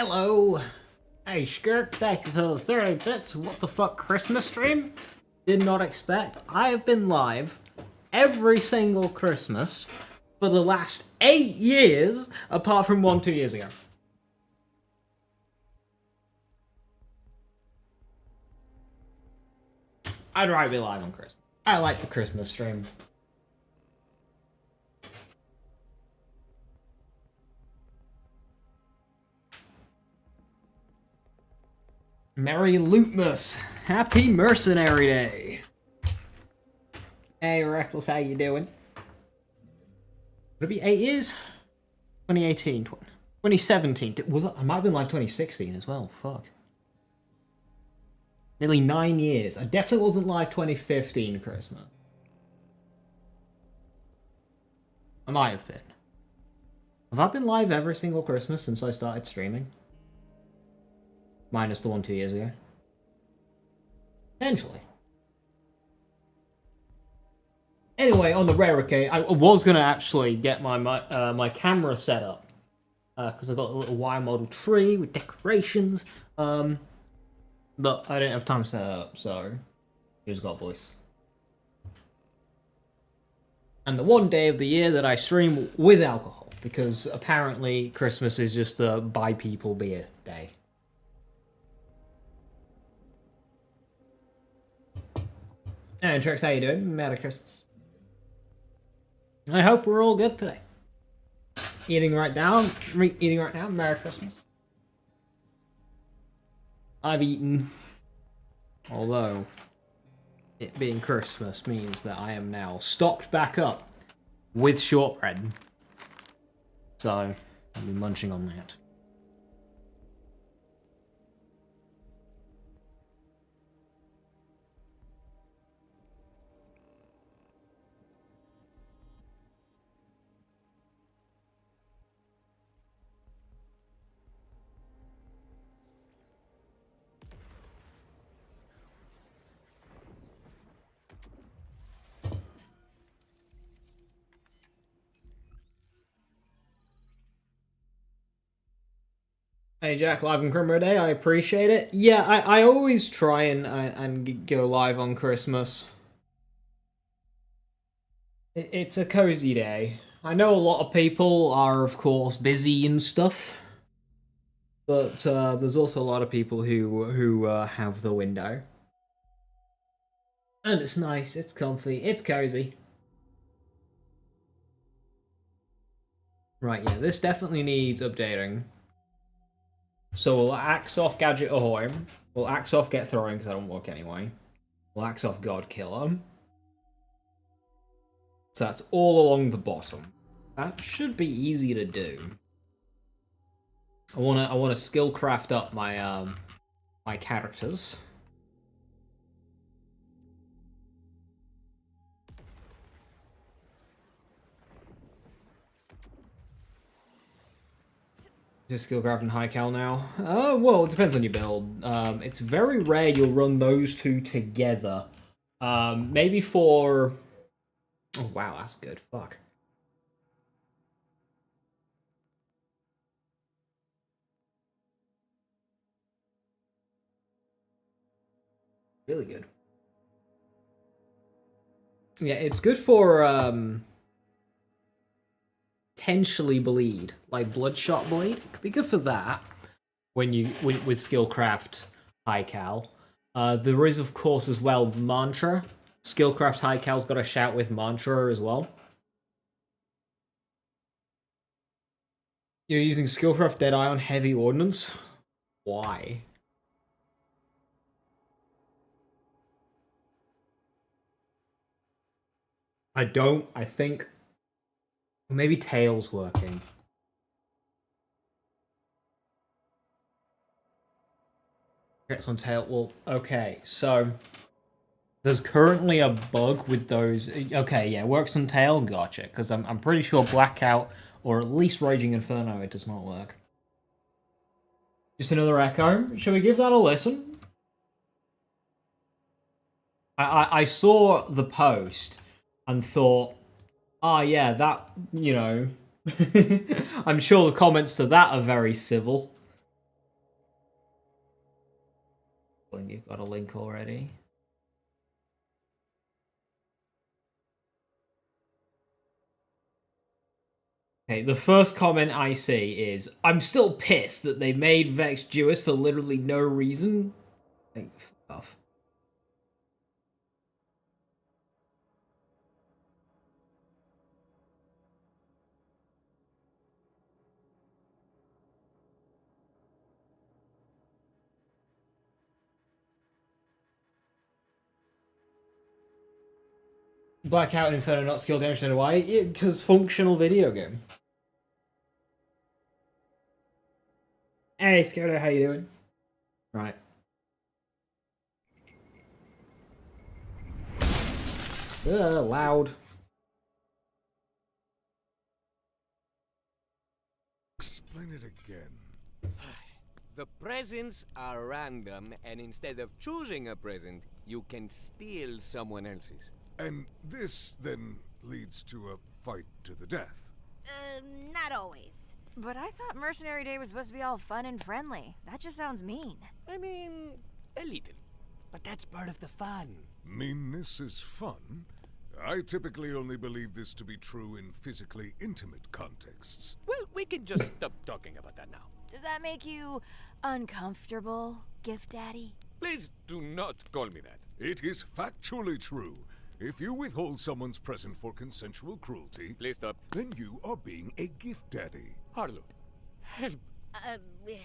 Hello! Hey Skirk, thank you for the 30 bits. What the fuck, Christmas stream? Did not expect. I have been live every single Christmas for the last 8 years, apart from 2 years ago. I'd rather be live on Christmas. I like the Christmas stream. Merry Lootmas! Happy Mercenary Day! Hey Reckless, how you doing? Would it be 8 years? 2018, 2017. Was it? I might have been live 2016 as well. Fuck. Nearly 9 years. I definitely wasn't live 2015 Christmas. I might have been. Have I been live every single Christmas since I started streaming? Minus the 2 years ago. Potentially. Anyway, on the rare occasion, I was going to actually get my camera set up. Because I got a little Y model tree with decorations. But I didn't have time to set it up, so here's got voice. And the one day of the year that I stream with alcohol, because apparently Christmas is just the buy people beer day. And Trex, how you doing? Merry Christmas. I hope we're all good today. Eating right now. Merry Christmas. I've eaten. Although, it being Christmas means that I am now stocked back up with shortbread. So, I'll be munching on that. Hey Jack, live on Crimmer Day, I appreciate it. Yeah, I always try and go live on Christmas. It's a cozy day. I know a lot of people are, of course, busy and stuff. But there's also a lot of people who have the window. And it's nice, it's comfy, it's cozy. Right, yeah, this definitely needs updating. So we'll axe off Gadget Ahoy. We'll axe off Get Throwing, because I don't work anyway. We'll axe off God Killer. So that's all along the bottom. That should be easy to do. I wanna skill craft up my my characters. Just skill craft and high cal now. Well, it depends on your build. It's very rare you'll run those two together. Maybe for. Oh wow, that's good. Fuck. Really good. Yeah, it's good for potentially bleed, like bloodshot bleed. It could be good for that when you with skillcraft high cal. There is of course as well mantra. Skillcraft high cal's got a shout with mantra as well. You're using skillcraft Deadeye on heavy ordnance. Why? I think maybe Tail's working. Gets on Tail. Well, okay, so there's currently a bug with those. Okay, yeah, works on Tail. Gotcha. Because I'm pretty sure Blackout or at least Raging Inferno it does not work. Just another Echo. Shall we give that a listen? I saw the post and thought, ah, yeah, that, you know, I'm sure the comments to that are very civil. And you've got a link already. Okay, the first comment I see is, I'm still pissed that they made Vex Jewish for literally no reason. Like, fuck off. Blackout and Inferno not skill damage, and why? Because functional video game. Hey, Scoto, how you doing? Right. Loud. Explain it again. The presents are random, and instead of choosing a present, you can steal someone else's. And this then leads to a fight to the death. Not always. But I thought Mercenary Day was supposed to be all fun and friendly. That just sounds mean. I mean, a little. But that's part of the fun. Meanness is fun? I typically only believe this to be true in physically intimate contexts. Well, we can just stop talking about that now. Does that make you uncomfortable, Gift Daddy? Please do not call me that. It is factually true. If you withhold someone's present for consensual cruelty, Please stop. then you are being a gift daddy. Harlow, help.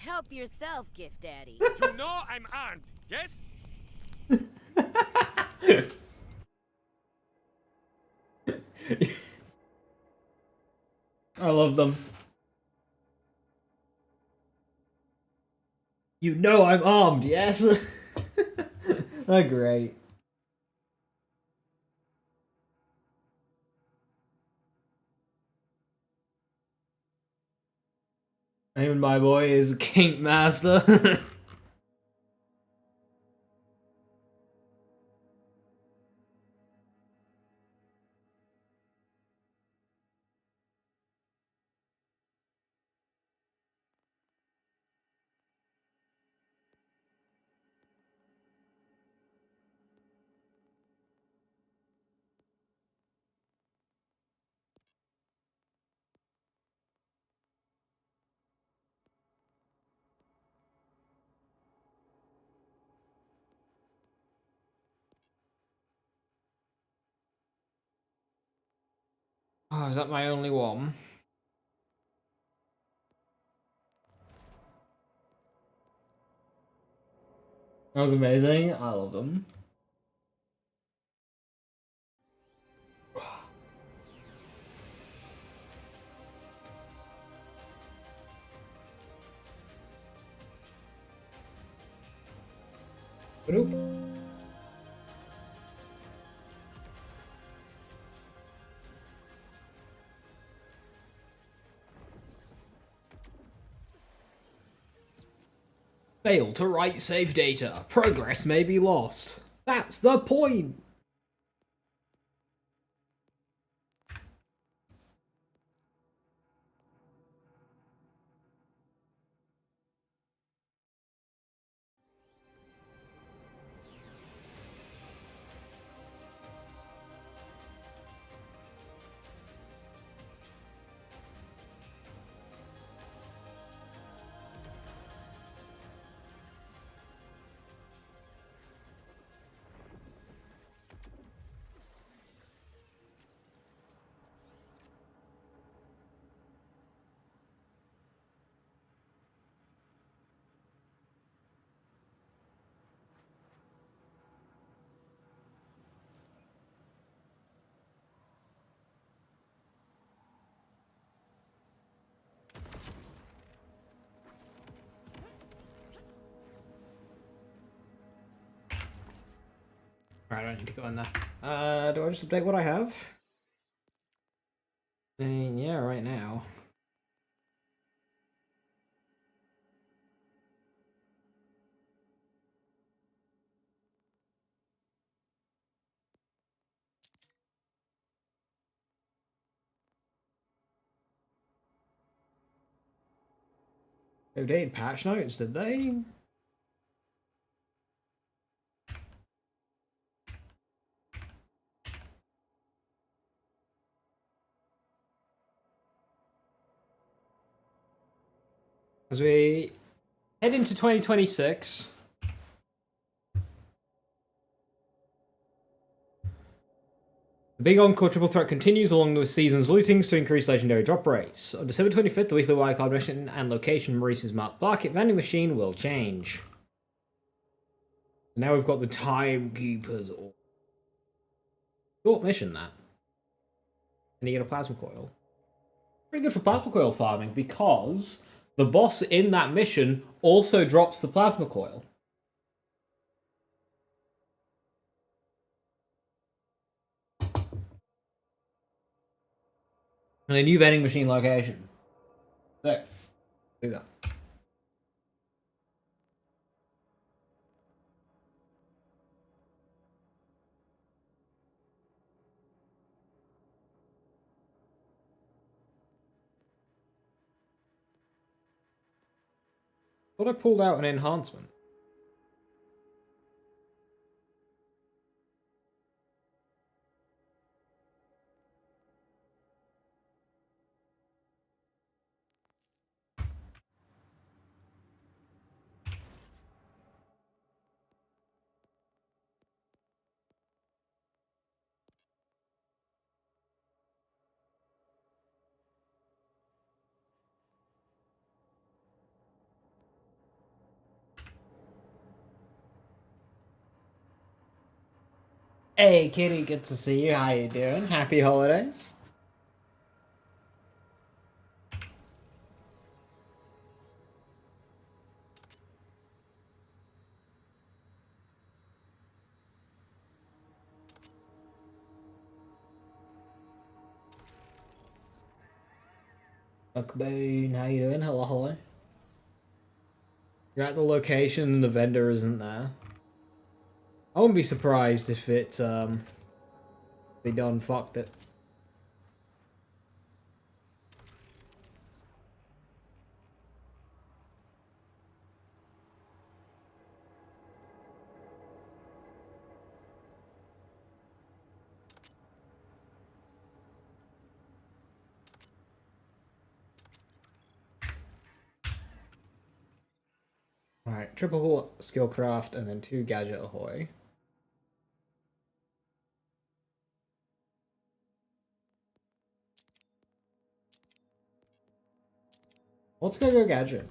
Help yourself, Gift Daddy. You know I'm armed, yes? I love them. You know I'm armed, yes? They're great. Even my boy is Kink Master. Oh, is that my only one? That was amazing. I love them. Bloop. Fail to write save data. Progress may be lost. That's the point. Right, I don't need to go in there. Do I just update what I have? I mean, yeah, right now. They updated patch notes, did they? As we head into 2026, the big encore triple threat continues along with season's lootings to increase legendary drop rates. On December 25th, the weekly wildcard mission and location Maurice's Mark Market vending machine will change. Now we've got the Timekeepers. Short mission, that. And you get a plasma coil. Pretty good for plasma coil farming because the boss in that mission also drops the plasma coil. And a new vending machine location. So, do that. Thought I pulled out an enhancement. Hey, Kitty, good to see you. How you doing? Happy holidays. Buckbone, how you doing? Hello, hello. You're at the location and the vendor isn't there. I wouldn't be surprised if they done fucked it. Alright, triple skillcraft and then 2 gadget ahoy. Let's go gadget.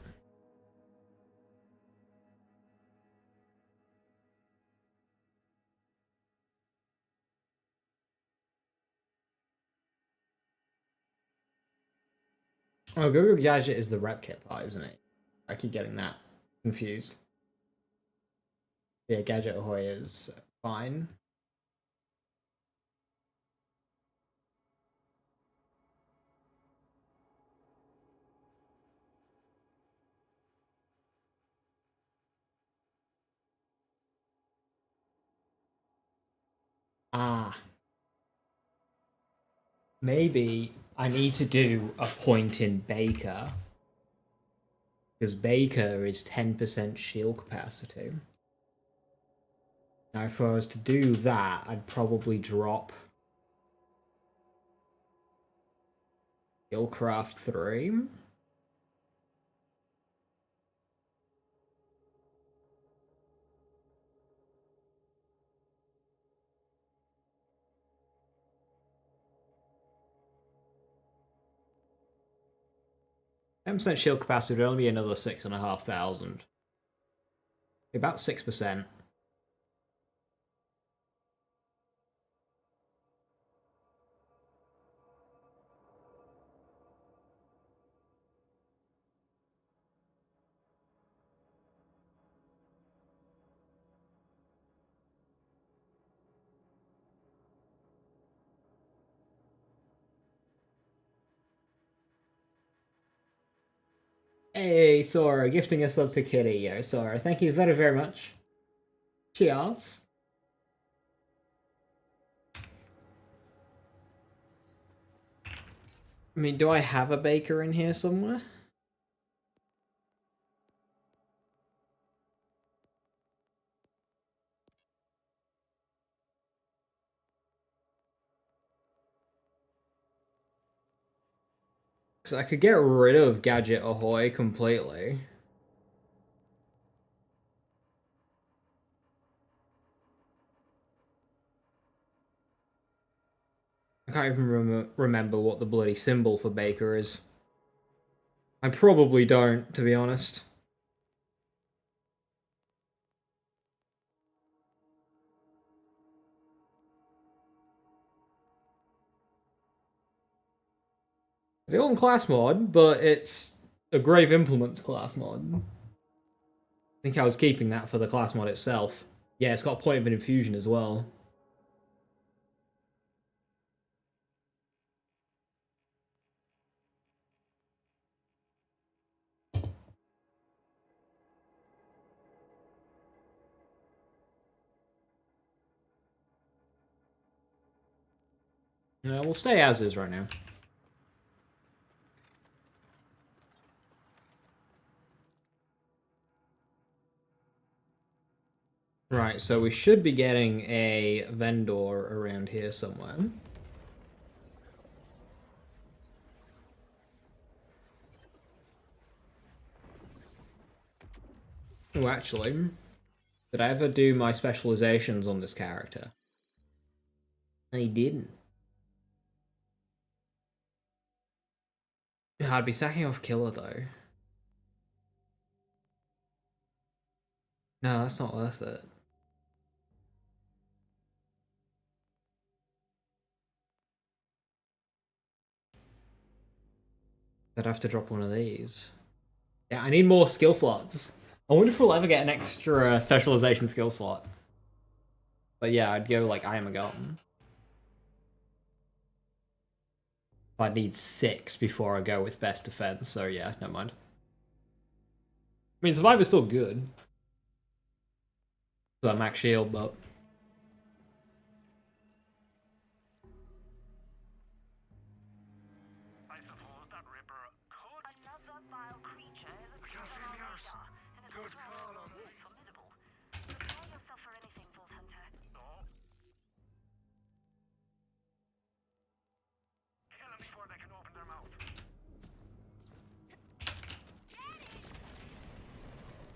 Oh, go gadget is the rep kit part, isn't it? I keep getting that confused. Yeah, gadget ahoy is fine. Ah. Maybe I need to do a point in Baker. Because Baker is 10% shield capacity. Now, if I was to do that, I'd probably drop Skillcraft 3. 10% shield capacity would only be another 6,500. About 6%. Hey, Sora, gifting a sub to Kitty. Yo, Sora, thank you very, very much. Cheers. I mean, do I have a baker in here somewhere? Because I could get rid of Gadget Ahoy completely. I can't even remember what the bloody symbol for Baker is. I probably don't, to be honest. The own class mod, but it's a Grave Implements class mod. I think I was keeping that for the class mod itself. Yeah, it's got Point of Infusion as well. We'll stay as is right now. Right, so we should be getting a vendor around here somewhere. Oh, actually, did I ever do my specializations on this character? I didn't. I'd be sacking off Killer, though. No, that's not worth it. I'd have to drop one of these. Yeah, I need more skill slots. I wonder if we'll ever get an extra specialization skill slot. But yeah, I'd go like I am a gun. I'd need 6 before I go with best defense, so yeah, never mind. I mean, Survivor's still good. So that max shield, but...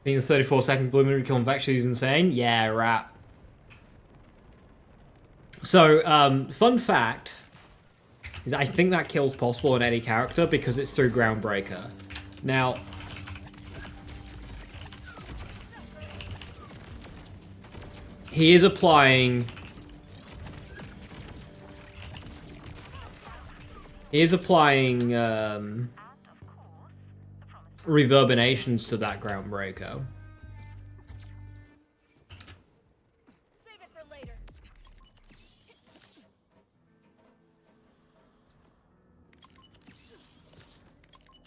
I think the 34-second preliminary kill on Vexy is insane. Yeah, right. So, fun fact is I think that kill's possible on any character because it's through Groundbreaker. Now, he is applying... reverberations to that Groundbreaker. Save it for later.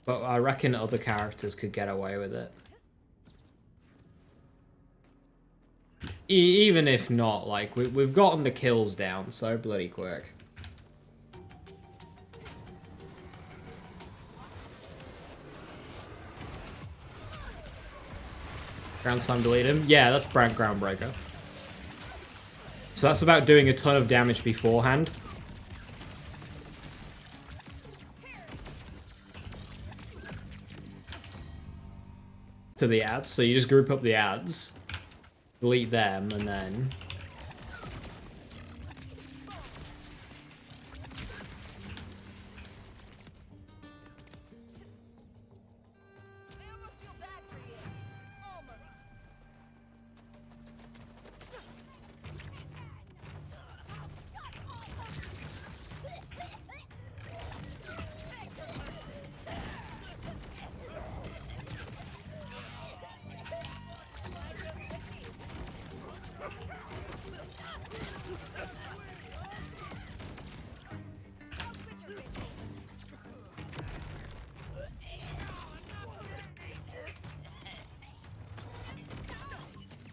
But I reckon other characters could get away with it. Even if not, like, we've gotten the kills down so bloody quick. Ground Slam delete him. Yeah, that's Groundbreaker. So that's about doing a ton of damage beforehand. To the ads, so you just group up the ads, delete them, and then...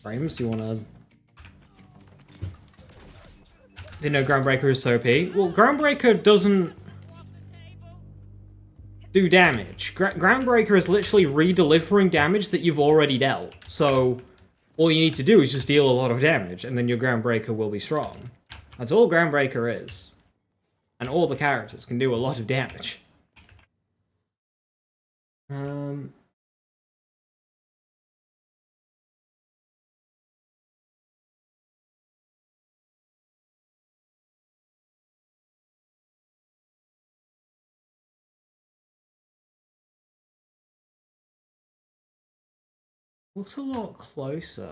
Frames, you wanna... Didn't know Groundbreaker is so OP. Well, Groundbreaker doesn't do damage. Groundbreaker is literally re-delivering damage that you've already dealt. So, all you need to do is just deal a lot of damage, and then your Groundbreaker will be strong. That's all Groundbreaker is. And all the characters can do a lot of damage. Um. Looks a lot closer.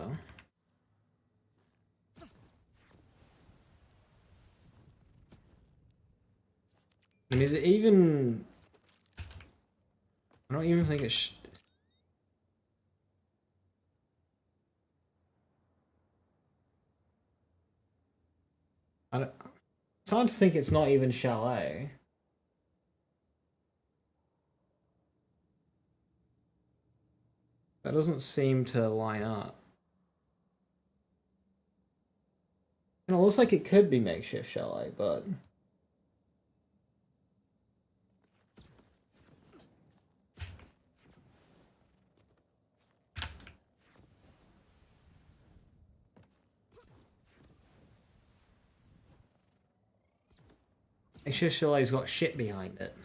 I mean, is it even... I don't even think it's... I don't... It's hard to think it's not even Chalet. That doesn't seem to line up. And it looks like it could be makeshift Chalet, but... Makeshift Chalet's got shit behind it.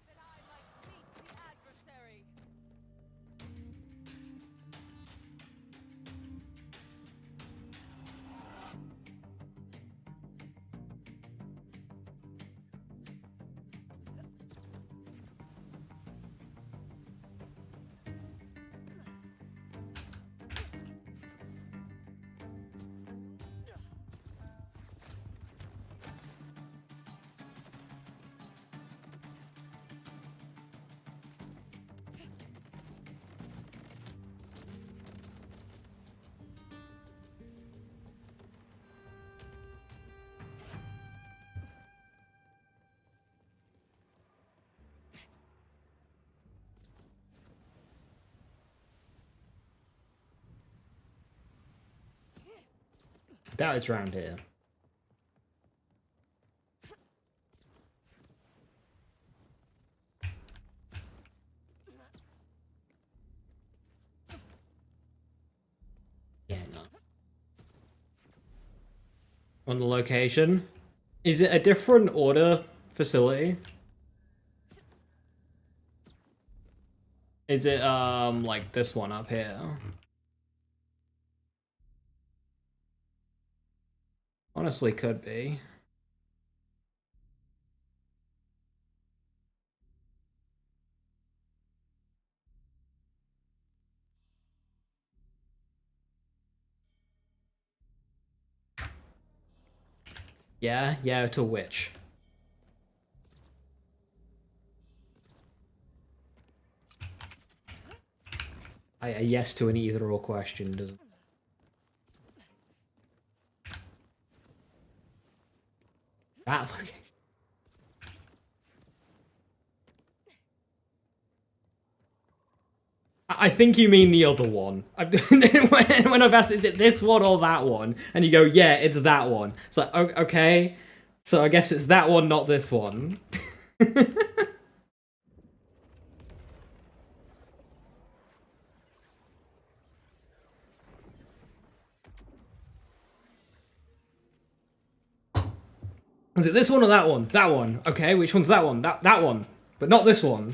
That I might meet the adversary. I doubt it's around here. Yeah, no. On the location? Is it a different order facility? Is it, like this one up here? Honestly, could be. Yeah? Yeah, to which? A yes to an either or question doesn't... That location. I think you mean the other one. When I've asked, is it this one or that one? And you go, yeah, it's that one. It's like, okay, so I guess it's that one, not this one. Is it this one or that one? That one. Okay, which one's that one? That one. But not this one.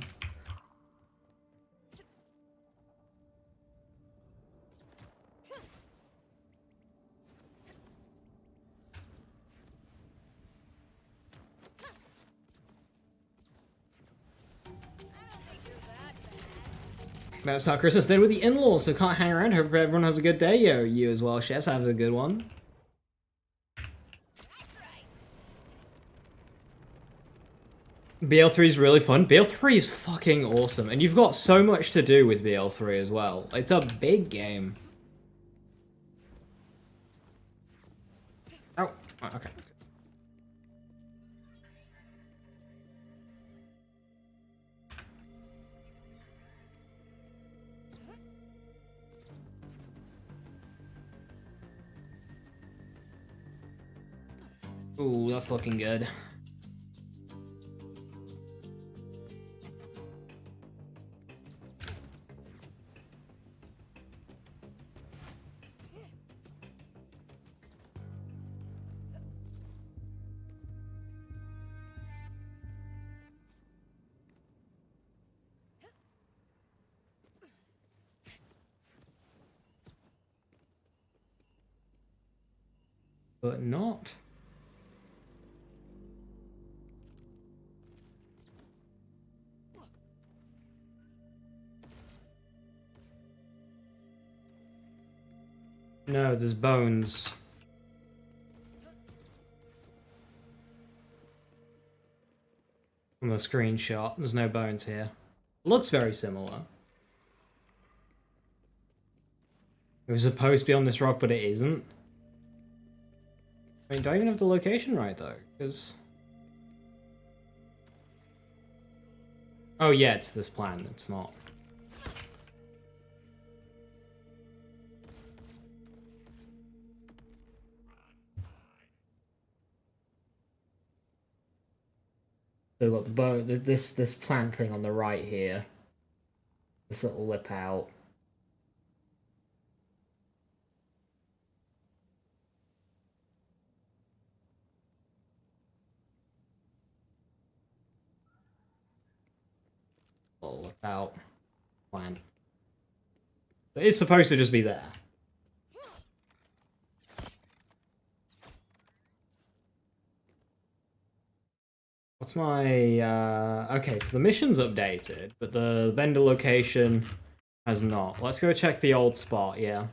That's how Christmas did with the in-laws, so can't hang around. Hope everyone has a good day, yo. You as well, chefs. Have a good one. BL3 is really fun. BL3 is fucking awesome, and you've got so much to do with BL3 as well. It's a big game. Oh, okay. Ooh, that's looking good. but not. No, there's bones. On the screenshot, there's no bones here. Looks very similar. It was supposed to be on this rock, but it isn't. I mean, do I even have the location right, though? Because... oh, yeah, it's this plan. It's not. So we've got the bow, this plant thing on the right here. This little lip out. Little lip out. Plant. It's supposed to just be there. What's my, okay, so the mission's updated, but the vendor location has not. Let's go check the old spot, yeah.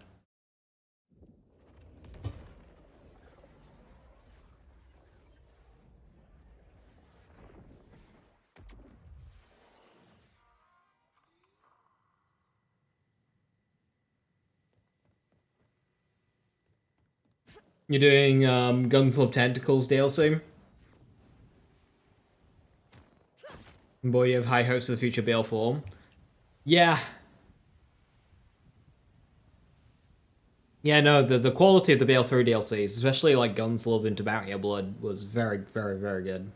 You're doing, Guns of Tentacles DLC? Boy, you have high hopes for the future Bale form. Yeah. Yeah, no, the quality of the Bale 3 DLCs, especially like Guns Love into Bounty of Blood, was very, very, very good.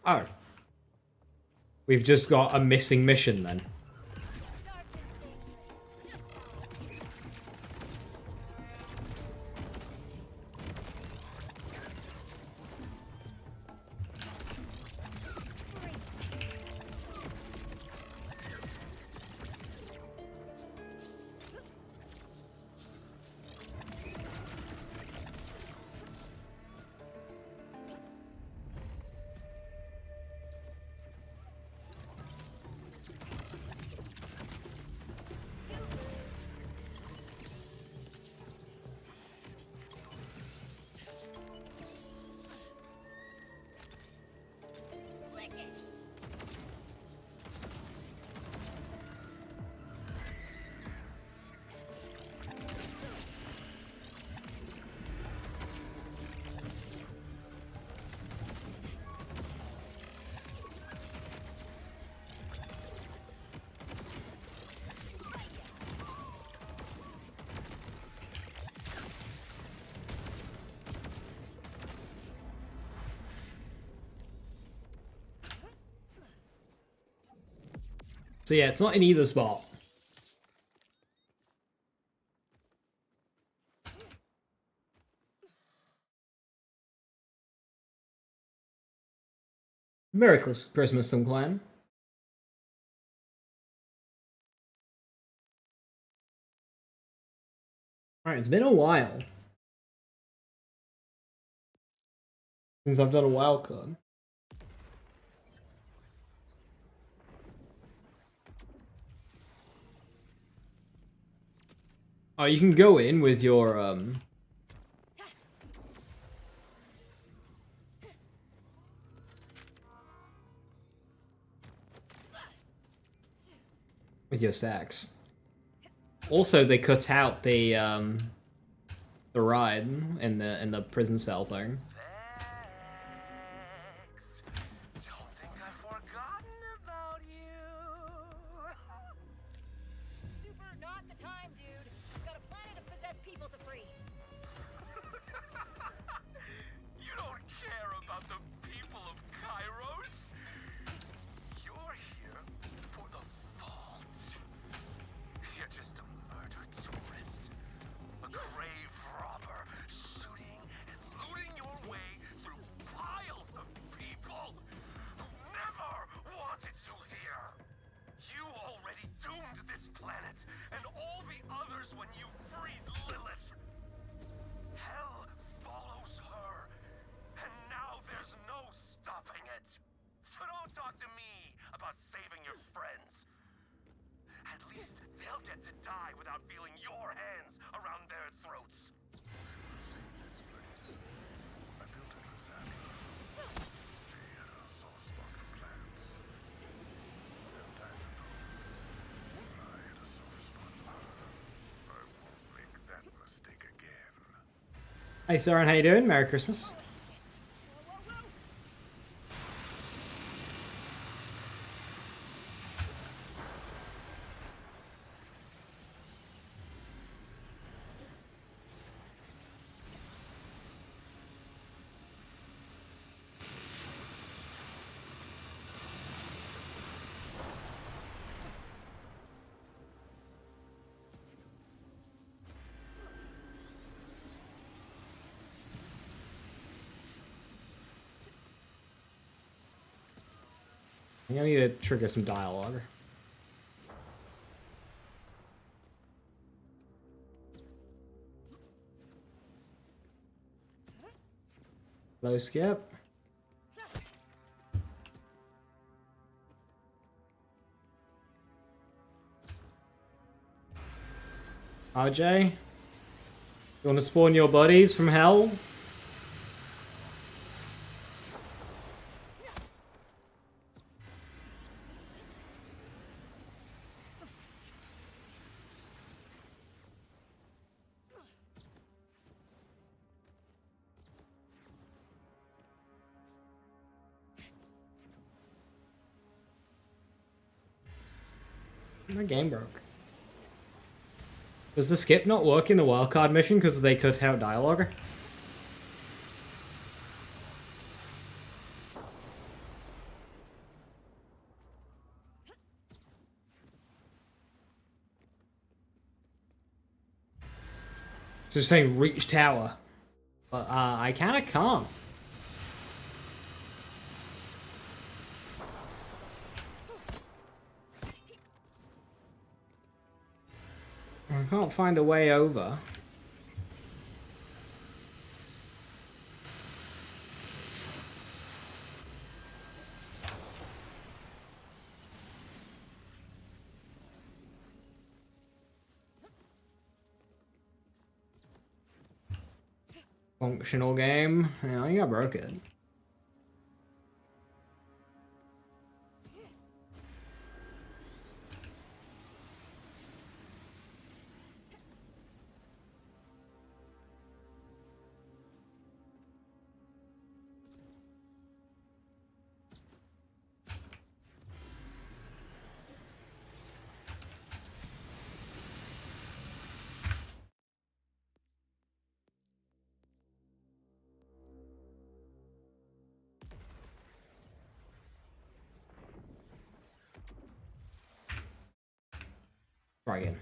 Oh. We've just got a missing mission then. So yeah, it's not in either spot. Merry Christmas, some clan. Alright, it's been a while since I've done a wild card. Oh, you can go in with your, with your stacks. Also, they cut out the ride in the prison cell thing. talk to me about saving your friends. At least they'll get to die without feeling your hands around their throats. Seen this place. I built it for Sadler. She had a soft spot for plants. And I suppose I had a soft spot for her. I won't make that mistake again. Hey Soren, how you doing? Merry Christmas. I think I need to trigger some dialogue. Low skip. RJ, you want to spawn your buddies from hell? My game broke. Does the skip not work in the wildcard mission because they cut out dialogue? It's just saying reach tower. But I kinda can't. I can't find a way over. Functional game. Yeah, I think I broke it. Try again.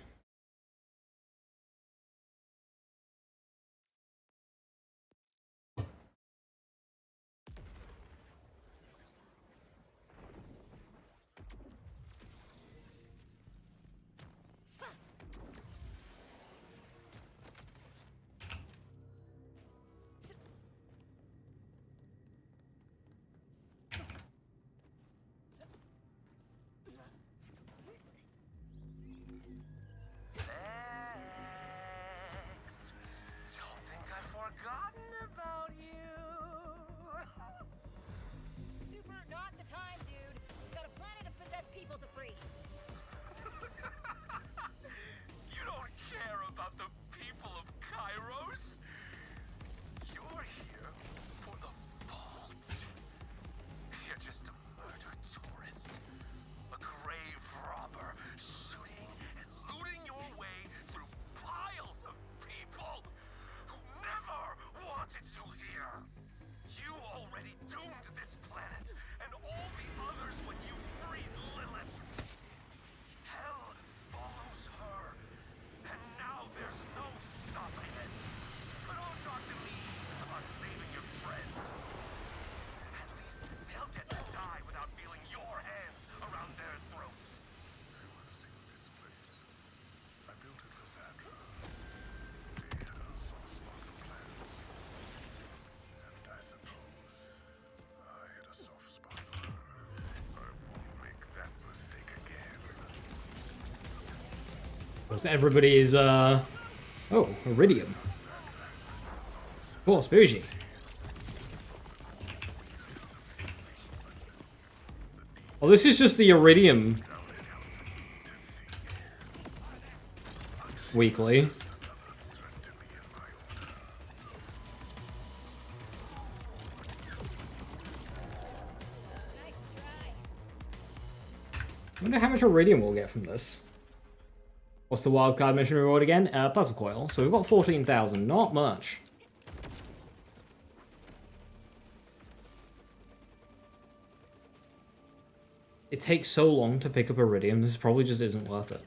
Because everybody is, oh, iridium. Of course, bougie. Well, this is just the iridium weekly. I wonder how much iridium we'll get from this. What's the wildcard mission reward again? Plasma coil. So we've got 14,000. Not much. It takes so long to pick up iridium, this probably just isn't worth it.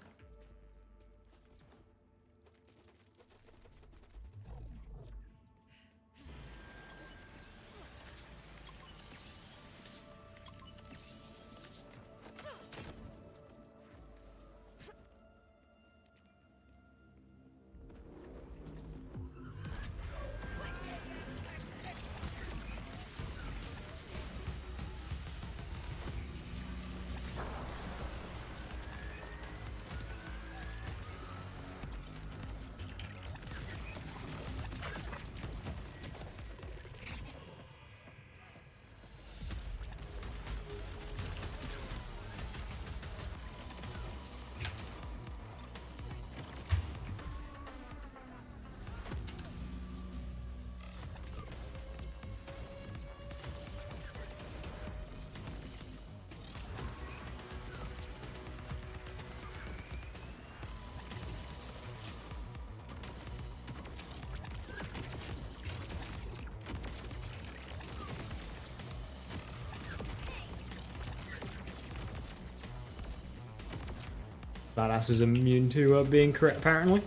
Badass is immune to being correct, apparently.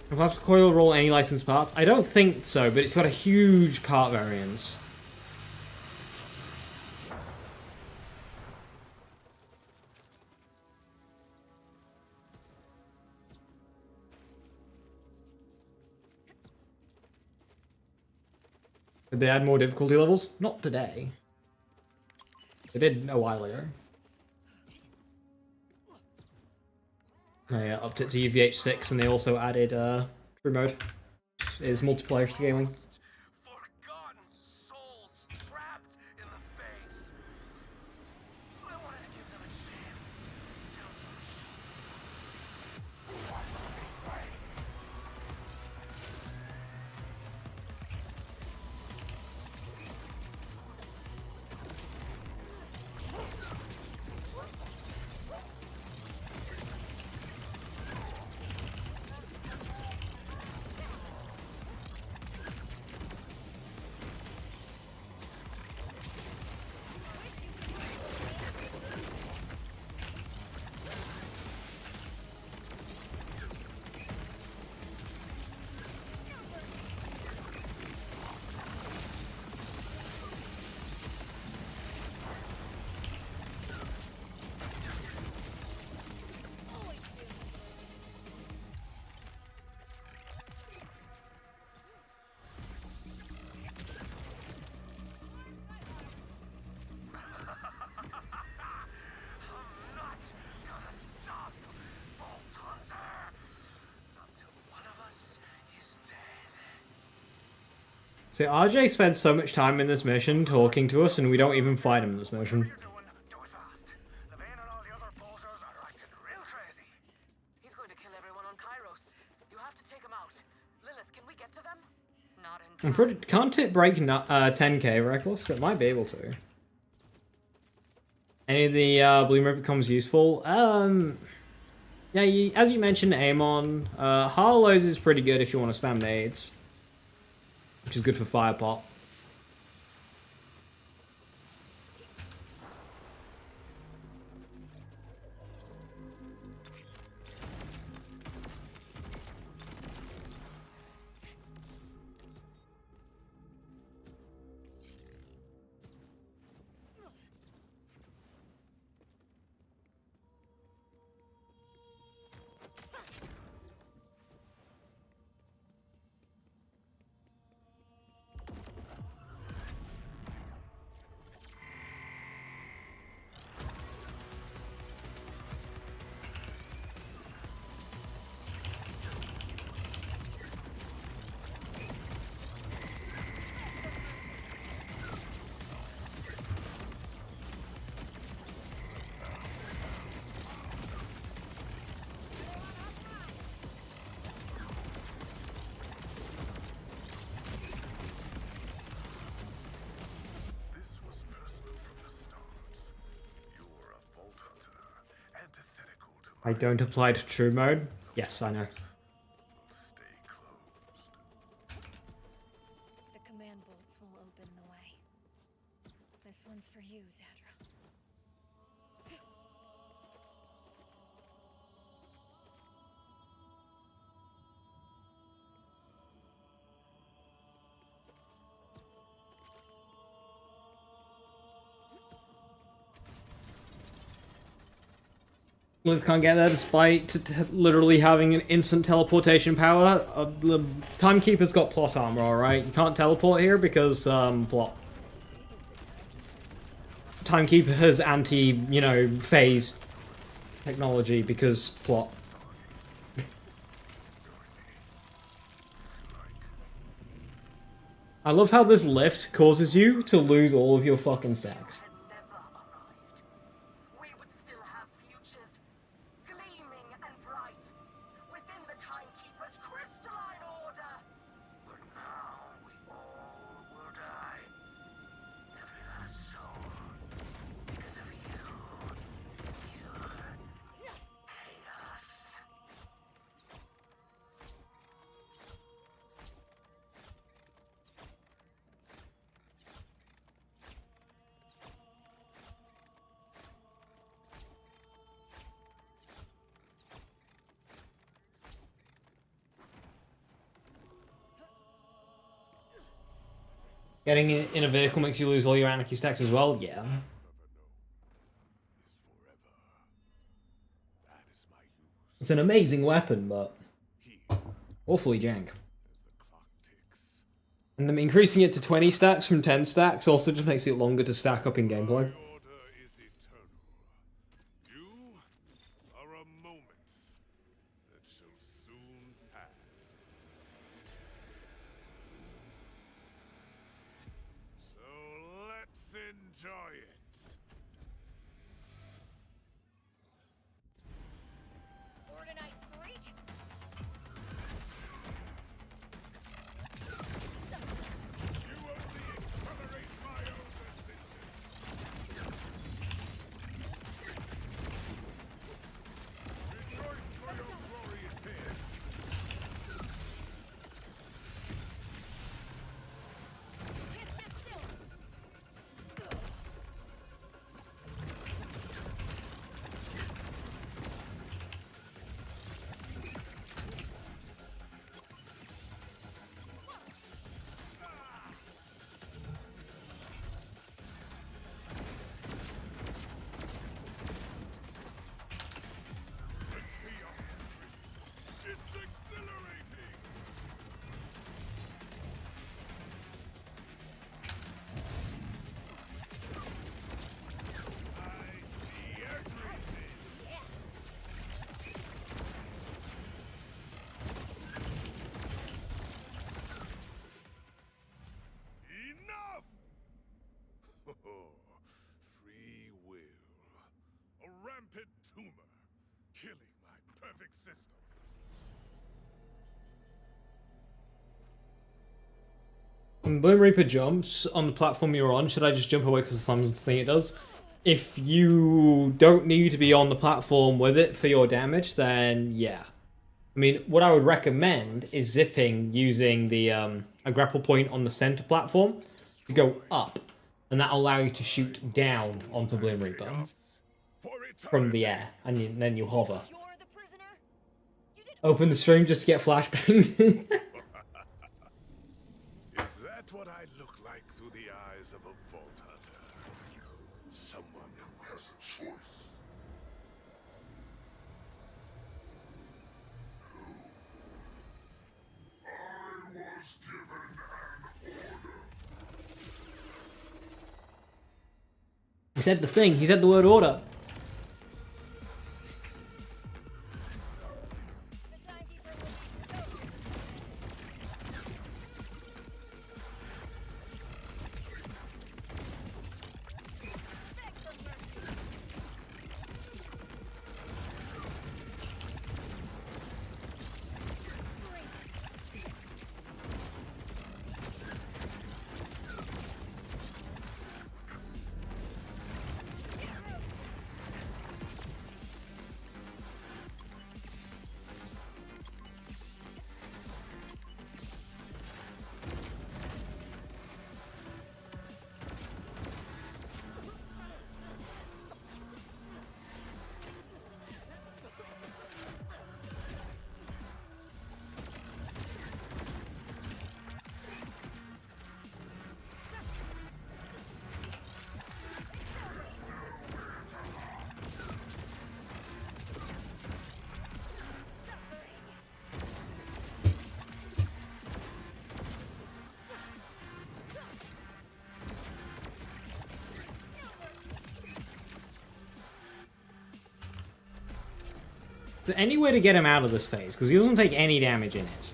Can Plasma Coil roll any licensed parts? I don't think so, but it's got a huge part variance. Did they add more difficulty levels? Not today. They did a while ago. They upped it to UVH6 and they also added True Mode. Is multiplayer scaling. Forgotten souls trapped in the face. I wanted to give them a chance to leash. See, RJ spends so much time in this mission talking to us, and we don't even fight him in this mission. Do it fast. The Vayne and all the other bolters are acting real crazy. He's going to kill everyone on Kairos. You have to take him out. Lilith, can we get to them? Not in I'm pretty. Can't it break 10k reckless? It might be able to. Any of the Bloomer becomes useful. Yeah, as you mentioned, Amon. Harlow's is pretty good if you want to spam nades, which is good for Firepot. I don't apply to true mode. Yes, I know. will stay closed. The command bolts will open the way. This one's for you, Zadra. Lith can't get there despite literally having an instant teleportation power. The Timekeeper's got plot armor, alright? You can't teleport here because, plot. Timekeeper has anti, you know, phase technology because plot. I love how this lift causes you to lose all of your fucking stacks. Had never arrived, we would still have futures, gleaming and bright, within the Timekeeper's crystalline order. But now we all will die. Every last soul. Because of you. Your chaos. Getting in a vehicle makes you lose all your anarchy stacks as well? Yeah. Never know is forever. That is my use. It's an amazing weapon, but He, awfully jank. as the clock ticks. And then increasing it to 20 stacks from 10 stacks also just makes it longer to stack up in gameplay. My order is eternal. You are a moment that shall soon pass. So let's enjoy it. Ordinite freak! You only accelerate my own decisions. Rejoice for your glorious end. Can't stand still! The chaos. It's exhilarating. I see everything. Enough! Free will. A rampant tumor, killing my perfect system. When Bloom Reaper jumps on the platform you're on, should I just jump away because of some thing it does? If you don't need to be on the platform with it for your damage, then yeah. I mean, what I would recommend is zipping using the a grapple point on the center platform to go up, and that'll allow you to shoot down onto Bloom Reaper For from the eternity. air, and then you hover. You're the prisoner? You did Open the stream just to get flashbanged. Is that what I look like through the eyes of a vault hunter? Someone who has a choice. I was given an order. He said the thing. He said the word order. the timekeeper will need to go. Beg for mercy. Is there any way to get him out of this phase? Because he doesn't take any damage in it.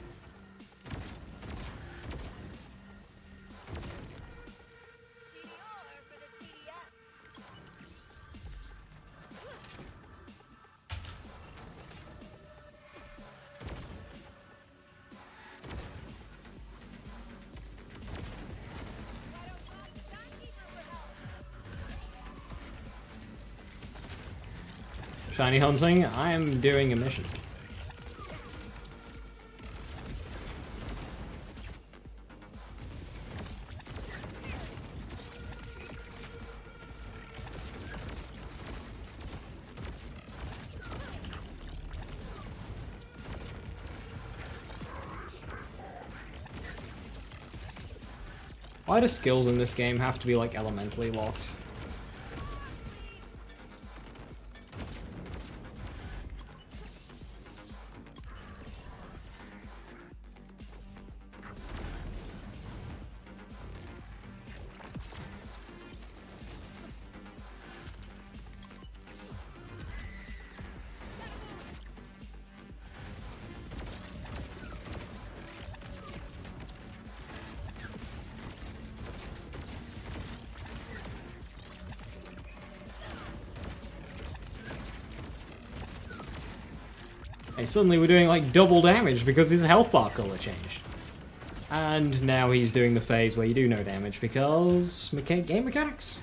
Shiny hunting, I am doing a mission. Why do skills in this game have to be like elementally locked? Hey, suddenly we're doing like double damage because his health bar color changed. And now he's doing the phase where you do no damage because game mechanics.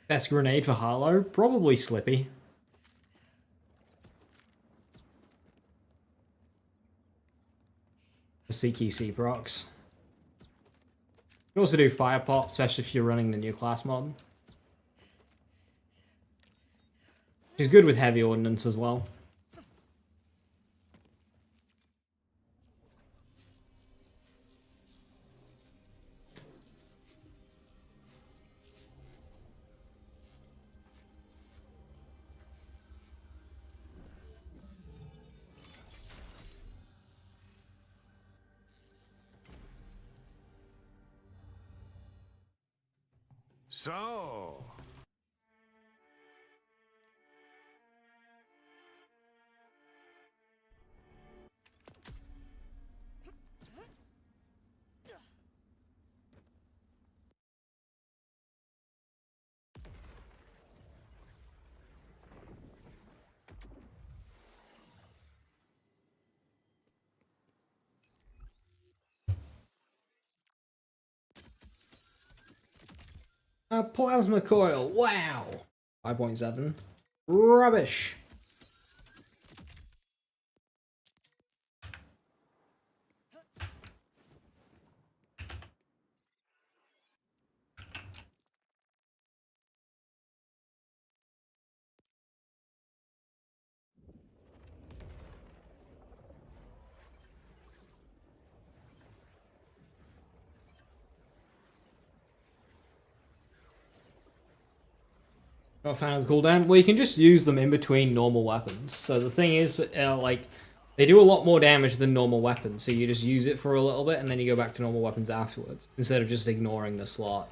Best grenade for Harlow? Probably Slippy. For CQC procs. You can also do Fire Pot, especially if you're running the new class mod. Which is good with heavy ordnance as well. So, A plasma coil, wow! 5.7. Rubbish! Not a fan of the cooldown. Well, you can just use them in between normal weapons. So the thing is, like, they do a lot more damage than normal weapons. So you just use it for a little bit, and then you go back to normal weapons afterwards, instead of just ignoring the slot.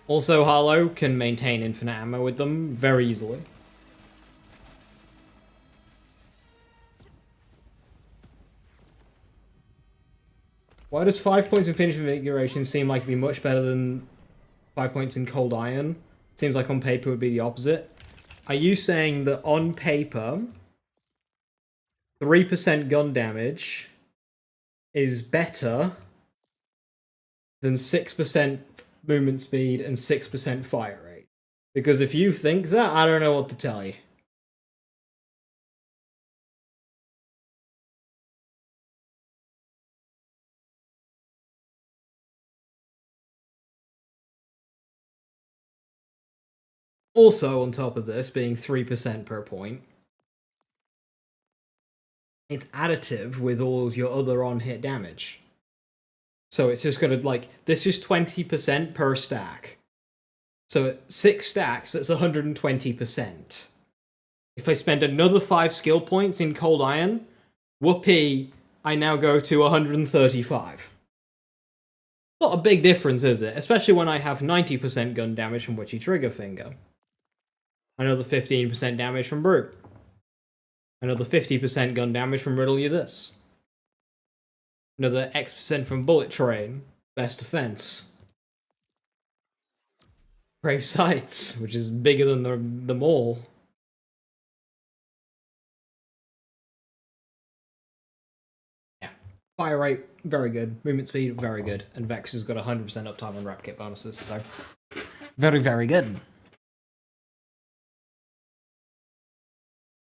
Also, Harlow can maintain infinite ammo with them very easily. Why does 5 points in Finish Invigoration seem like it'd be much better than 5 points in Cold Iron? Seems like on paper would be the opposite. Are you saying that on paper, 3% gun damage is better than 6% movement speed and 6% fire rate? Because if you think that, I don't know what to tell you. Also, on top of this, being 3% per point, it's additive with all of your other on-hit damage. So it's just gonna, like, this is 20% per stack. So at 6 stacks, that's 120%. If I spend another 5 skill points in Cold Iron, whoopee, I now go to 135. Not a big difference, is it? Especially when I have 90% gun damage from Witchy Trigger Finger. Another 15% damage from Brute. Another 50% gun damage from Riddle You This. Another X% from Bullet Train. Best defense. Brave Sights, which is bigger than them all. Yeah. Fire rate, very good. Movement speed, very good. And Vex has got 100% uptime on rep kit bonuses, so very, very good.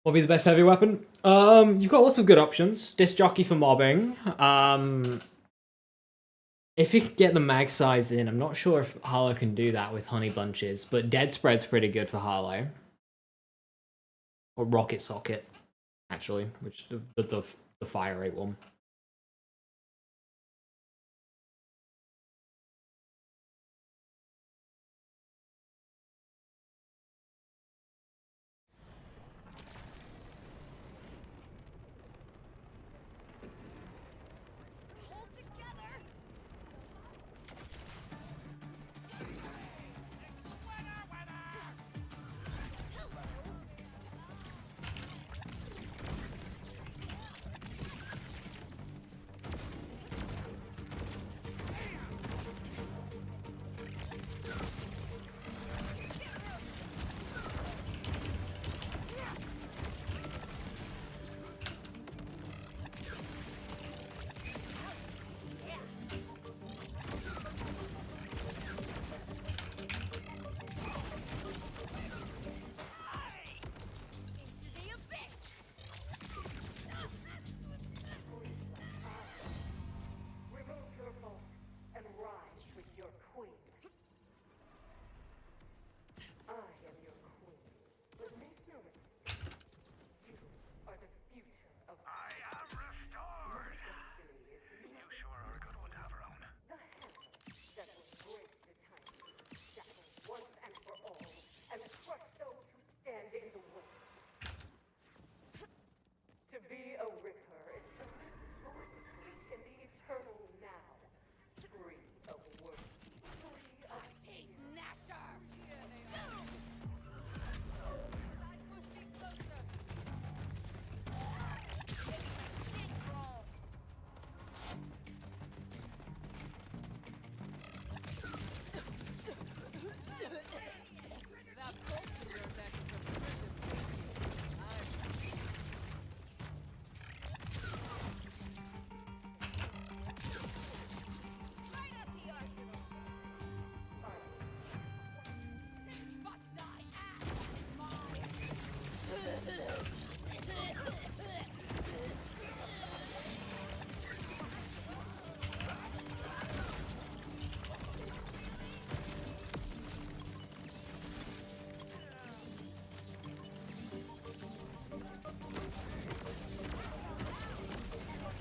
What'll be the best heavy weapon? You've got lots of good options. Disc Jockey for mobbing. If you can get the mag size in, I'm not sure if Harlow can do that with Honey Bunches, but Dead Spread's pretty good for Harlow. Or Rocket Socket, actually, which the fire rate one.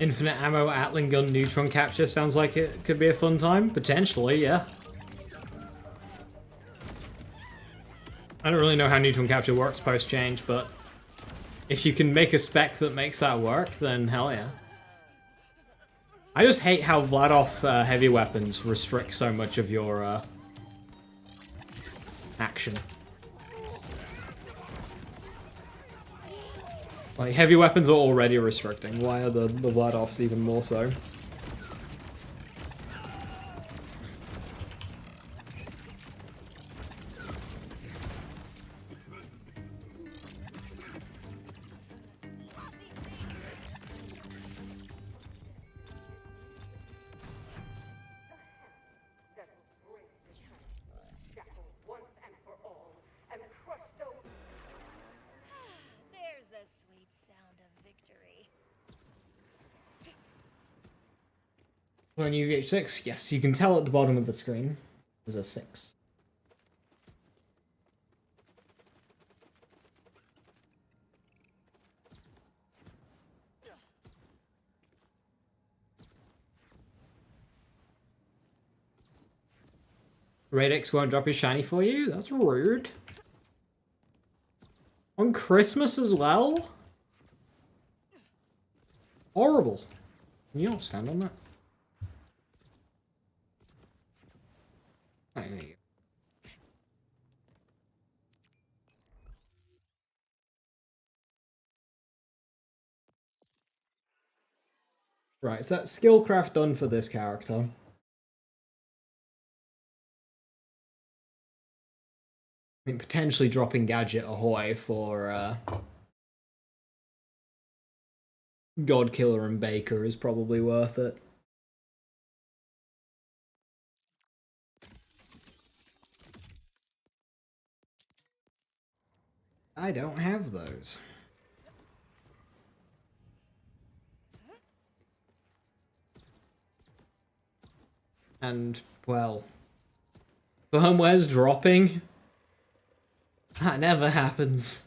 Infinite ammo, Atlan gun, neutron capture sounds like it could be a fun time. Potentially, yeah. I don't really know how neutron capture works post-change, but if you can make a spec that makes that work, then hell yeah. I just hate how Vladoff heavy weapons restrict so much of your action. Like, heavy weapons are already restricting. Why are the Vladoffs even more so? There's the sweet sound of victory. On UVH6, yes, you can tell at the bottom of the screen. There's a 6. Radix won't drop your shiny for you? That's rude. On Christmas as well? Horrible. Can you not stand on that? Oh, there you go. Right, is that skillcraft done for this character? I mean, potentially dropping Gadget Ahoy for Godkiller and Baker is probably worth it. I don't have those. And, well, firmware's dropping? That never happens.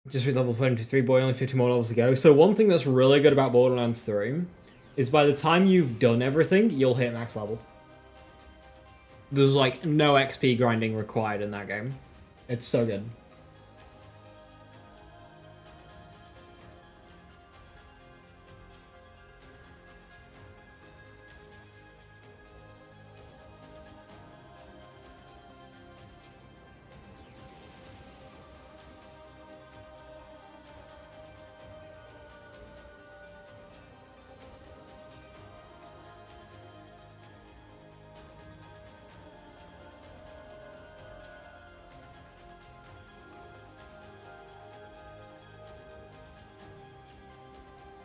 Just with level 23, boy, only 50 more levels to go. So one thing that's really good about Borderlands 3 is by the time you've done everything, you'll hit max level. There's like no XP grinding required in that game. It's so good.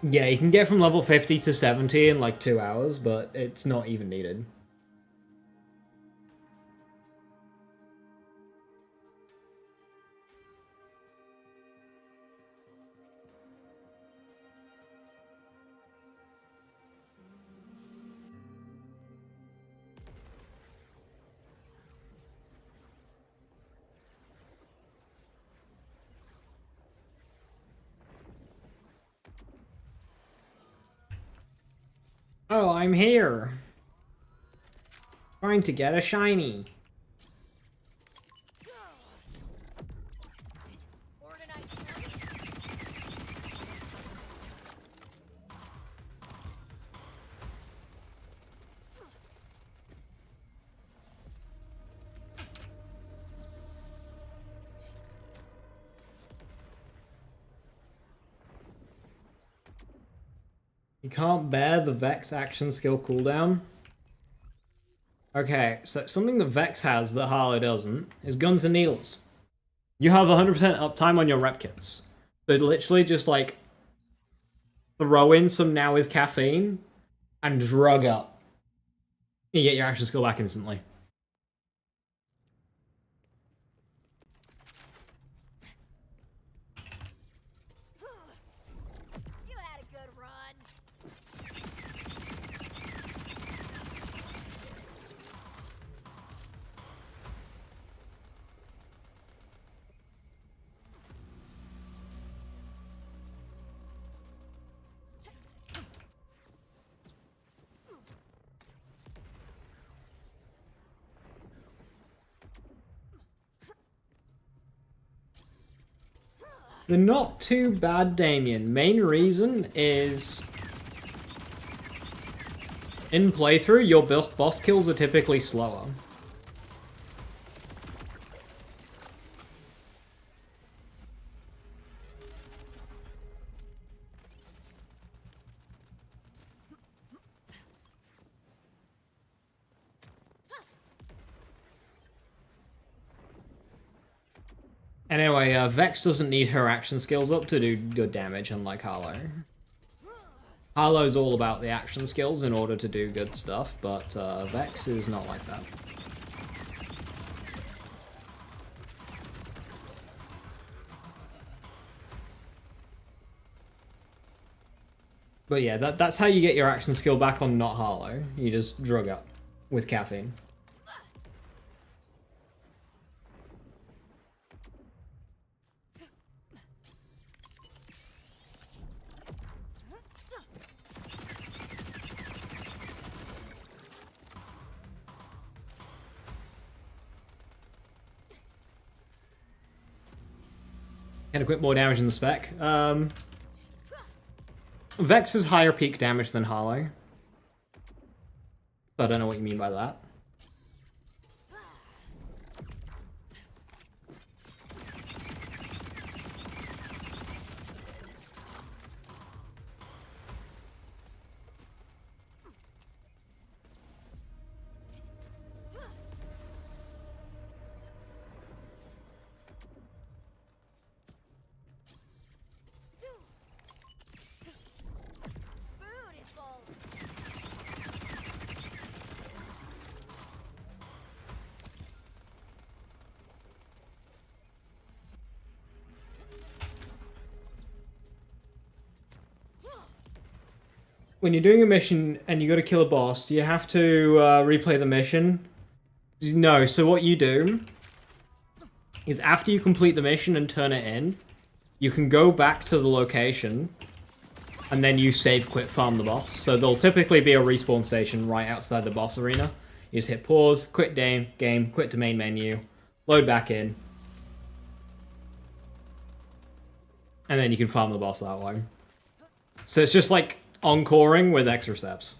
Yeah, you can get from level 50 to 70 in like 2 hours, but it's not even needed. Oh, I'm here. Trying to get a shiny. You can't bear the Vex action skill cooldown. Okay, so something that Vex has that Harley doesn't is guns and needles. You have 100% uptime on your rep kits. So literally just like throw in some now is caffeine and drug up. You get your action skill back instantly. You had a good run. They're not too bad, Damien. Main reason is in playthrough, your boss kills are typically slower. Anyway, Vex doesn't need her action skills up to do good damage, unlike Harlow. Harlow's all about the action skills in order to do good stuff, but Vex is not like that. But yeah, that's how you get your action skill back on not Harlow. You just drug up with caffeine. Get a bit more damage in the spec. Vex has higher peak damage than Harlow. I don't know what you mean by that. When you're doing a mission and you got to kill a boss, do you have to replay the mission? No, so what you do is after you complete the mission and turn it in, you can go back to the location and then you save quit farm the boss. So there'll typically be a respawn station right outside the boss arena. You just hit pause, quit game, quit to main menu, load back in, and then you can farm the boss that way. So it's just like encoring with extra steps.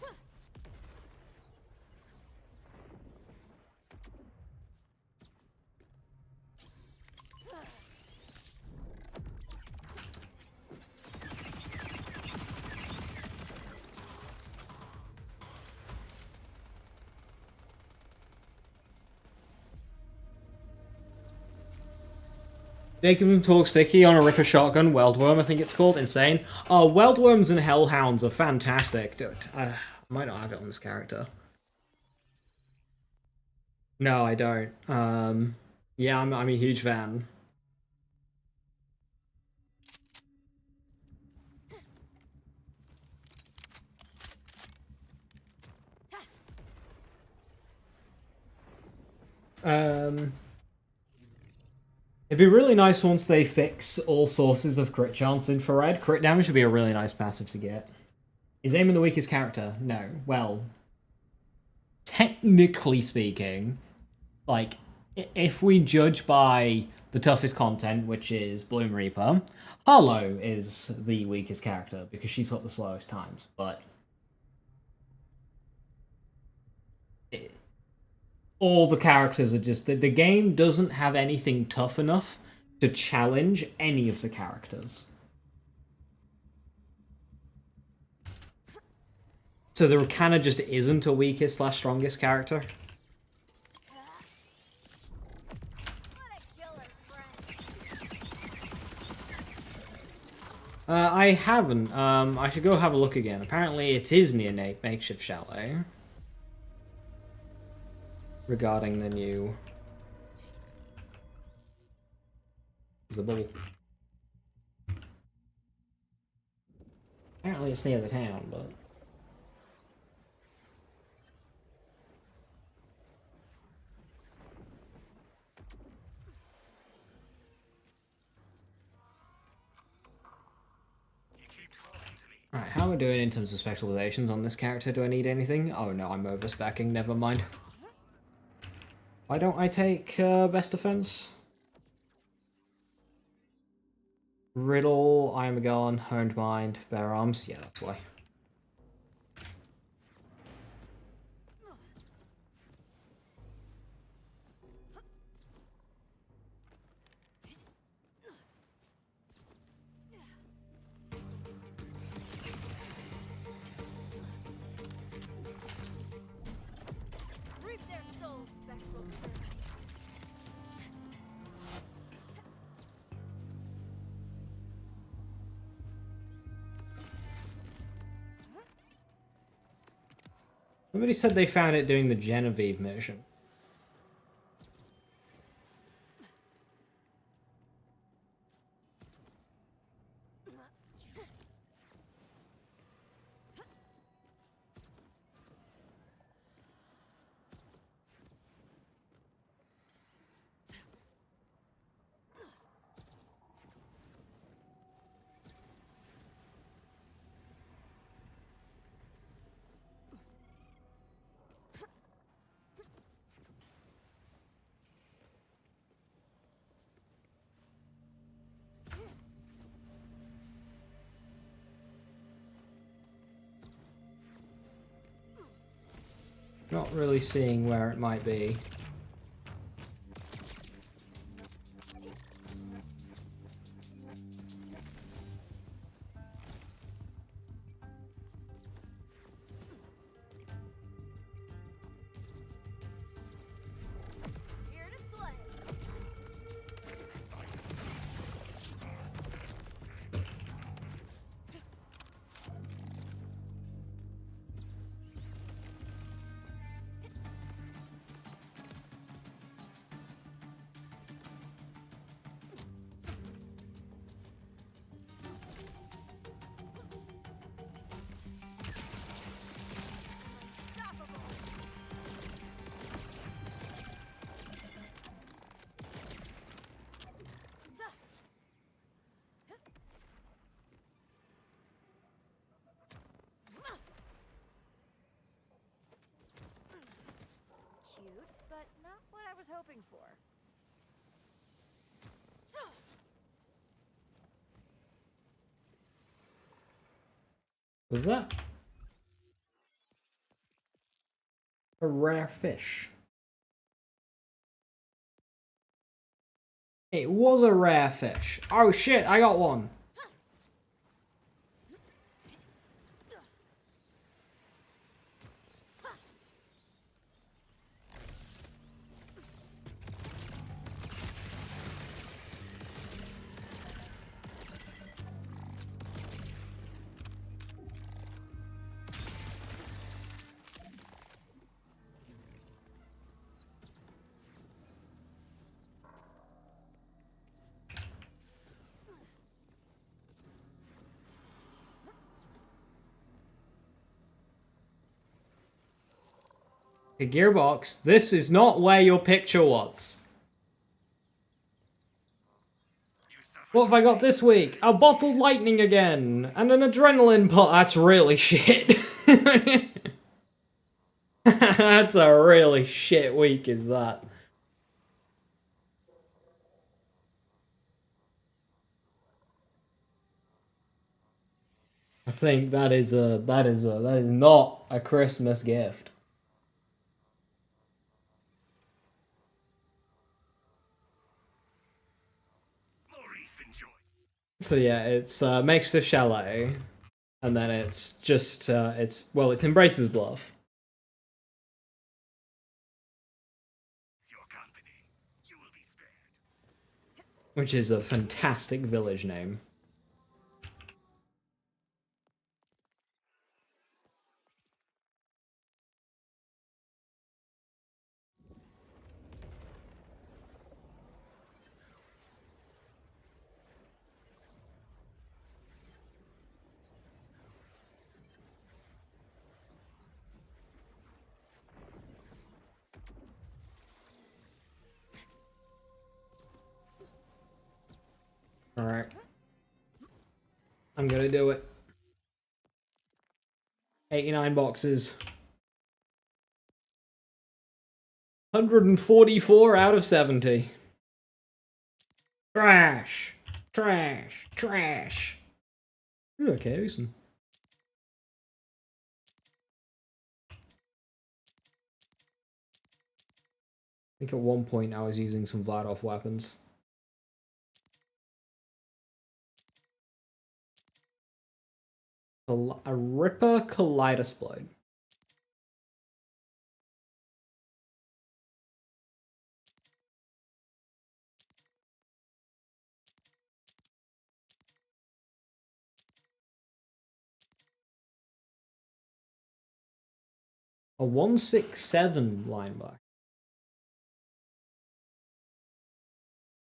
Jacob talk sticky on a Ripper shotgun, Weldworm, I think it's called. Insane. Oh, Weldworms and Hellhounds are fantastic. Dude, I might not have it on this character. No, I don't. Yeah, I'm a huge fan. It'd be really nice once they fix all sources of crit chance infrared. Crit damage would be a really nice passive to get. Is Aemon the weakest character? No. Well, technically speaking, like, if we judge by the toughest content, which is Bloom Reaper, Harlow is the weakest character because she's got the slowest times, but all the characters are just... The game doesn't have anything tough enough to challenge any of the characters. So there kind of just isn't a weakest / strongest character. I haven't. I should go have a look again. Apparently it is near Makeshift Chalet. Regarding the new... the bubble. Apparently it's near the town, but... Alright, how are we doing in terms of specializations on this character? Do I need anything? Oh no, I'm overspecking, never mind. Why don't I take best defense? Riddle, I am a gun, honed mind, bare arms. Yeah, that's why. Reap their souls, spectral servant. Somebody said they found it doing the Genevieve mission. Not really seeing where it might be. Here to slay. Cute, but not what I was hoping for. Was that a rare fish? It was a rare fish. Oh shit, I got one. A gearbox, this is not where your picture was. What have I got this week? A bottled lightning again, and an adrenaline pot. That's really shit. That's a really shit week, is that? I think that is not a Christmas gift. So yeah, it's Makeshift Chalet, and then it's just it's Embracer's Bluff, which is a fantastic village name. Alright. I'm gonna do it. 89 boxes. 144 out of 70. Trash. Trash. Trash. Okay, listen. I think at one point I was using some Vladov weapons. A Ripper Kaleidosplode. A 167 linebacker.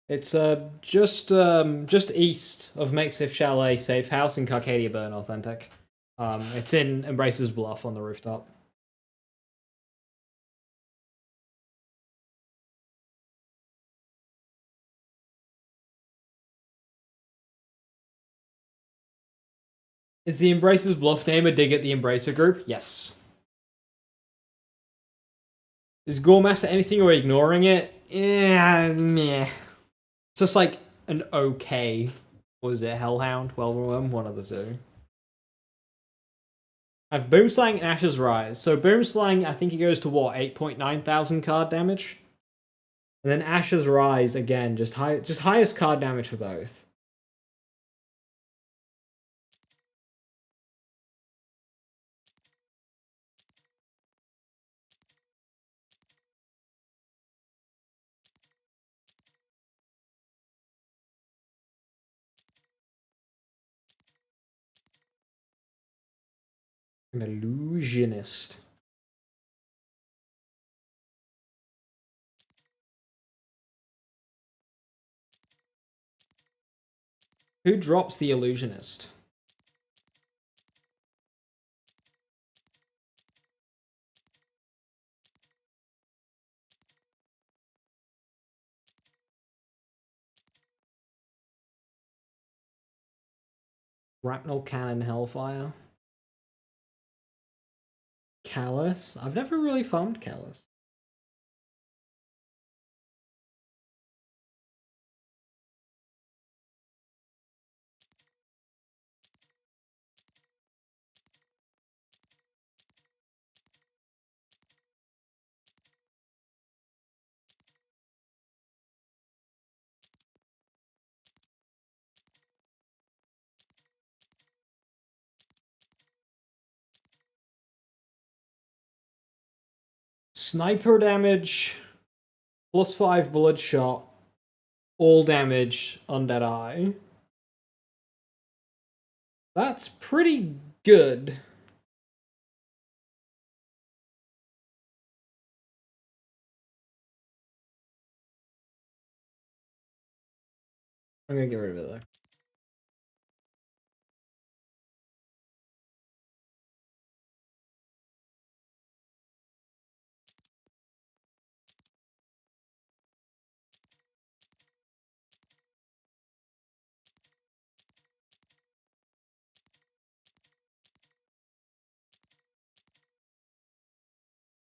It's just east of Makeshift Chalet Safe House in Carcadia Burn Authentic. It's in Embracer's Bluff on the rooftop. Is the Embracer's Bluff name a dig at the Embracer group? Yes. Is Goremaster anything or ignoring it? Yeah, meh. It's just like an okay. What was it? Hellhound? Whelmworm? One of the two. I have Boomslang and Asher's Rise. So Boomslang, I think it goes to what, 8.9 thousand card damage? And then Asher's Rise, again, just highest card damage for both. An illusionist. Who drops the illusionist? Rapnel Cannon Hellfire. Callus? I've never really farmed Callus. Sniper damage, +5 bloodshot, all damage, undead eye. That's pretty good. I'm gonna get rid of it though.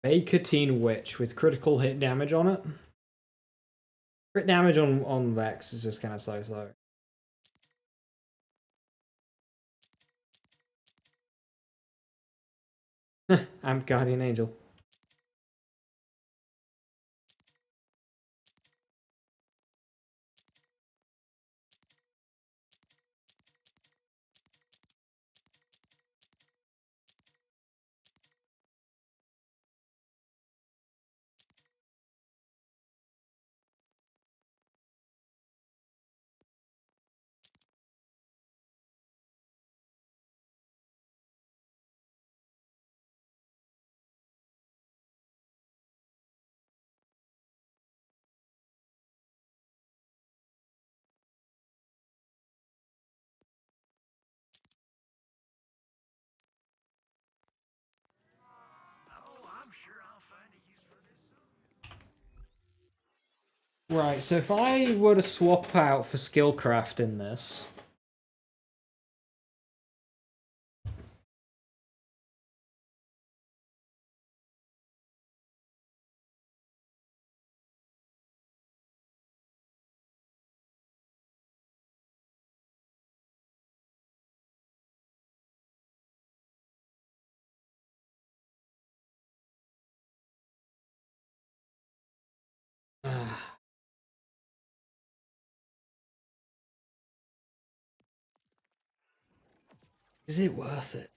Bakatine Witch with critical hit damage on it. Crit damage on Vex is just kind of so-so. I'm Guardian Angel. Right, so if I were to swap out for Skillcraft in this, Is it worth it?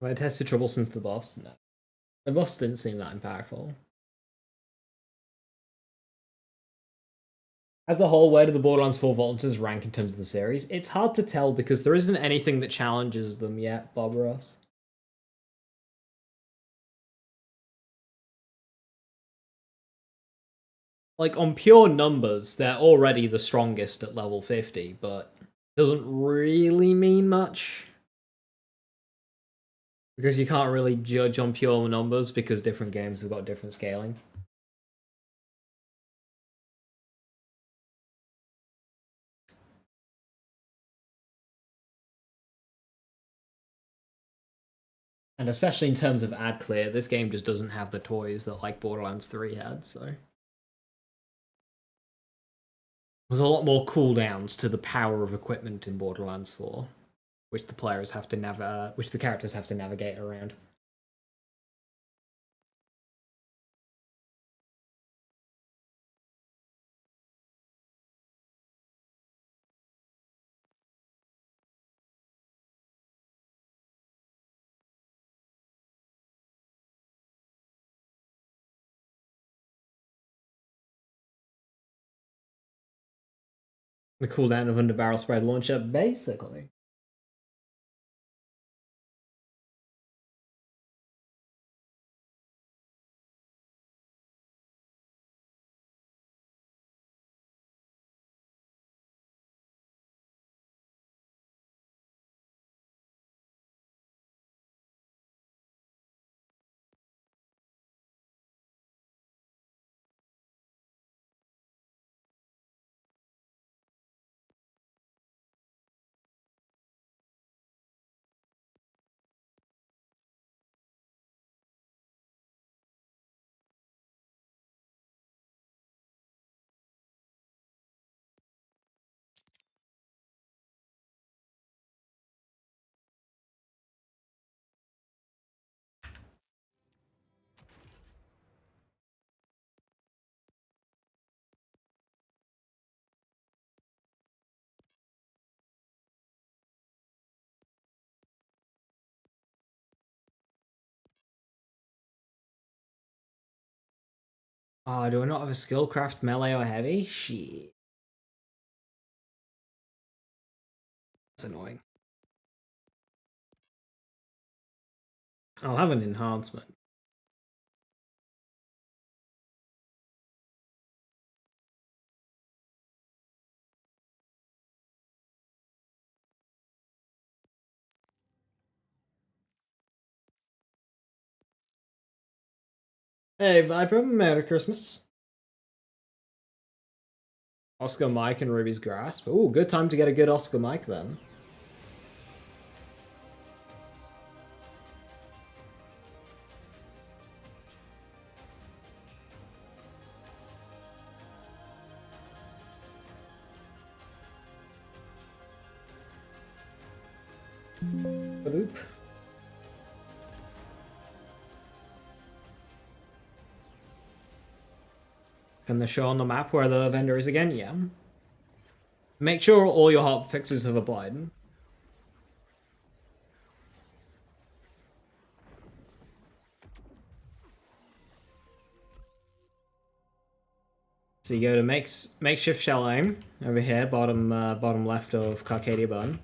Have I tested trouble since the boss? No. The boss didn't seem that impactful. As a whole, where do the Borderlands 4 Volunteers rank in terms of the series? It's hard to tell because there isn't anything that challenges them yet, Bob Ross. Like, on pure numbers, they're already the strongest at level 50, but doesn't really mean much. Because you can't really judge on pure numbers because different games have got different scaling. And especially in terms of ad clear, this game just doesn't have the toys that like Borderlands 3 had, so. There's a lot more cooldowns to the power of equipment in Borderlands 4, which the players have to which the characters have to navigate around. The cooldown of underbarrel spread launcher, basically. Oh, do I not have a skillcraft melee or heavy? Shit. That's annoying. I'll have an enhancement. Hey, Viper, Merry Christmas. Oscar Mike and Ruby's Grasp. Ooh, good time to get a good Oscar Mike then. Boop. Can they show on the map where the vendor is again? Yeah. Make sure all your hot fixes have applied. So you go to makeshift shell aim over here, bottom left of Carcadia Bun.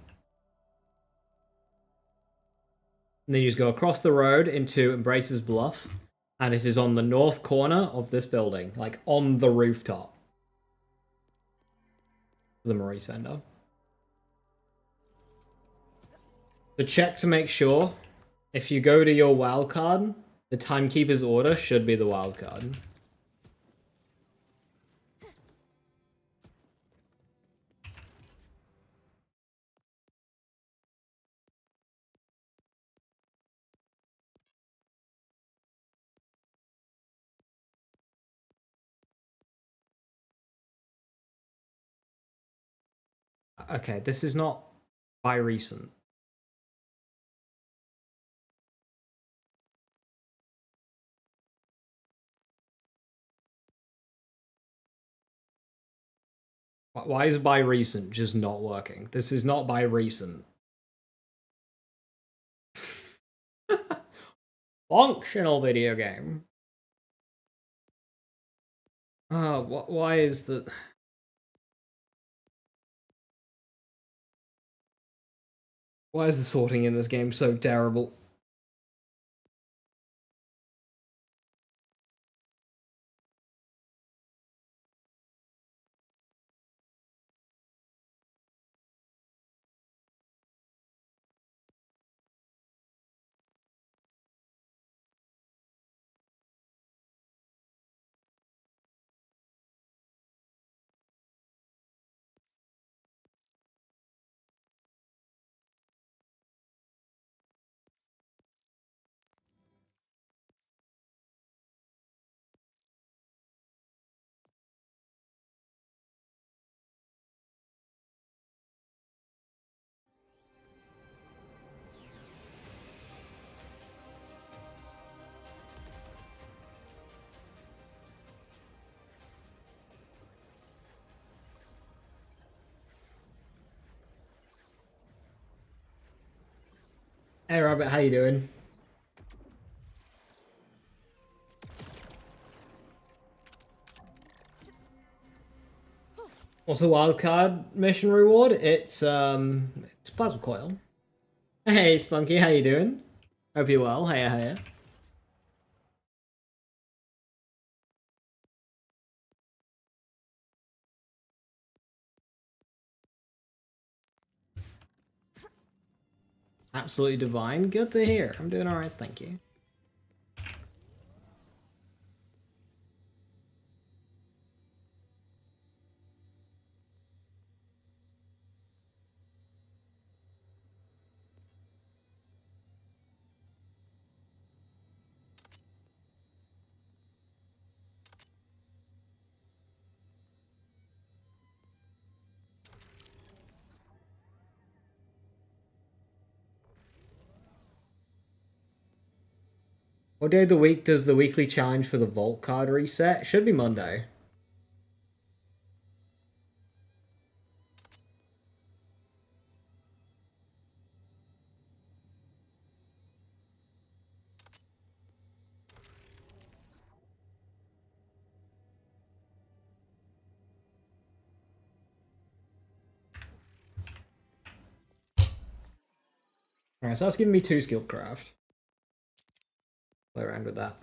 And then you just go across the road into Embrace's Bluff, and it is on the north corner of this building, like on the rooftop. The Maurice vendor. So check to make sure. If you go to your wildcard, the Timekeeper's Order should be the wildcard. Okay, this is not by recent. Why is by recent just not working? This is not by recent. Functional video game. Oh, why is the... Why is the sorting in this game so terrible? Hey Robert, how you doing? What's the wildcard mission reward? It's plasma coil. Hey Spunky, how you doing? Hope you're well. Hiya, hiya. Absolutely divine. Good to hear. I'm doing alright, thank you. What day of the week does the weekly challenge for the vault card reset? Should be Monday. Alright, so that's giving me 2 skill craft. Play around with that.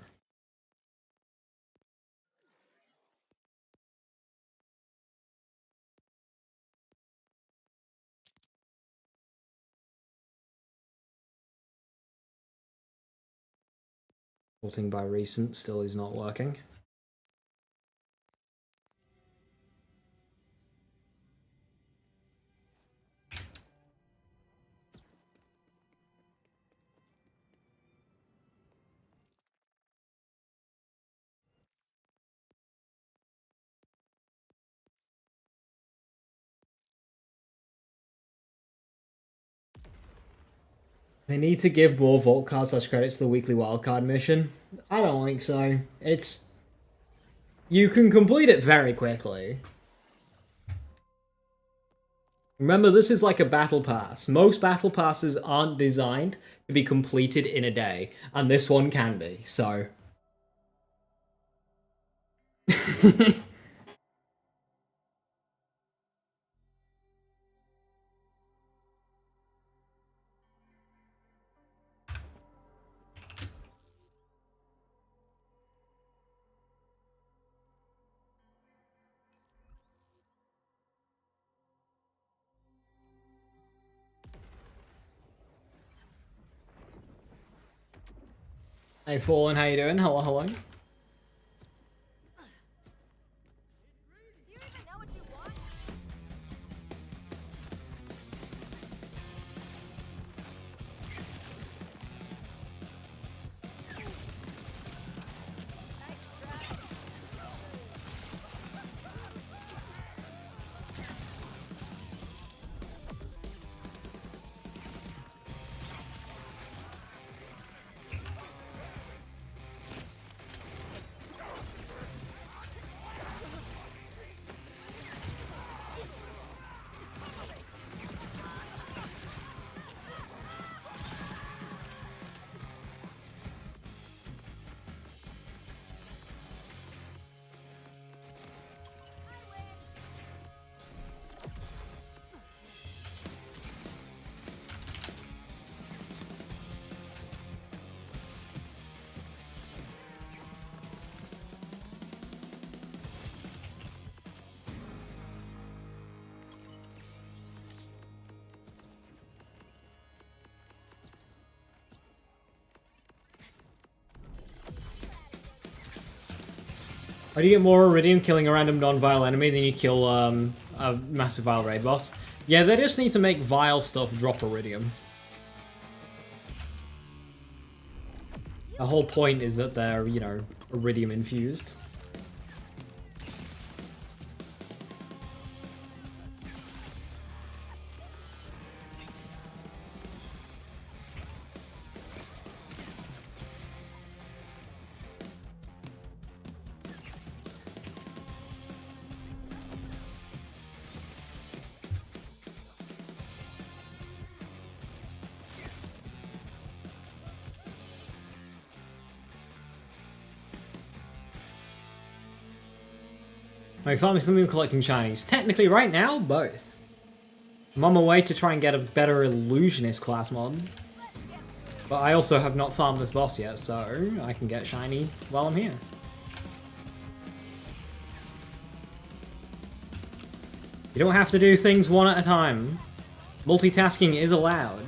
Sorting by recent still is not working. They need to give more vault cards / credits to the weekly wildcard mission. I don't think so. It's... You can complete it very quickly. Remember, this is like a battle pass. Most battle passes aren't designed to be completed in a day, and this one can be, so... Hey Fallen, how you doing? Hello, hello. Do you even know what you want? How do you get more Iridium killing a random non-vile enemy than you kill a massive vile raid boss? Yeah, they just need to make vile stuff drop Iridium. The whole point is that they're, you know, Iridium infused. Are you farming something or collecting shinies? Technically, right now, both. I'm on my way to try and get a better illusionist class mod. But I also have not farmed this boss yet, so I can get shiny while I'm here. You don't have to do things one at a time. Multitasking is allowed.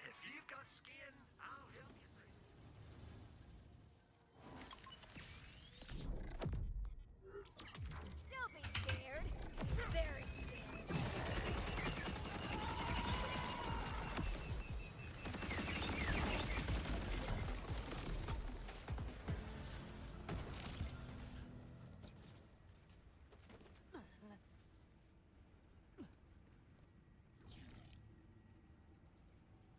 If you've got skin, I'll help you save it. Don't be scared. Very scared.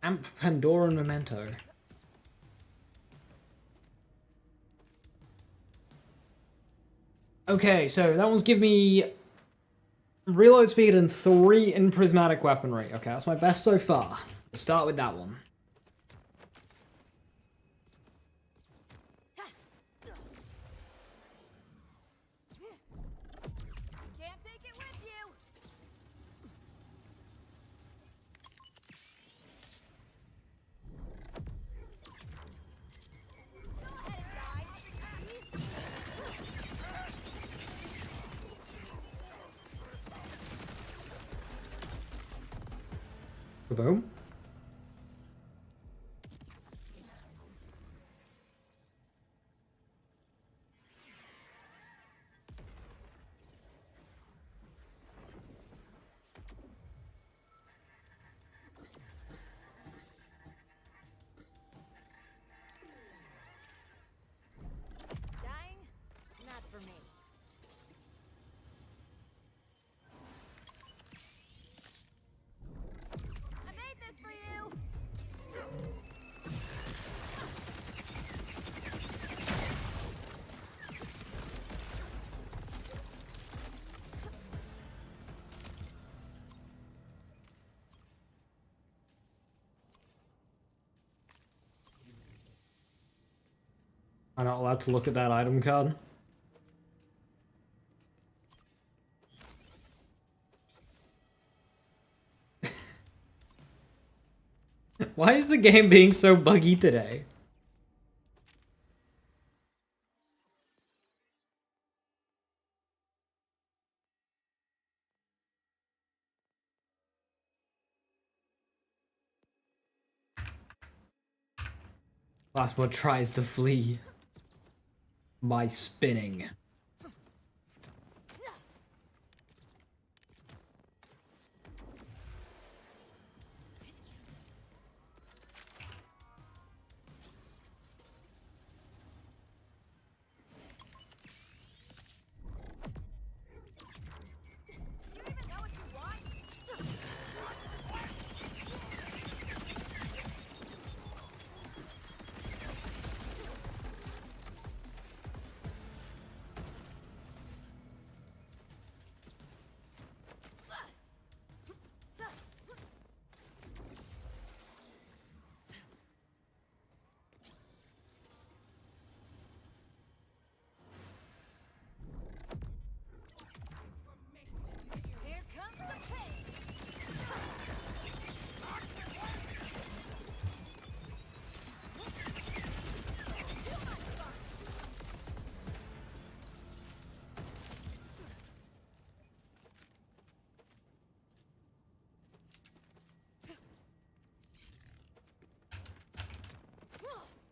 Amp, Pandora, and Memento. Okay, so that one's give me reload speed and 3 in prismatic weaponry. Okay, that's my best so far. Let's start with that one. Can't take it with you. Go ahead and die. Boom. Dying? Not for me. I made this for you. I'm not allowed to look at that item card. Why is the game being so buggy today? Last one tries to flee by spinning.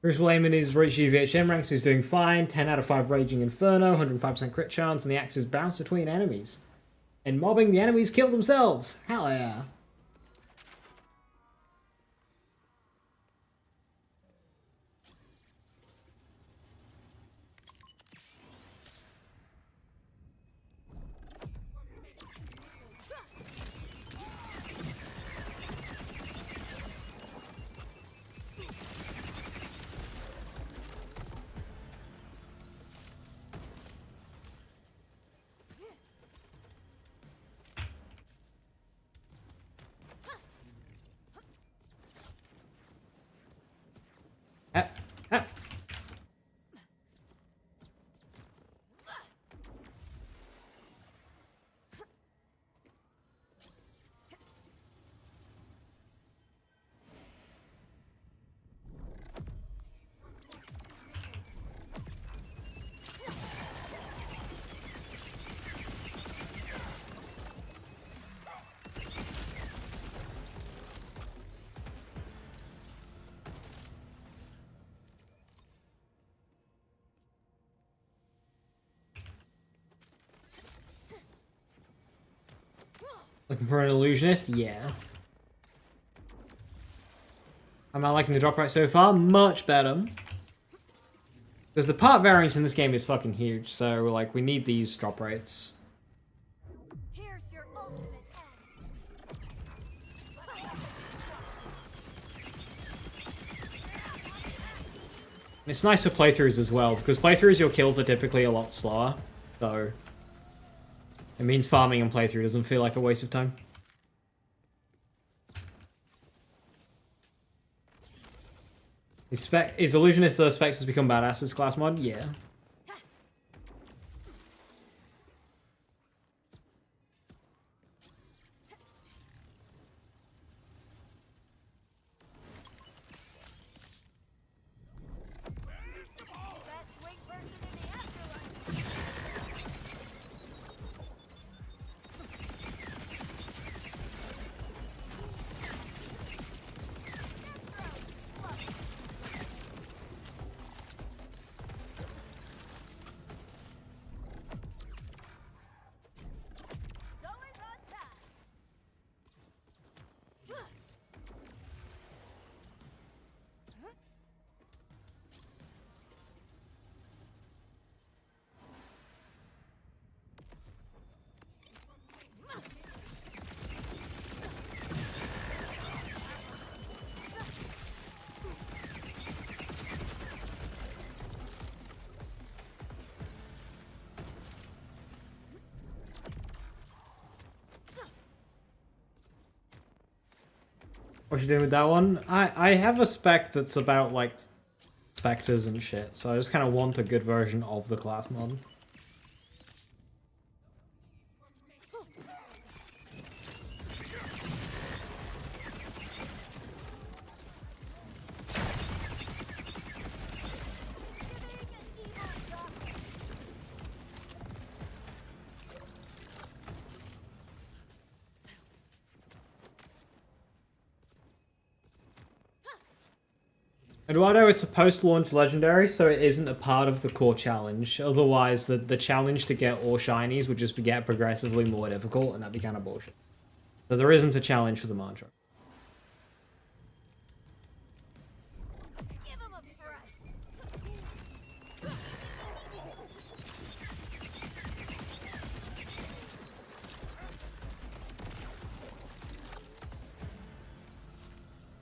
Bruce Wayman is reached UVHM ranks, is doing fine. 10 out of 5 Raging Inferno, 105% crit chance, and the axes bounce between enemies. And mobbing the enemies kill themselves. Hell yeah. Ah, ah. Looking for an illusionist? Yeah. Am I liking the drop rate so far? Much better. Because the part variance in this game is fucking huge, so like we need these drop rates. Here's your ultimate It's nice for playthroughs as well, because playthroughs your kills are typically a lot slower, so it means farming and playthrough doesn't feel like a waste of time. Is Illusionist the Spectres become badasses class mod? Yeah. best winged person in the afterlife. Always on time. What you doing with that one? I have a spec that's about like specters and shit, so I just kind of want a good version of the class mod. Eduardo, it's a post-launch legendary, so it isn't a part of the core challenge. Otherwise, the challenge to get all shinies would just get progressively more difficult, and that'd be kind of bullshit. So there isn't a challenge for the mantra. Give him a fright.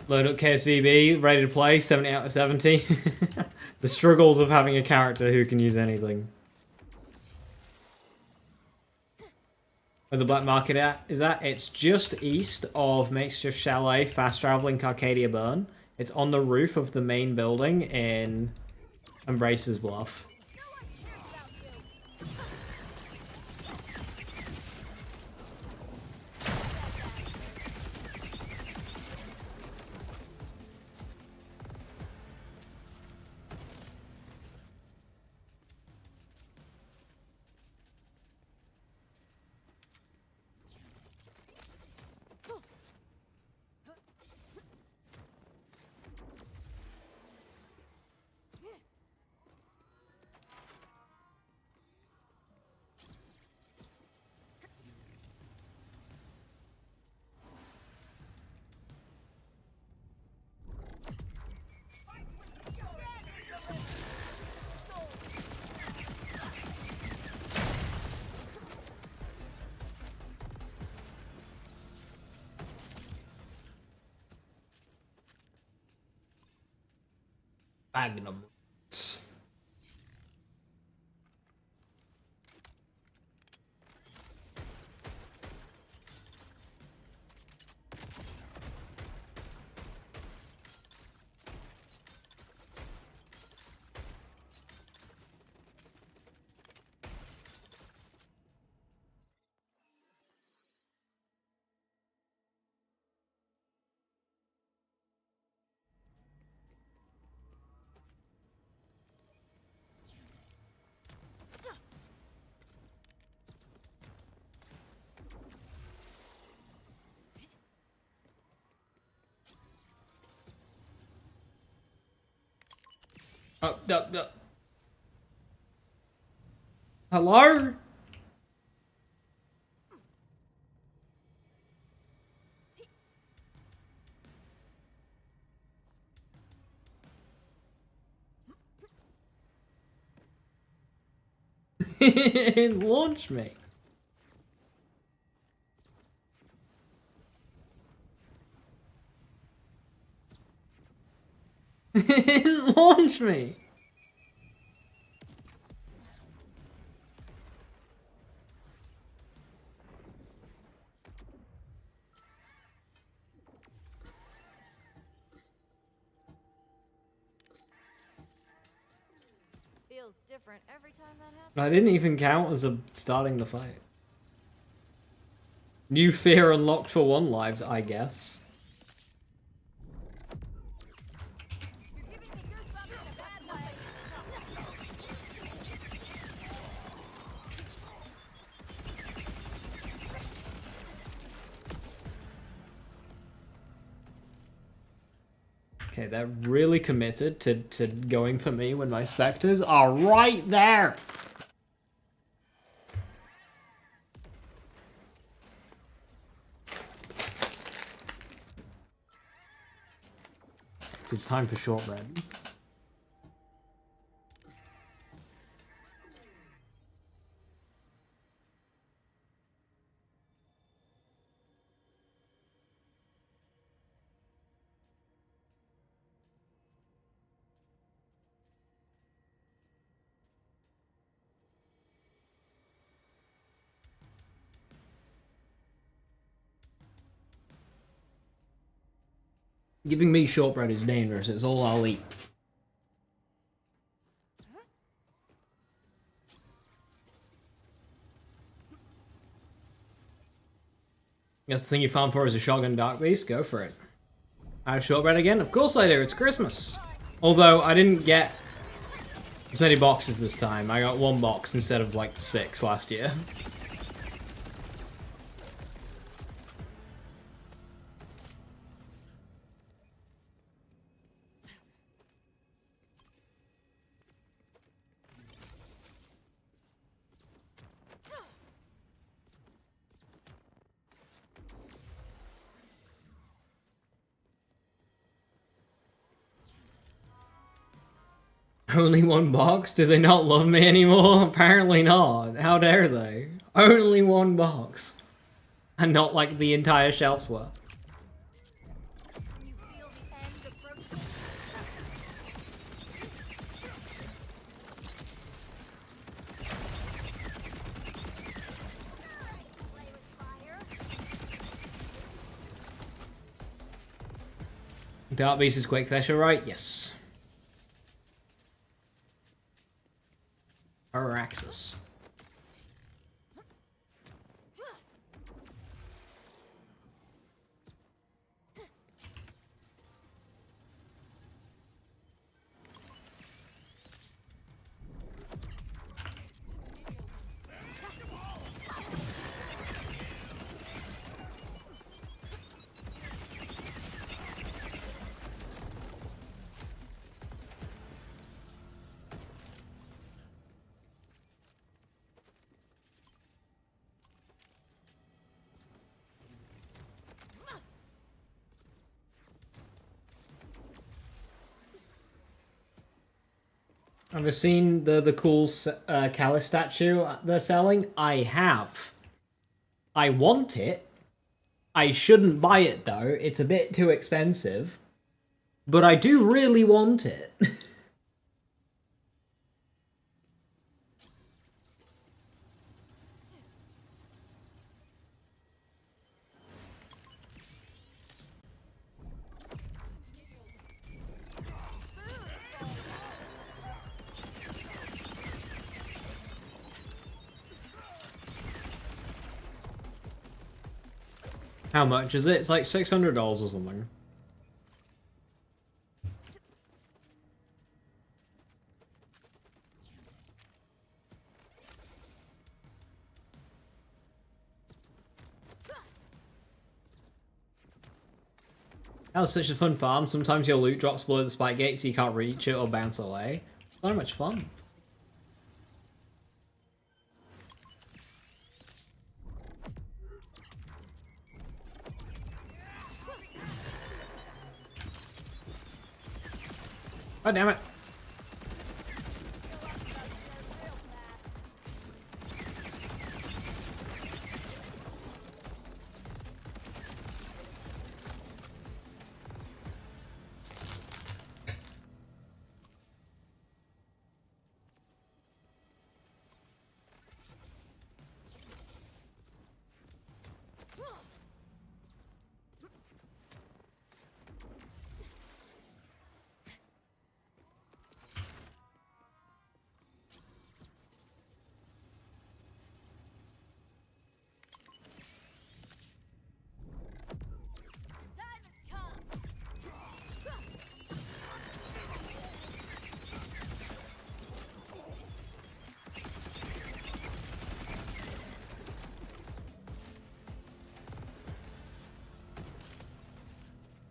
Load up KSVB, ready to play, 70 out of 70. The struggles of having a character who can use anything. Where the black market is at? It's just east of Makeshift Chalet, fast traveling Arcadia Burn. It's on the roof of the main building in Embraces Bluff. Magnum. Hello? Launch me. Launch me. Feels different every time that happens. I didn't even count as a starting the fight. New fear unlocked for 1 lives, I guess. You're giving me goosebumps in a bad way. Okay, they're really committed to going for me when my specters are right there. It's time for shortbread. Giving me shortbread is dangerous. It's all I'll eat. Guess the thing you farm for is a shotgun dark beast. Go for it. I have shortbread again? Of course I do. It's Christmas. Although I didn't get as many boxes this time. I got 1 box instead of like 6 last year. Only 1 box? Do they not love me anymore? Apparently not. How dare they? Only 1 box. And not like the entire shelf's worth. Can you feel the end approaching? Play with fire. Dark Beast is quick Thesher, right? Yes. Araxis. Have you seen the cool Callus statue they're selling? I have. I want it. I shouldn't buy it though. It's a bit too expensive. But I do really want it. How much is it? It's like $600 or something. That was such a fun farm. Sometimes your loot drops below the spike gate so you can't reach it or bounce away. So much fun. Oh, damn it.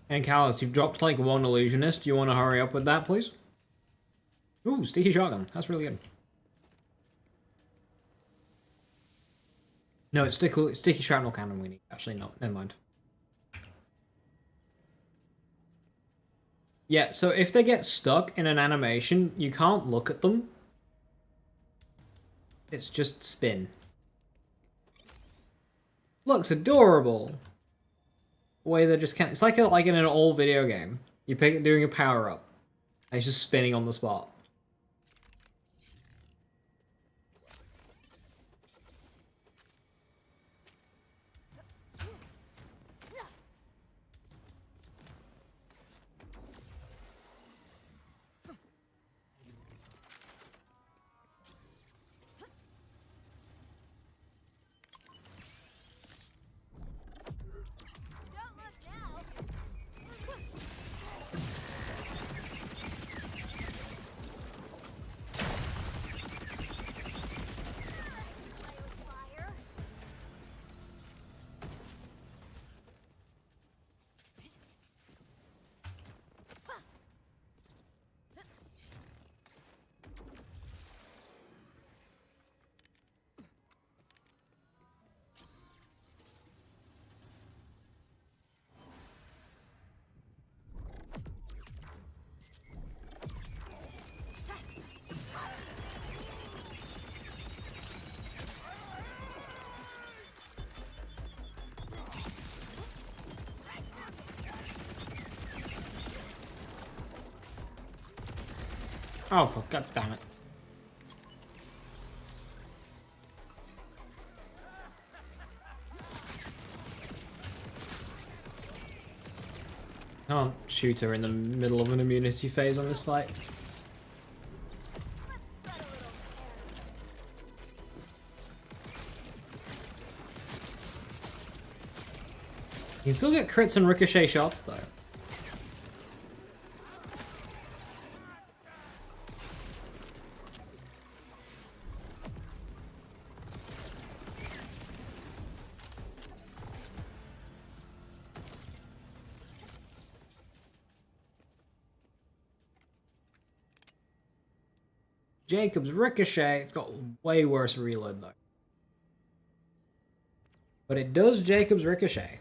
And Callus, you've dropped like one illusionist. Do you want to hurry up with that, please? Ooh, sticky shotgun. That's really good. No, it's sticky shrapnel cannon we need. Actually, no. Never mind. Yeah, so if they get stuck in an animation, you can't look at them. It's just spin. Looks adorable. The way they just can't. It's like in an old video game. You pick it doing a power up. And it's just spinning on the spot. Oh, god damn it. Can't shoot her in the middle of an immunity phase on this fight. You can still get crits and ricochet shots though. Jacob's Ricochet, it's got way worse reload though. But it does Jacob's Ricochet.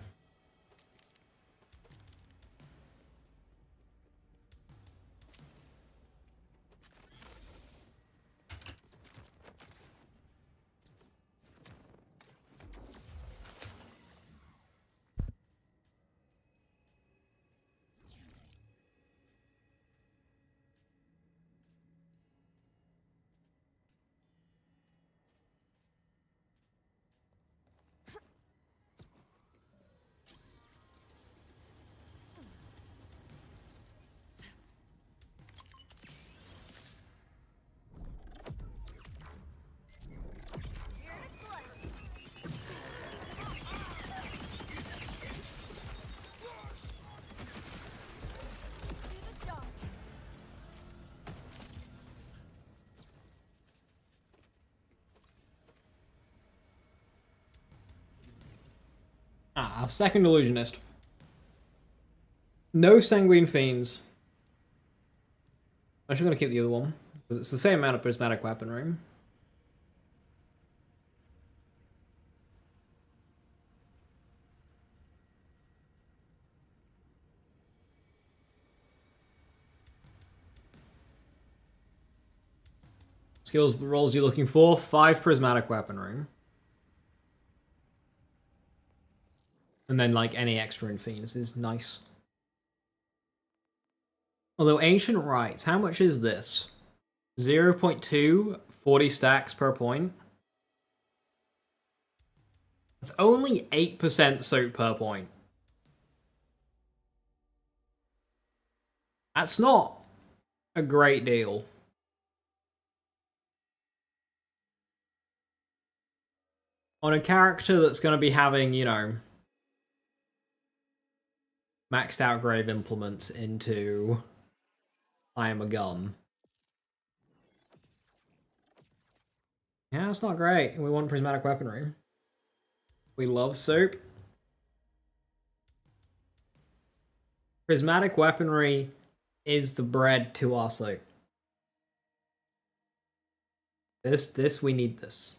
Ah, second illusionist. No sanguine fiends. I'm actually gonna keep the other one because it's the same amount of prismatic weaponry. Skills rolls you're looking for: 5 prismatic weaponry. And then, like, any extra in fiends is nice. Although, Ancient Rites, how much is this? 0.2, 40 stacks per point. It's only 8% soap per point. That's not a great deal. On a character that's going to be having, you know, maxed out grave implements into I am a gun. Yeah, it's not great. We want prismatic weaponry. We love soap. Prismatic weaponry is the bread to our soap. This, we need this.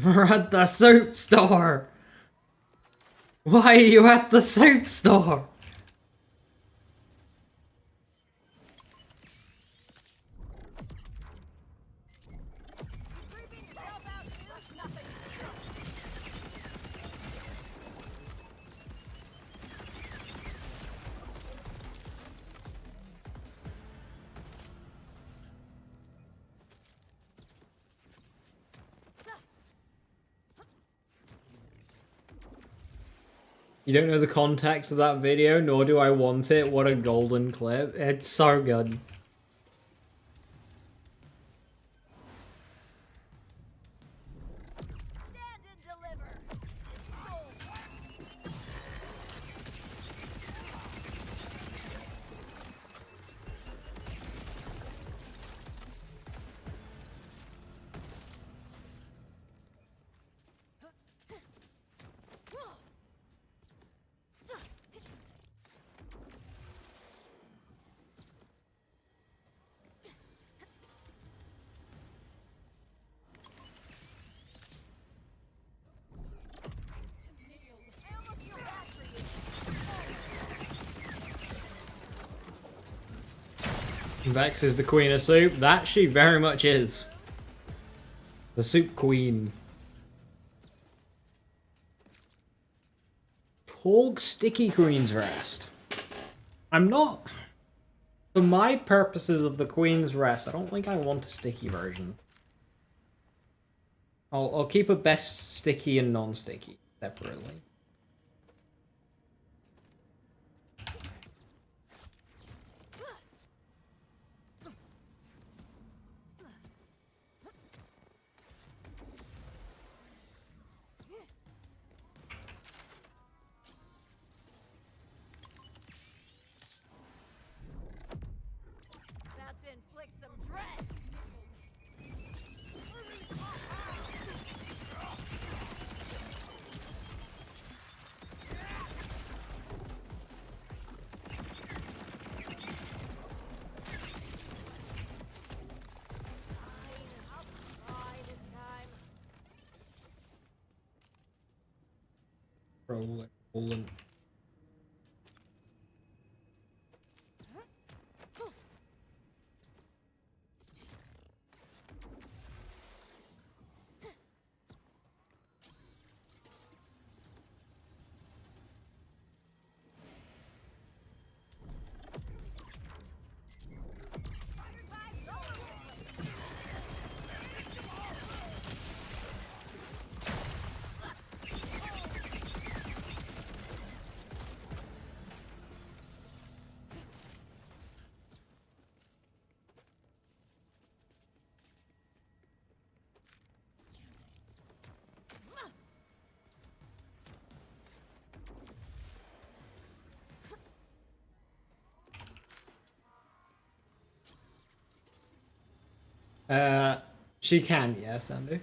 We're at the soap store! Why are you at the soap store? You don't know the context of that video, nor do I want it. What a golden clip. It's so good. Vex is the queen of soup. That she very much is. The soup queen. Porg Sticky Queen's Rest. I'm not... For my purposes of the Queen's Rest, I don't think I want a sticky version. I'll keep a best sticky and non-sticky separately. Rolling. She can, yes, Andy.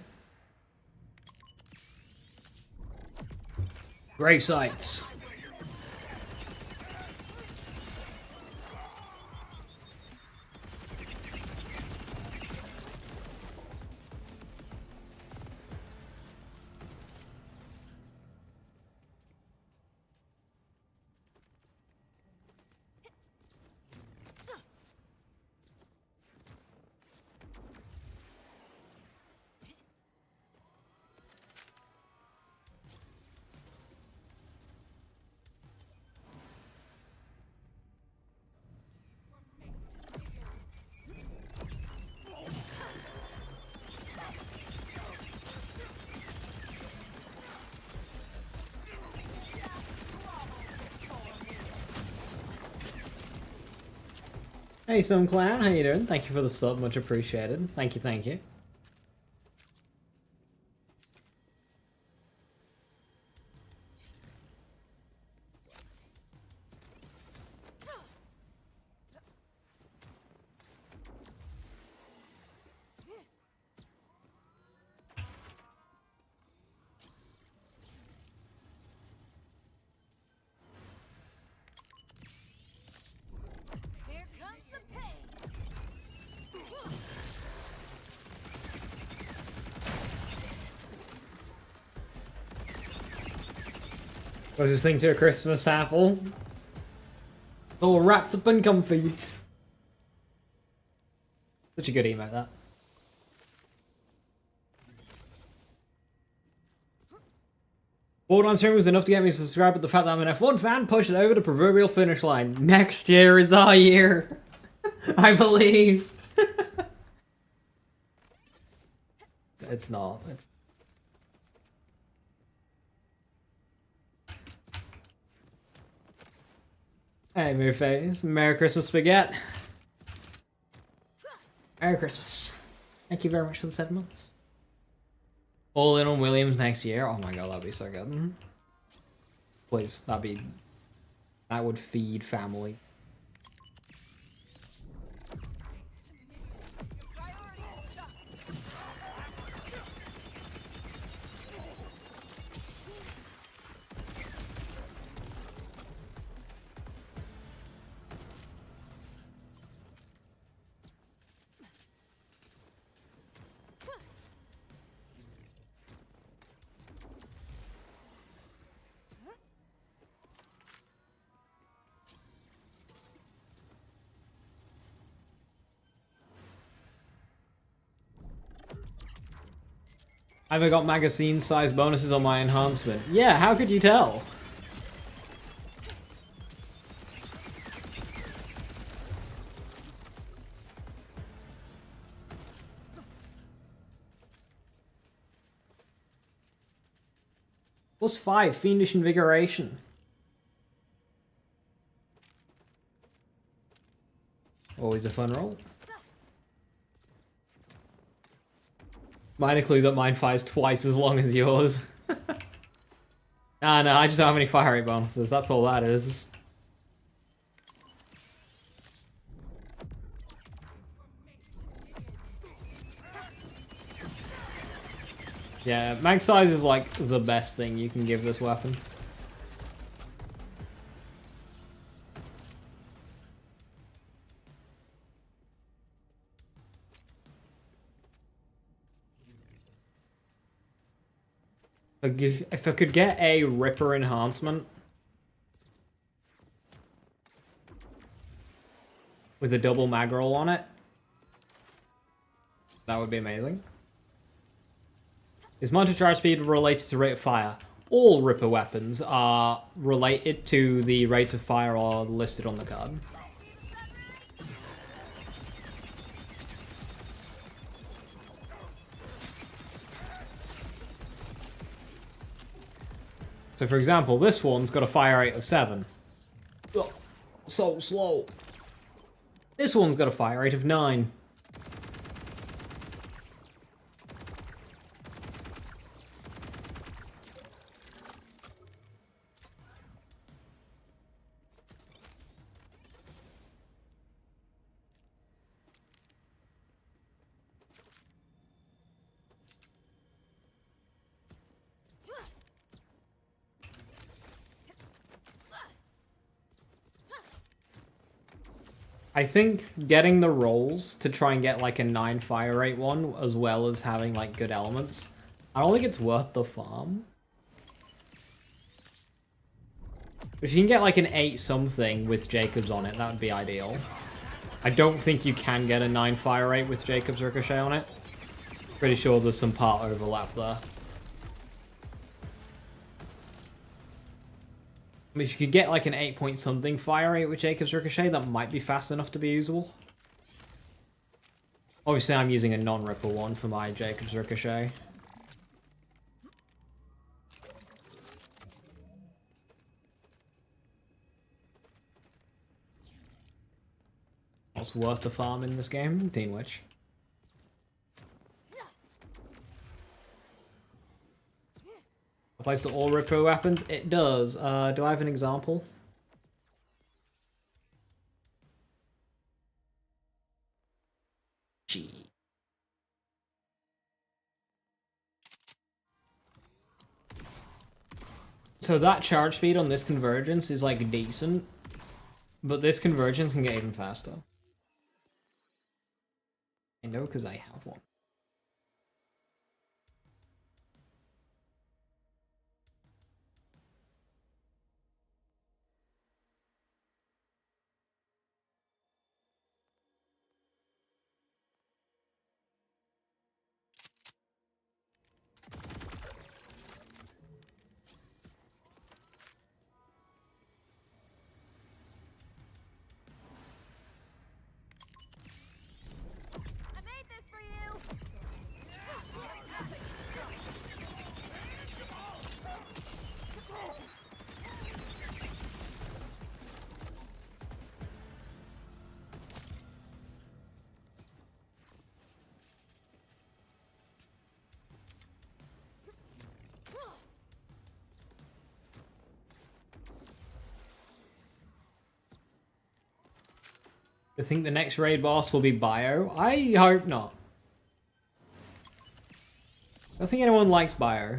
Grave sites. Hey, Some Clown, how you doing? Thank you for the sub, much appreciated. Thank you, thank you. Here comes the pain. Closest thing to a Christmas apple. All wrapped up and comfy. Such a good emote, that. Borderlands stream was enough to get me to subscribe, but the fact that I'm an F1 fan pushed it over the proverbial finish line. Next year is our year. I believe. It's not. It's... Hey, Moonface. Merry Christmas, Spaghetti. Merry Christmas. Thank you very much for the 7 months. All in on Williams next year. Oh my god, that'd be so good. Please, that would feed families. I've got magazine-sized bonuses on my enhancement. Yeah, how could you tell? +5, Fiendish Invigoration. Always a fun roll. Minor clue that mine fires twice as long as yours. No, I just don't have any fire rate bonuses, that's all that is. Yeah, mag size is like the best thing you can give this weapon. If I could get a Ripper enhancement with a double mag roll on it, that would be amazing. Is mounted charge speed related to rate of fire? All Ripper weapons are related to the rate of fire or listed on the card. So for example, this one's got a fire rate of 7. Oh, so slow. This one's got a fire rate of 9. I think getting the rolls to try and get like a 9 fire rate one, as well as having like good elements, I don't think it's worth the farm. If you can get like an 8 something with Jacobs on it, that would be ideal. I don't think you can get a 9 fire rate with Jacobs Ricochet on it. Pretty sure there's some part overlap there. I mean, if you could get like an 8 point something fire rate with Jacobs Ricochet, that might be fast enough to be usable. Obviously, I'm using a non-ripple one for my Jacobs Ricochet. What's worth the farm in this game? Teen Witch. Applies to all Ripper weapons? It does. Do I have an example? Gee. So that charge speed on this convergence is like decent, but this convergence can get even faster. I know because I have one. I made this for you. I think the next raid boss will be Bio. I hope not. I don't think anyone likes Bio.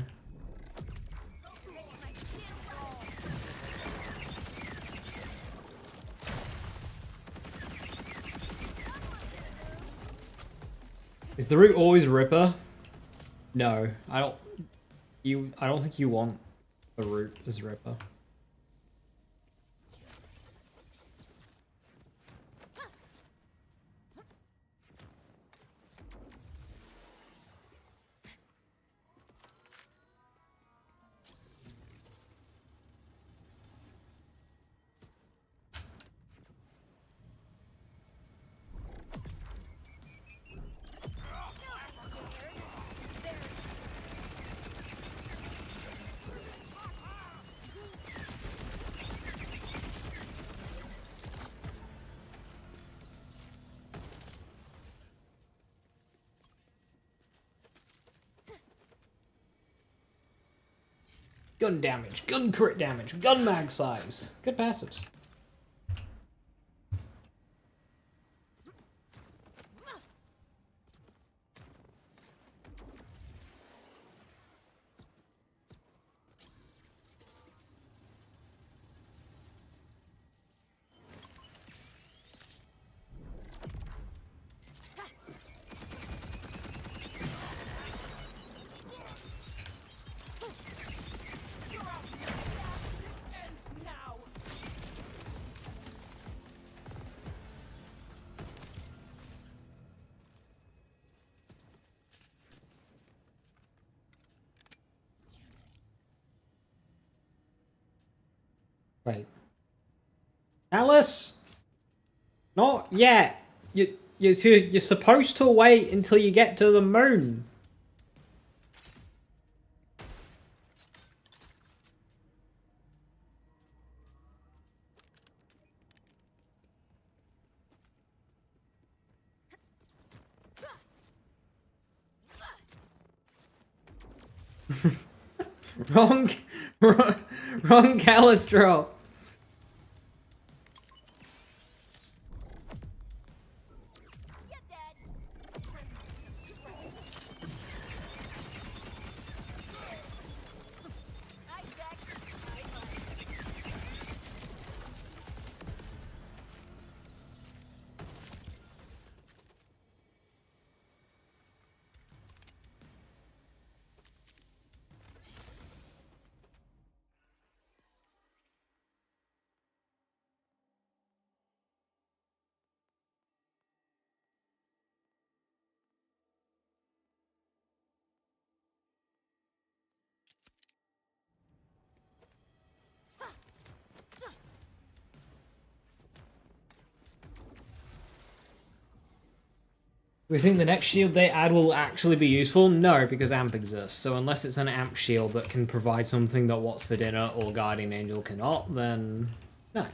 Is the route always Ripper? No, I don't. I don't think you want a route as Ripper. Gun damage, gun crit damage, gun mag size. Good passives. Wait. Alice? Not yet. You're supposed to wait until you get to the moon. wrong, wrong Calistro. You're dead. Isaac. We think the next shield they add will actually be useful? No, because AMP exists. So unless it's an AMP shield that can provide something that What's for Dinner or Guardian Angel cannot, then no.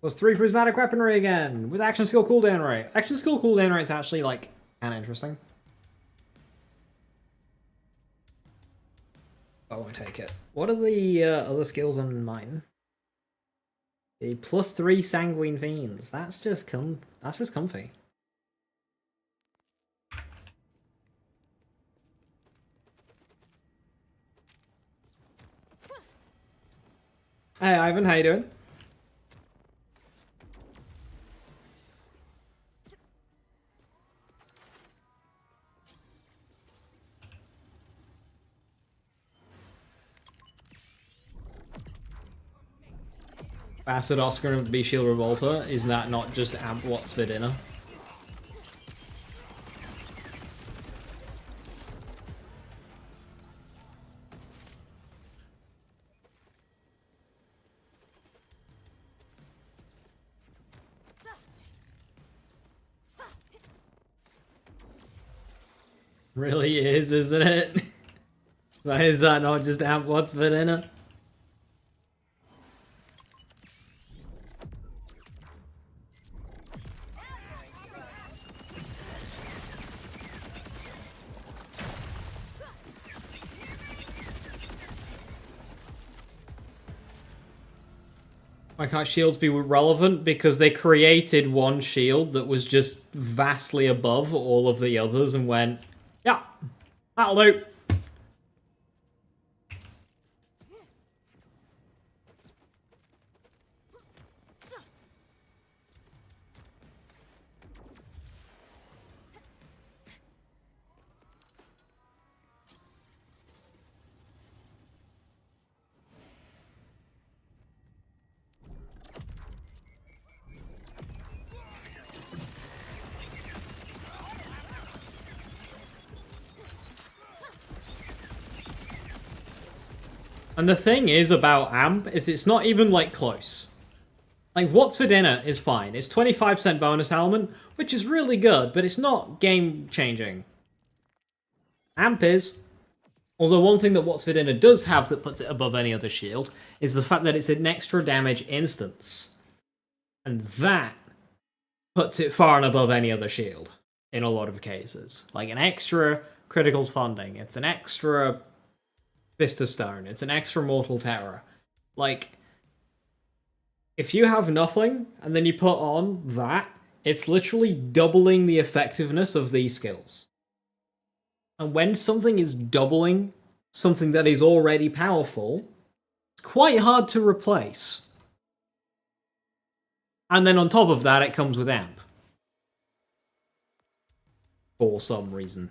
Was 3 prismatic weaponry again with action skill cooldown rate. Action skill cooldown rate's actually like kind of interesting. I won't take it. What are the other skills on mine? The +3 sanguine fiends. That's just comfy. Hey Ivan, how you doing? Bastard Oscar of B Shield Revolter, is that not just Amp What's for Dinner? Really is, isn't it? Why is that not just Amp What's for Dinner? Why can't shields be relevant? Because they created one shield that was just vastly above all of the others and went, yeah, that'll do. And the thing is about AMP is it's not even like close. Like What's for Dinner is fine. It's 25% bonus element, which is really good, but it's not game changing. AMP is. Although one thing that What's for Dinner does have that puts it above any other shield is the fact that it's an extra damage instance. And that puts it far and above any other shield in a lot of cases. Like an extra critical funding, it's an extra Fist of Stone, it's an extra Mortal Terror. Like, if you have nothing and then you put on that, it's literally doubling the effectiveness of these skills. And when something is doubling something that is already powerful, it's quite hard to replace. And then on top of that, it comes with AMP. For some reason.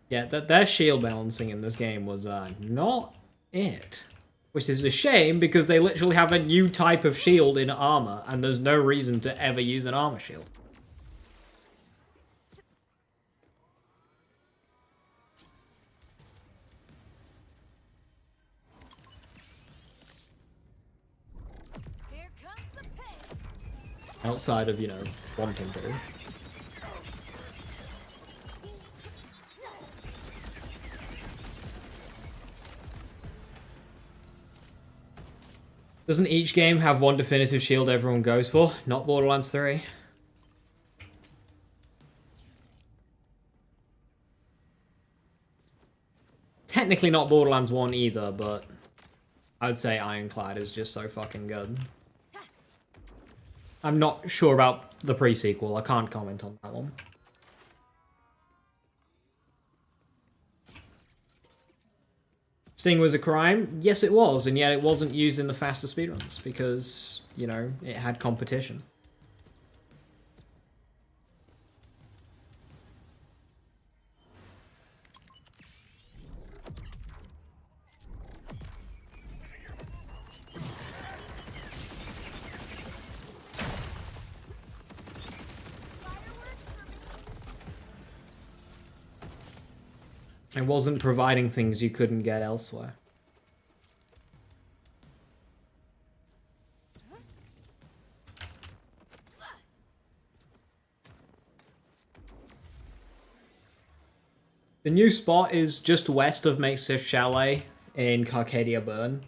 Yeah, their shield balancing in this game was not it. Which is a shame, because they literally have a new type of shield in armor, and there's no reason to ever use an armor shield. Here comes the pain. Outside of, you know, wanting to. Doesn't each game have one definitive shield everyone goes for? Not Borderlands 3. technically not Borderlands 1 either, but I'd say Ironclad is just so fucking good. I'm not sure about the pre-sequel. I can't comment on that one. Sting was a crime? Yes, it was, and yet it wasn't used in the faster speedruns because, you know, it had competition. It wasn't providing things you couldn't get elsewhere. The new spot is just west of Makeshift Chalet in Carcadia Burn.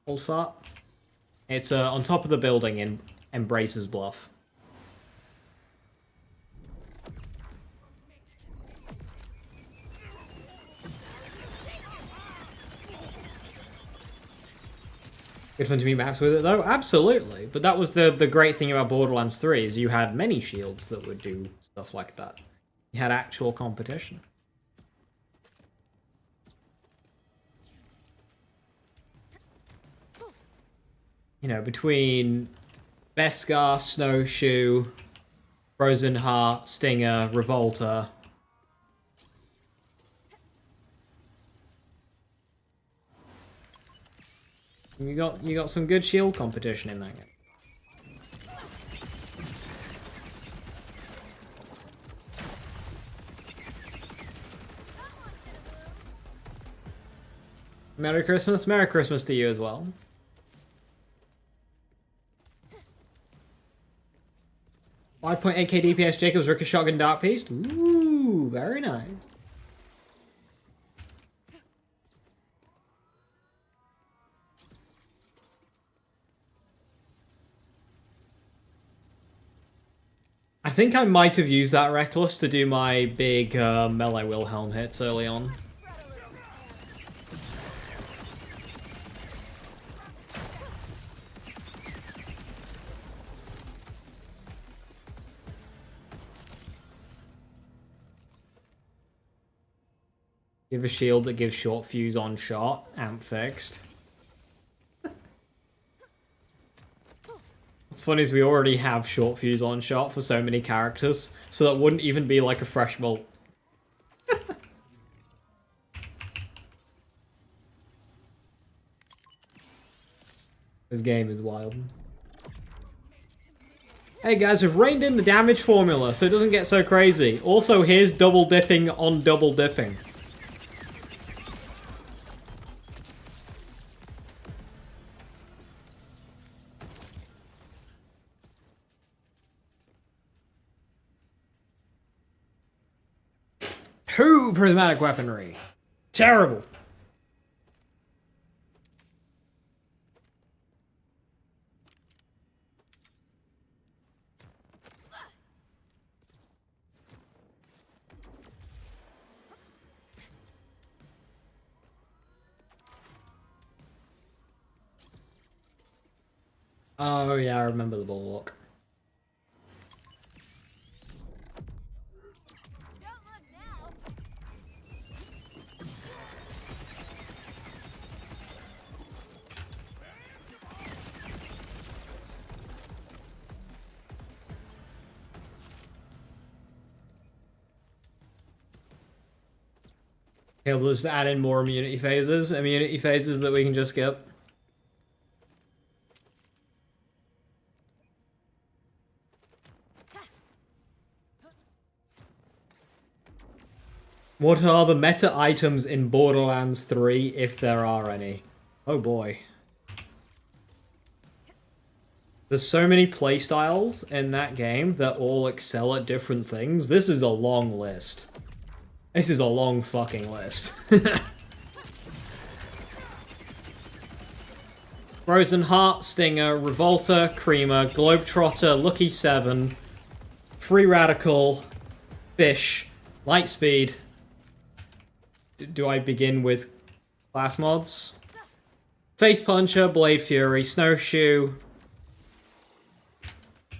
Old fart. It's on top of the building in Embraces Bluff. Good fun to meet maps with it though, absolutely. But that was the great thing about Borderlands 3 is you had many shields that would do stuff like that. You had actual competition. You know, between Beskar, Snowshoe, Frozen Heart, Stinger, Revolter. You got some good shield competition in that game. Merry Christmas to you as well. .8k DPS Jacob's Ricochet Shotgun Dark Beast. Ooh, very nice. I think I might have used that Reckless to do my big melee Wilhelm hits early on. Give a shield that gives short fuse on shot. Amp fixed. What's funny is we already have short fuse on shot for so many characters, so that wouldn't even be like a fresh bolt. This game is wild. Hey guys, we've reined in the damage formula so it doesn't get so crazy. Also, here's double dipping on double dipping. Two prismatic weaponry. Terrible. Oh yeah, I remember the bulwark. He'll just add in more immunity phases that we can just skip. What are the meta items in Borderlands 3, if there are any? Oh boy. There's so many playstyles in that game that all excel at different things. This is a long list. This is a long fucking list. Frozen Heart, Stinger, Revolter, Creamer, Globetrotter, Lucky 7, Free Radical, Fish, Lightspeed. Do I begin with Class mods. Face Puncher, Blade Fury, Snowshoe,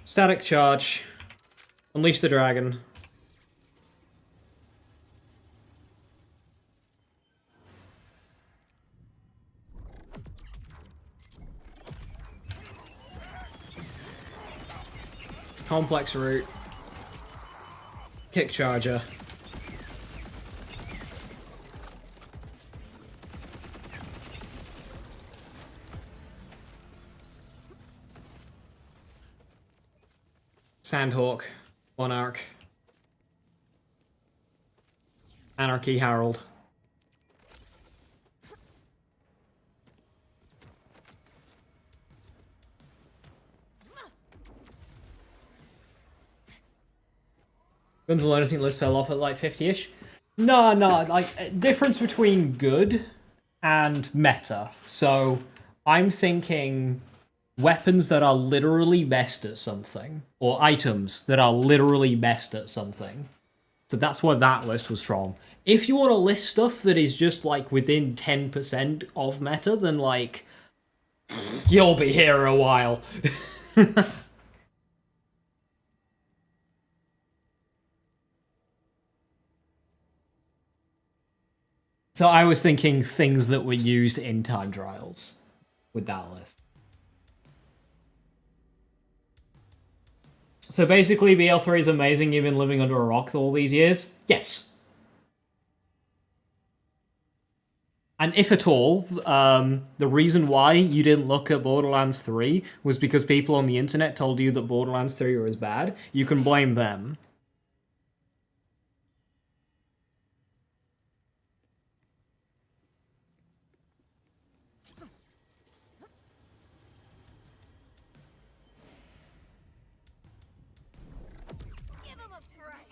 Static Charge, Unleash the Dragon. Complex Route. Kick Charger. Sandhawk. Monarch. Anarchy Herald. Guns N' Learning list fell off at like 50-ish. No, like, difference between good and meta. So, I'm thinking weapons that are literally best at something, or items that are literally best at something. So that's where that list was from. If you want to list stuff that is just, like, within 10% of meta, then, like, you'll be here a while. So I was thinking things that were used in time trials with that list. So basically, BL3 is amazing. You've been living under a rock all these years? Yes. And if at all, the reason why you didn't look at Borderlands 3 was because people on the internet told you that Borderlands 3 was bad. You can blame them. Give him a break.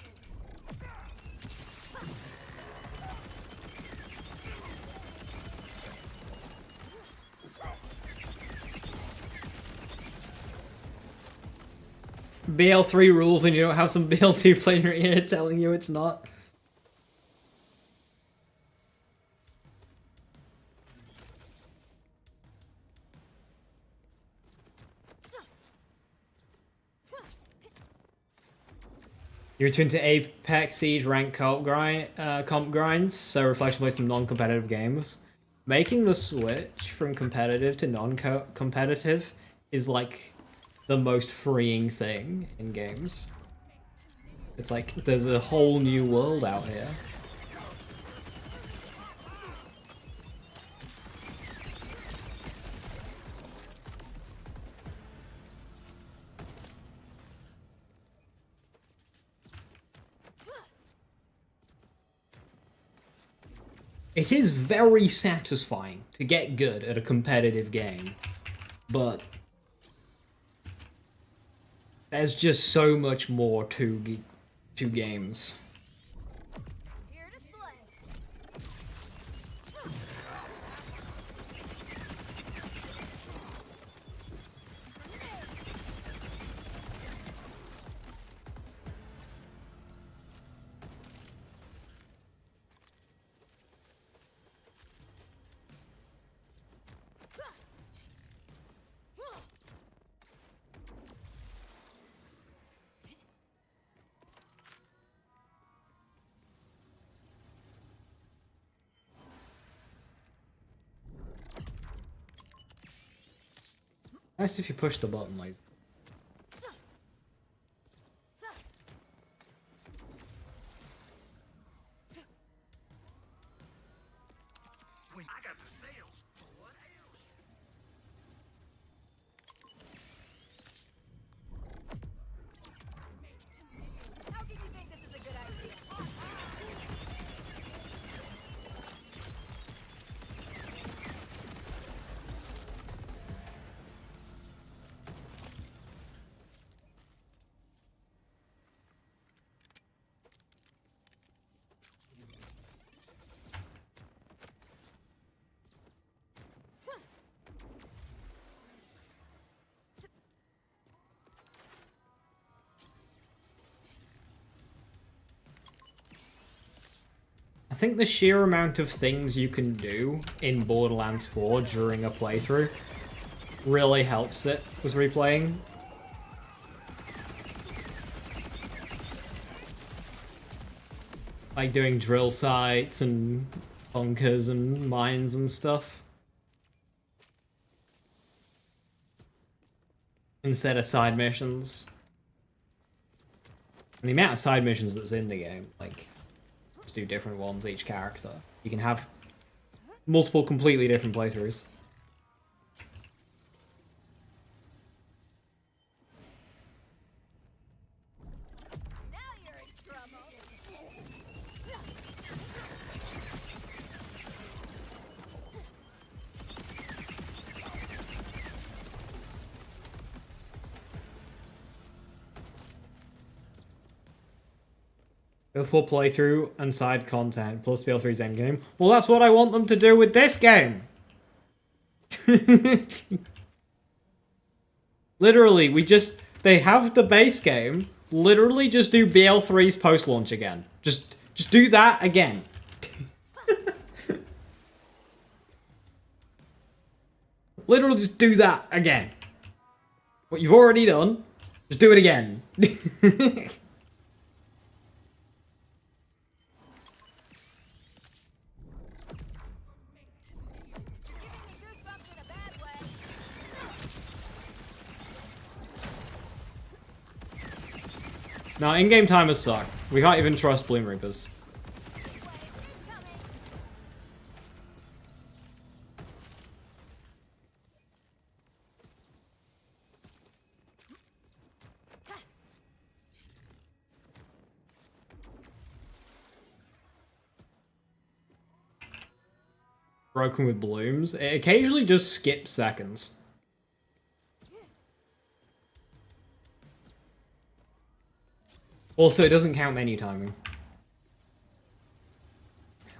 BL3 rules when you don't have some BL2 playing in your ear telling you it's not. You return to Apex Siege rank comp grinds, so Reflection plays some non-competitive games. Making the switch from competitive to non-competitive is like the most freeing thing in games. It's like there's a whole new world out here. It is very satisfying to get good at a competitive game, but there's just so much more to games. Here to slay. Nice if you push the button, like. I got the sales. What else? How can you think this is a good idea? I think the sheer amount of things you can do in Borderlands 4 during a playthrough really helps it with replaying. Like doing drill sites and bunkers and mines and stuff. Instead of side missions. And the amount of side missions that's in the game, like, just do different ones each character. You can have multiple completely different playthroughs. Now you're in trouble. The full playthrough and side content plus BL3's Endgame. Well, that's what I want them to do with this game! Literally, they have the base game, literally just do BL3's post-launch again. Just do that again. Literally just do that again. What you've already done, just do it again. Goosebumps in a bad way. Now, in-game timers suck. We can't even trust Bloom Reapers. Broken with blooms. It occasionally just skips seconds. Also, it doesn't count menu timing.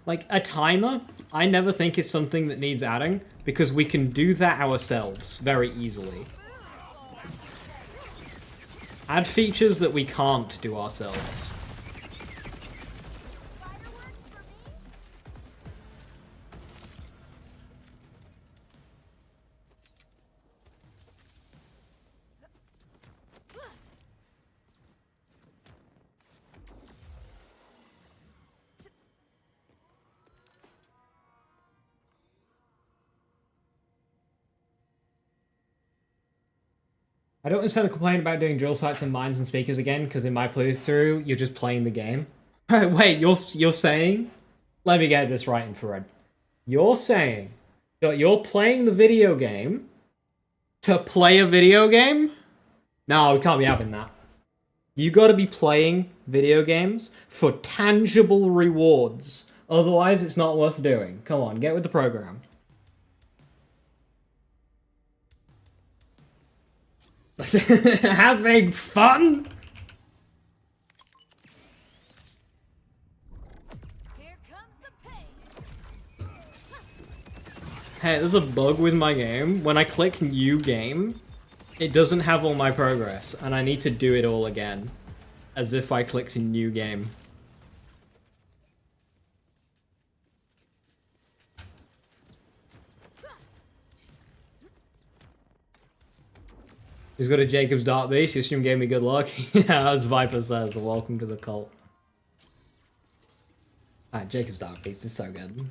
Like, a timer, I never think is something that needs adding, because we can do that ourselves very easily. Add features that we can't do ourselves. I don't understand the complaint about doing drill sites and mines and speakers again, because in my playthrough, you're just playing the game. Wait, you're saying? Let me get this right, Infrared. You're saying that you're playing the video game to play a video game? No, we can't be having that. You gotta be playing video games for tangible rewards. Otherwise, it's not worth doing. Come on, get with the program. Having fun? Here comes the pain. Hey, there's a bug with my game. When I click new game, it doesn't have all my progress, and I need to do it all again. As if I clicked new game. He's got a Jacob's Dark Beast. Your stream gave me good luck. Yeah, as Viper says, welcome to the cult. Ah, Jacob's Dark Beast is so good.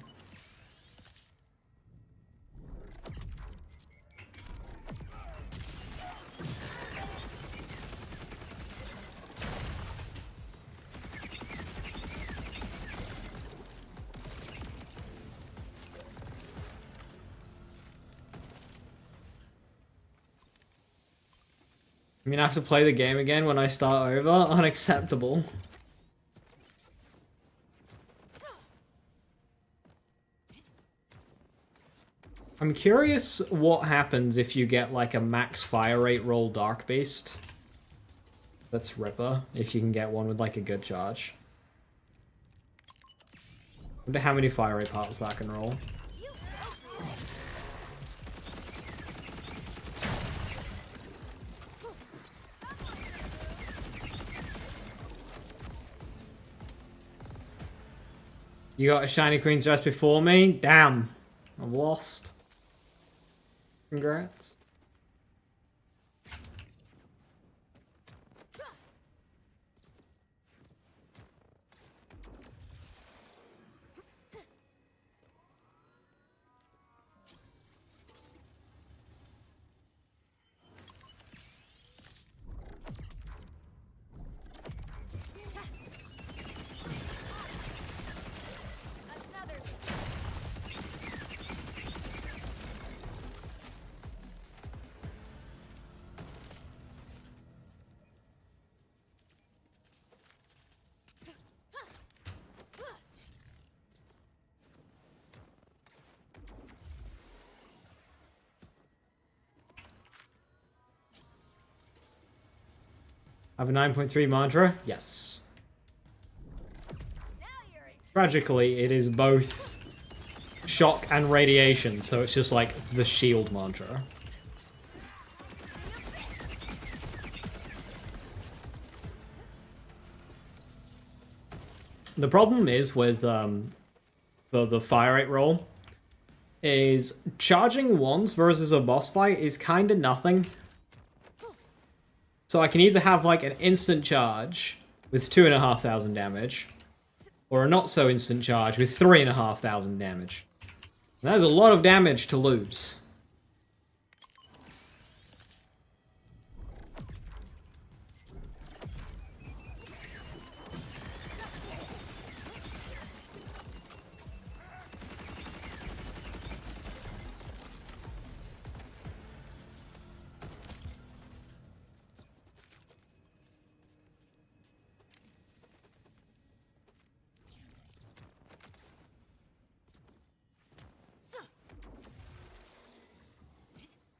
I'm gonna have to play the game again when I start over? Unacceptable. I'm curious what happens if you get like a max fire rate roll Dark Beast. That's Ripper, if you can get one with like a good charge. I wonder how many fire rate parts that can roll. You got a shiny queen's dress before me? Damn. I've lost. Congrats. I have a 9.3 mantra? Yes. Tragically, it is both shock and radiation, so it's just like the shield mantra. The problem is with the fire rate roll is charging once versus a boss fight is kind of nothing. So I can either have like an instant charge with 2,500 damage, or a not so instant charge with 3,500 damage. And that is a lot of damage to lose.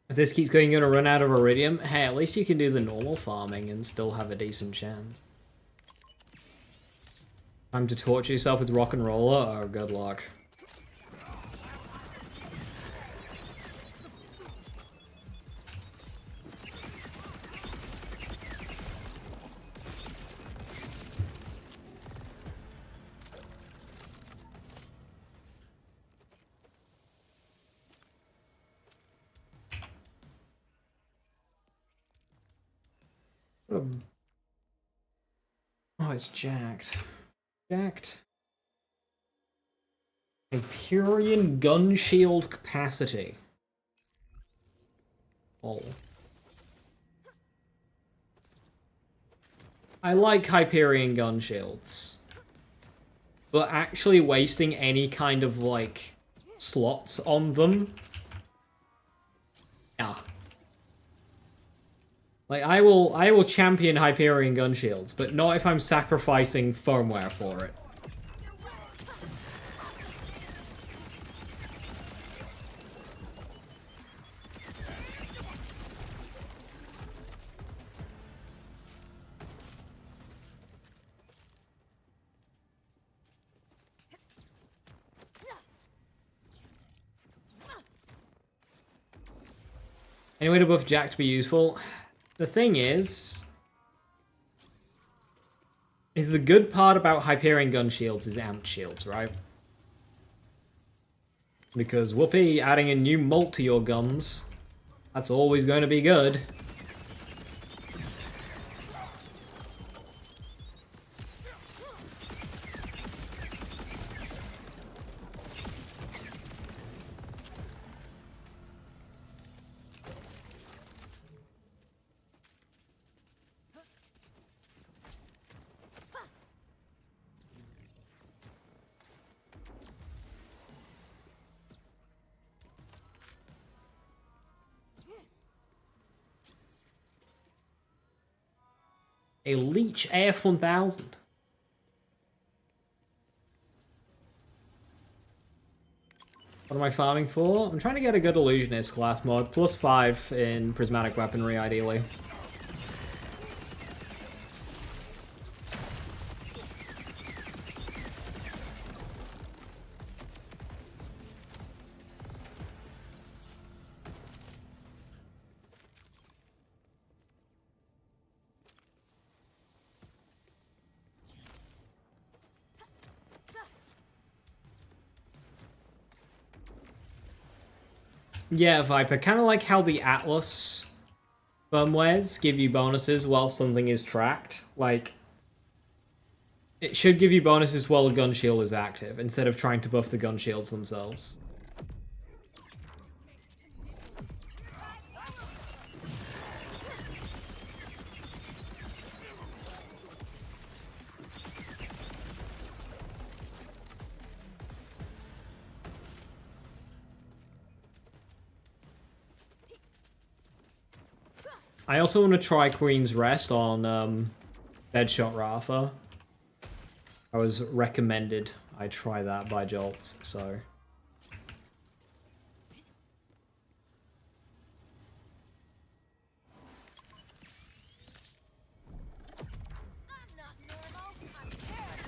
If this keeps going, you're gonna run out of iridium. Hey, at least you can do the normal farming and still have a decent chance. Time to torture yourself with rock and roller? Oh, good luck. Oh, it's jacked. Jacked. Hyperion gun shield capacity. Oh. I like Hyperion gun shields. But actually wasting any kind of, like, slots on them? Yeah. Like, I will champion Hyperion gun shields, but not if I'm sacrificing firmware for it. Any way to buff Jack to be useful? The thing is the good part about Hyperion gun shields is amped shields, right? Because whoopee, adding a new mult to your guns, that's always going to be good. A Leech AF1000. What am I farming for? I'm trying to get a good illusionist class mod, +5 in prismatic weaponry, ideally. Yeah, Viper, kind of like how the Atlas firmwares give you bonuses while something is tracked. Like, it should give you bonuses while the gun shield is active, instead of trying to buff the gun shields themselves. I also want to try Queen's Rest on Deadshot Rafa. I was recommended I try that by Jolts, so... I'm not normal. I'm terrible.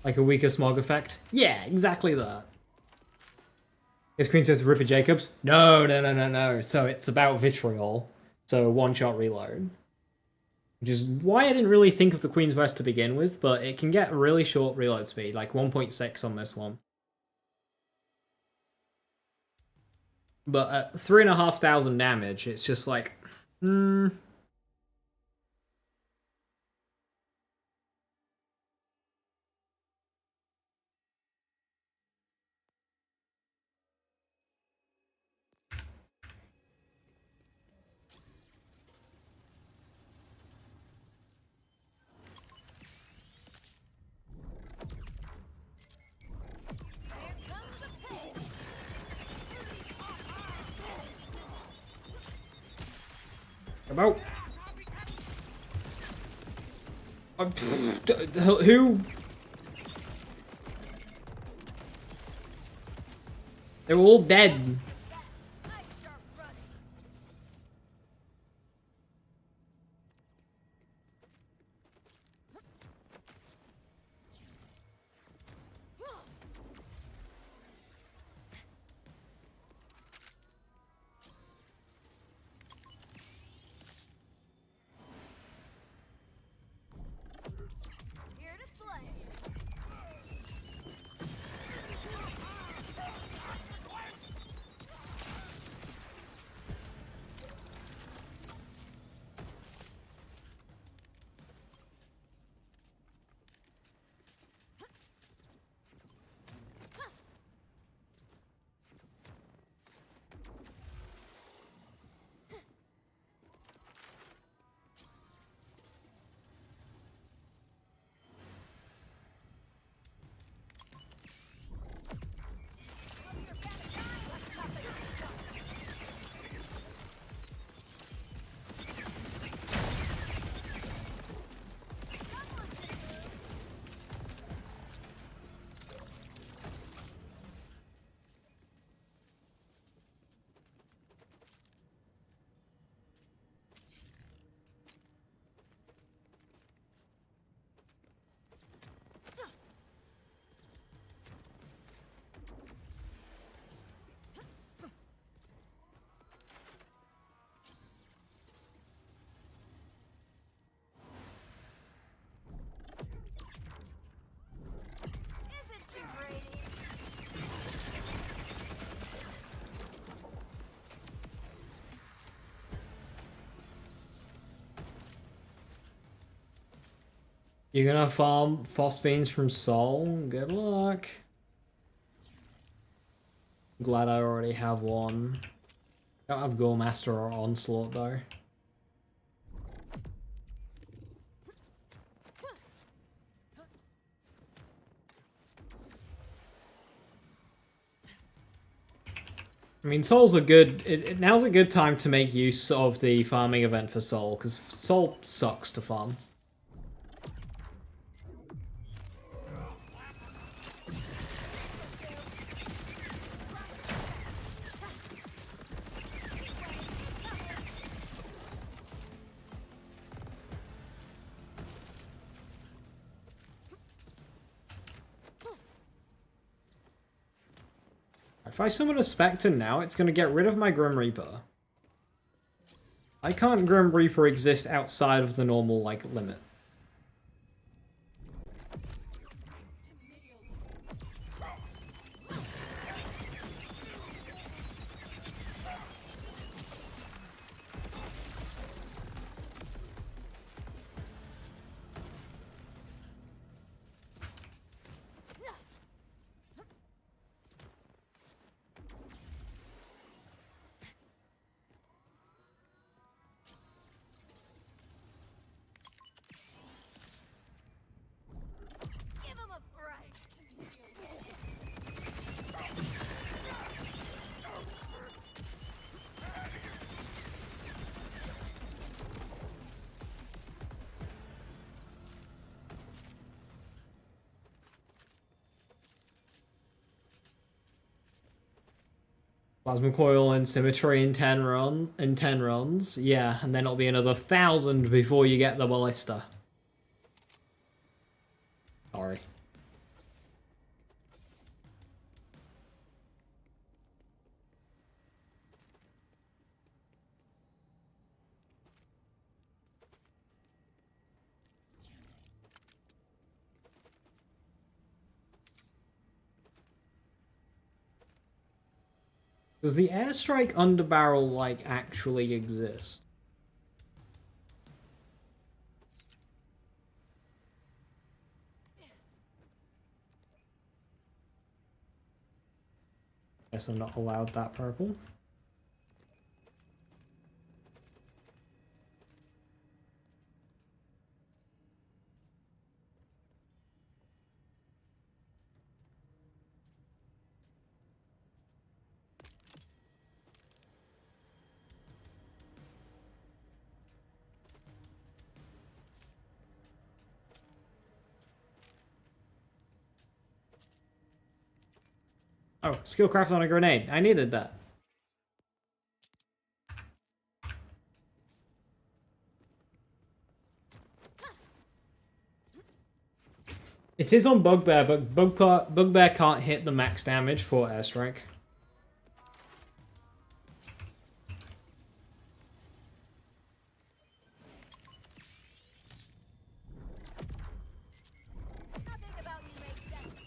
Like a weaker smog effect? Yeah, exactly that. Is Queen says Ripper Jacobs? No, no, no, no, no. So it's about Vitriol. So one-shot reload. Which is why I didn't really think of the Queen's Vest to begin with, but it can get really short reload speed, like 1.6 on this one. But at 3,500 damage, it's just like... Here comes the pain. About... Who? They're all dead. I start running. Here to slay. Isn't she pretty? You're gonna farm Phosphenes from Sol? Good luck. Glad I already have one. Don't have Goremaster or Onslaught though. I mean, Sol's a good... now's a good time to make use of the farming event for Sol, because Sol sucks to farm. If I summon a Spectre now, it's going to get rid of my Grim Reaper. I can't Grim Reaper exist outside of the normal, like, limit. Give him a fright. Plasma Coil and Symmetry in 10 runs. Yeah, and then it'll be another 1,000 before you get the Ballista. Sorry. Does the airstrike underbarrel, like, actually exist? Guess I'm not allowed that purple. Oh, skillcraft on a grenade. I needed that. It is on Bugbear, but Bugbear can't hit the max damage for airstrike. Nothing about you makes sense.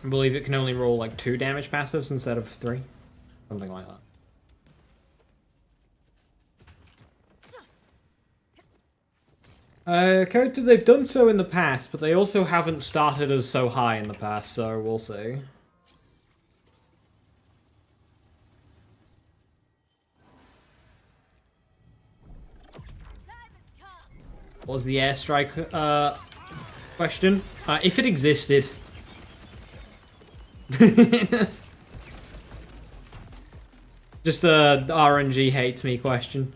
I believe it can only roll like 2 damage passives instead of 3. Something like that. Character, they've done so in the past, but they also haven't started us so high in the past, so we'll see. What was the airstrike question? If it existed. Just a RNG hates me question.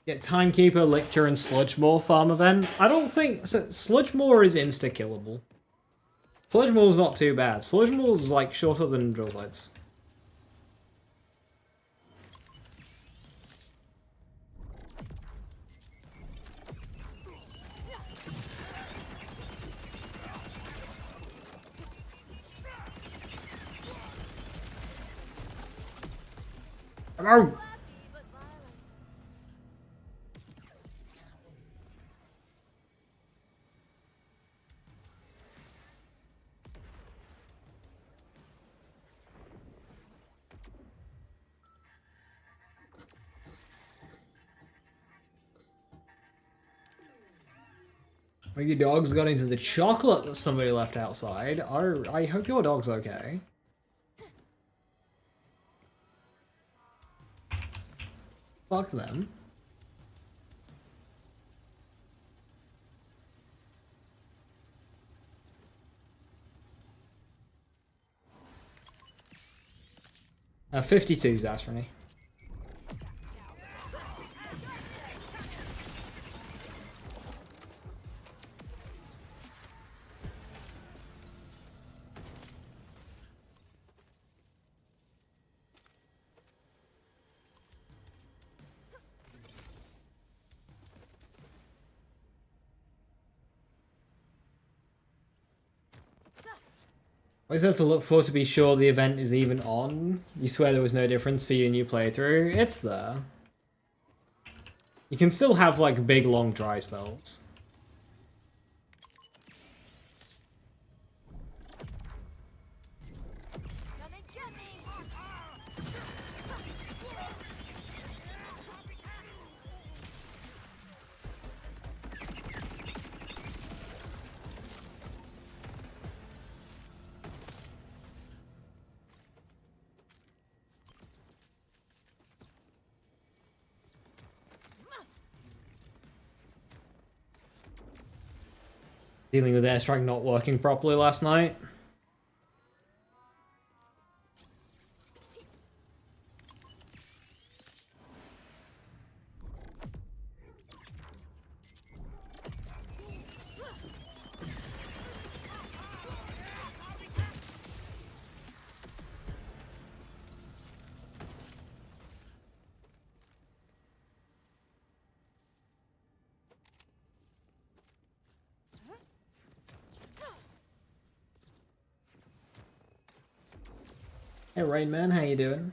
Get Timekeeper, Lictor, and Sludgemore farm event. I don't think... So Sludgemore is insta-killable. Sludgemore's not too bad. Sludgemore's, like, shorter than Drilllights. Oh! Well, your dog's got into the chocolate that somebody left outside. I hope your dog's okay. Fuck them. 52 Zasrani. What is there to look for to be sure the event is even on? You swear there was no difference for your new playthrough? It's there. You can still have, like, big, long dry spells. Dealing with airstrike not working properly last night. Hey Rain Man, how you doing?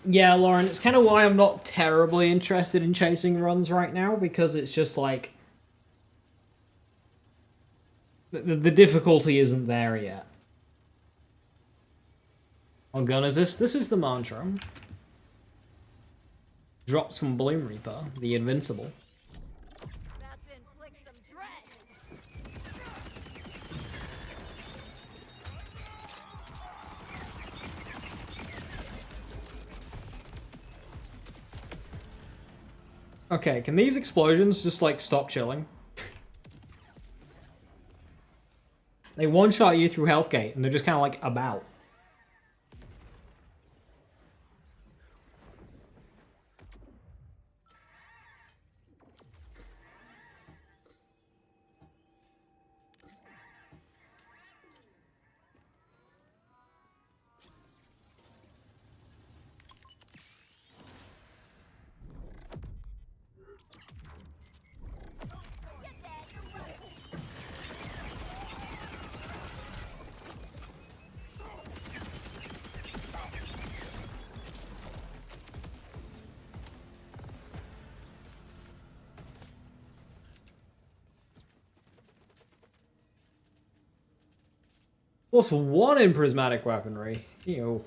Yeah, Lauren, it's kind of why I'm not terribly interested in chasing runs right now, because it's just like... The difficulty isn't there yet. On gun is this? This is the mantra. Drops from Bloom Reaper, the Invincible. About to inflict some dread. Okay, can these explosions just, like, stop chilling? They one-shot you through health gate, and they're just kind of, like, about. Plus one in prismatic weaponry. Ew.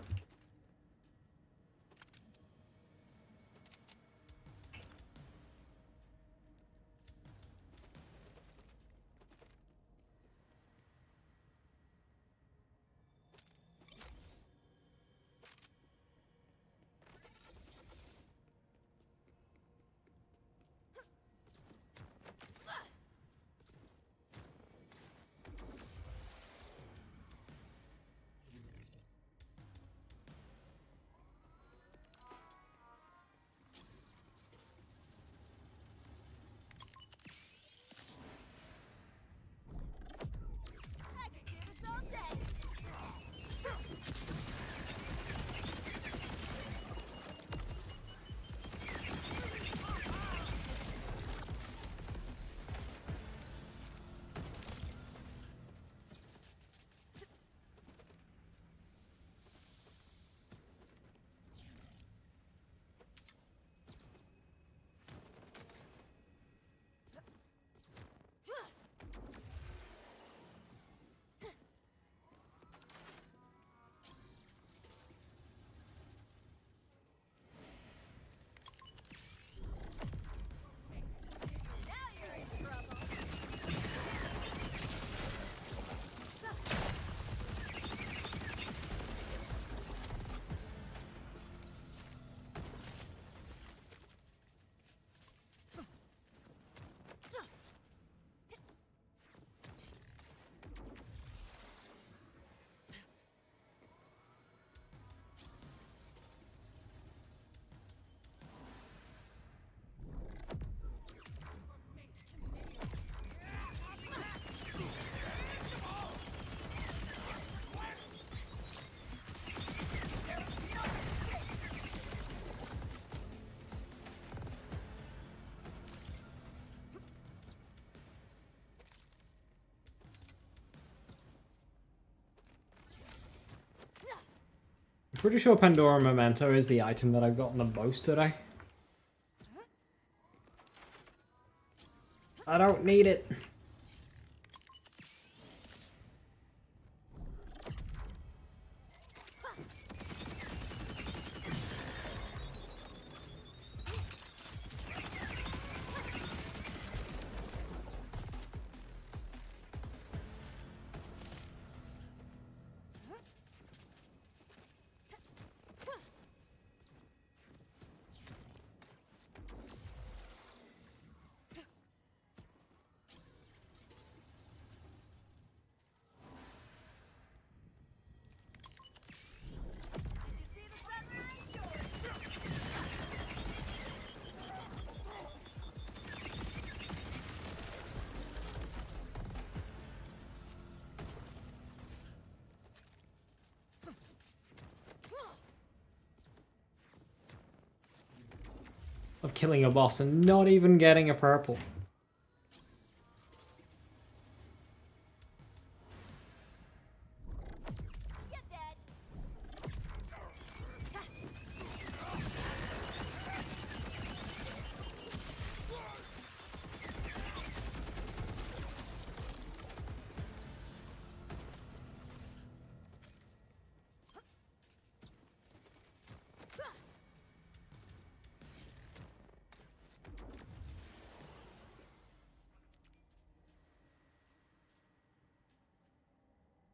pretty sure Pandora Memento is the item that I've gotten the most today. I don't need it. Of killing a boss and not even getting a purple.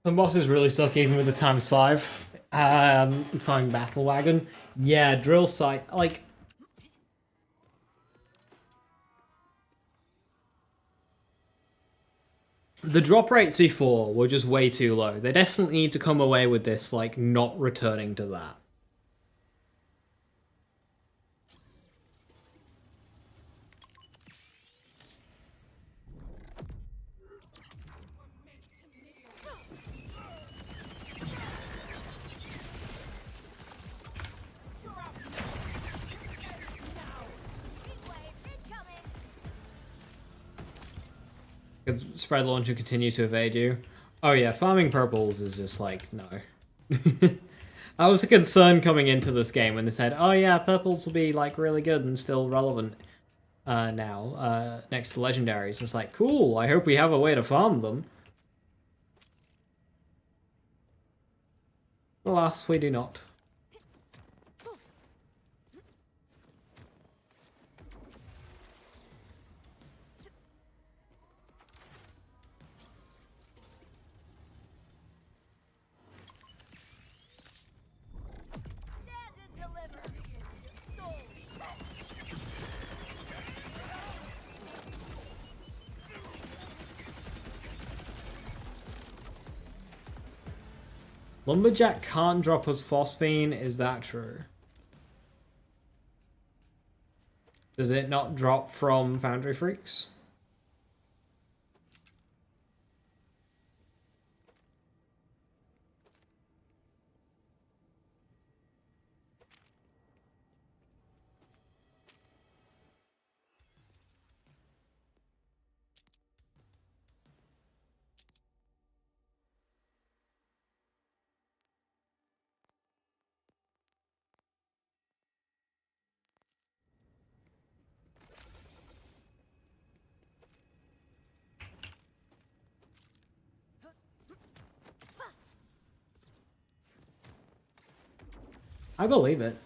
The bosses really suck even with the ×5. Flying battle wagon. Yeah, drill site. Like, the drop rates before were just way too low. They definitely need to come away with this, like, not returning to that. Spread launcher continue to evade you. Oh yeah, farming purples is just like, no. That was a concern coming into this game when they said, oh yeah, purples will be like really good and still relevant now, next to legendaries. It's like, cool, I hope we have a way to farm them. Alas, we do not. Lumberjack can't drop us Phosphine, is that true? Does it not drop from Foundry Freaks? I believe it.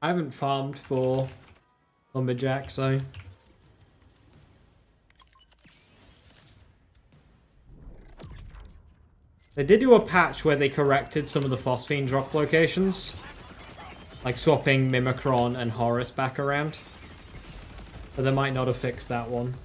I haven't farmed for Lumberjack, so... They did do a patch where they corrected some of the Phosphine drop locations. Like swapping Mimikron and Horus back around. But they might not have fixed that one.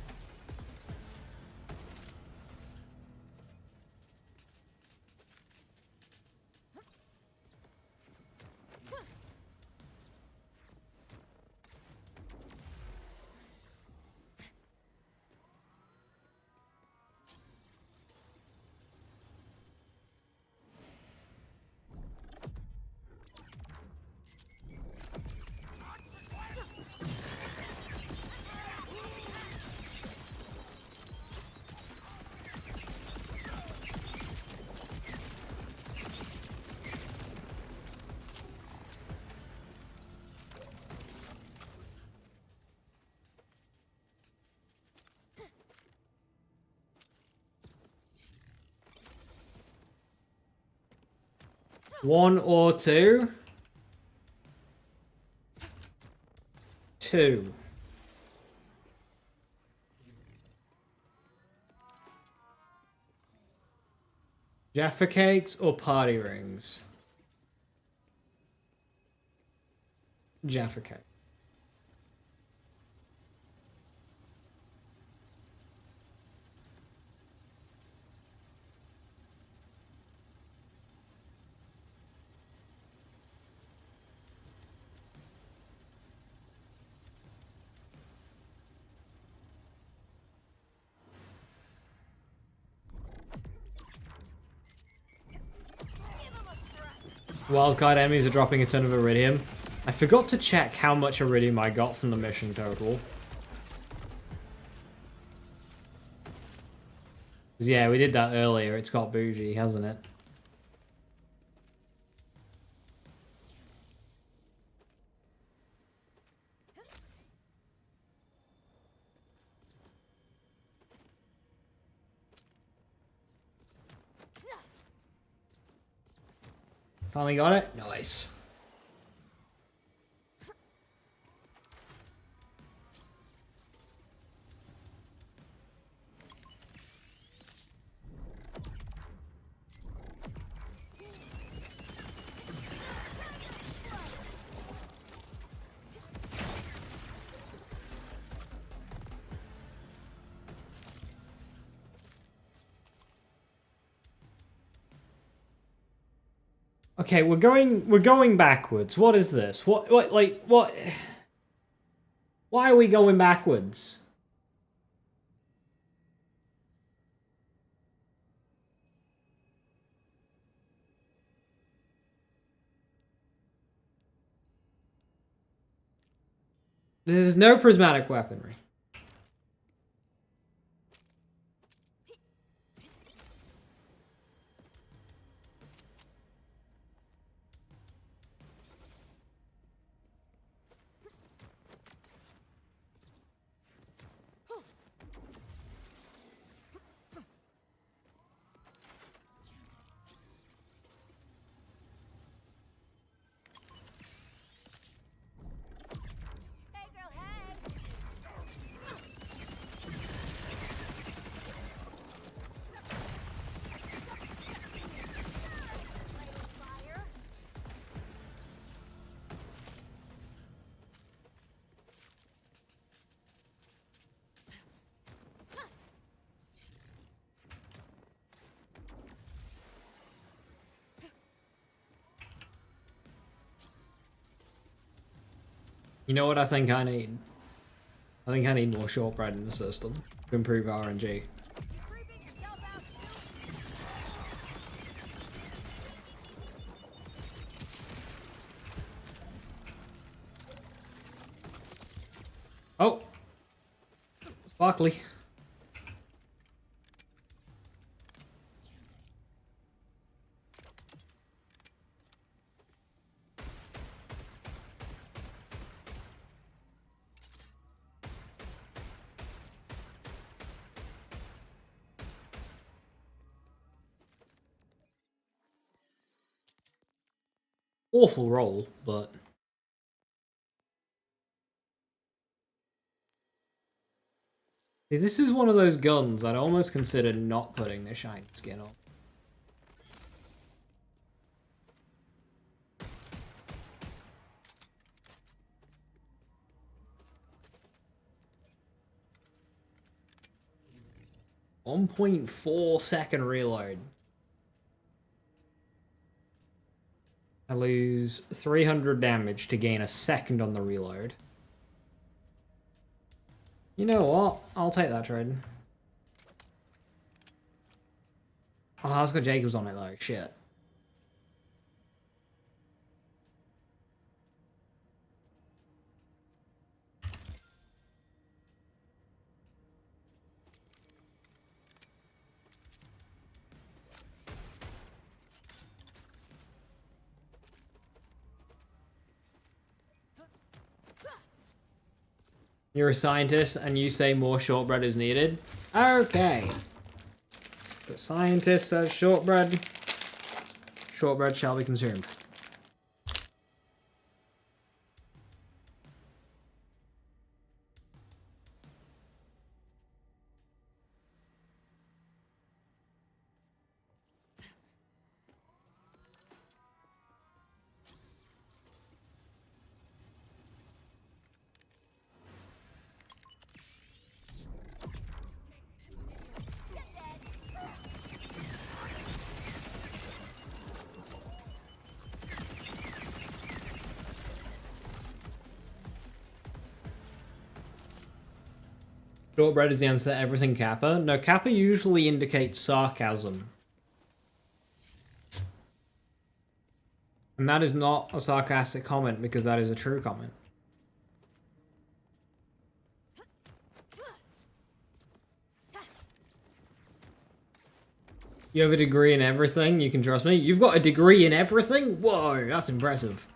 1 or 2? 2. Jaffa cakes or party rings? Jaffa cake. Wildcard enemies are dropping a ton of iridium. I forgot to check how much iridium I got from the mission total. 'Cause yeah, we did that earlier. It's got bougie, hasn't it? Finally got it? Nice. Okay, we're going backwards. What is this? What why are we going backwards? There's no prismatic weaponry. Hey, girl, hey! Fire. You know what I think I need? I think I need more shortbread in the system to improve RNG. Creeping yourself out. Oh! Sparkly. Awful roll, but... See, this is one of those guns I'd almost consider not putting the shiny skin on. .4 second reload. I lose 300 damage to gain a second on the reload. You know what? I'll take that trade. Oh, it's got Jacobs on it though. Shit. You're a scientist and you say more shortbread is needed? Okay. The scientist says shortbread. Shortbread shall be consumed. Shortbread is the answer to everything, Kappa. No, Kappa usually indicates sarcasm. And that is not a sarcastic comment because that is a true comment. You have a degree in everything, you can trust me. You've got a degree in everything? Whoa, that's impressive.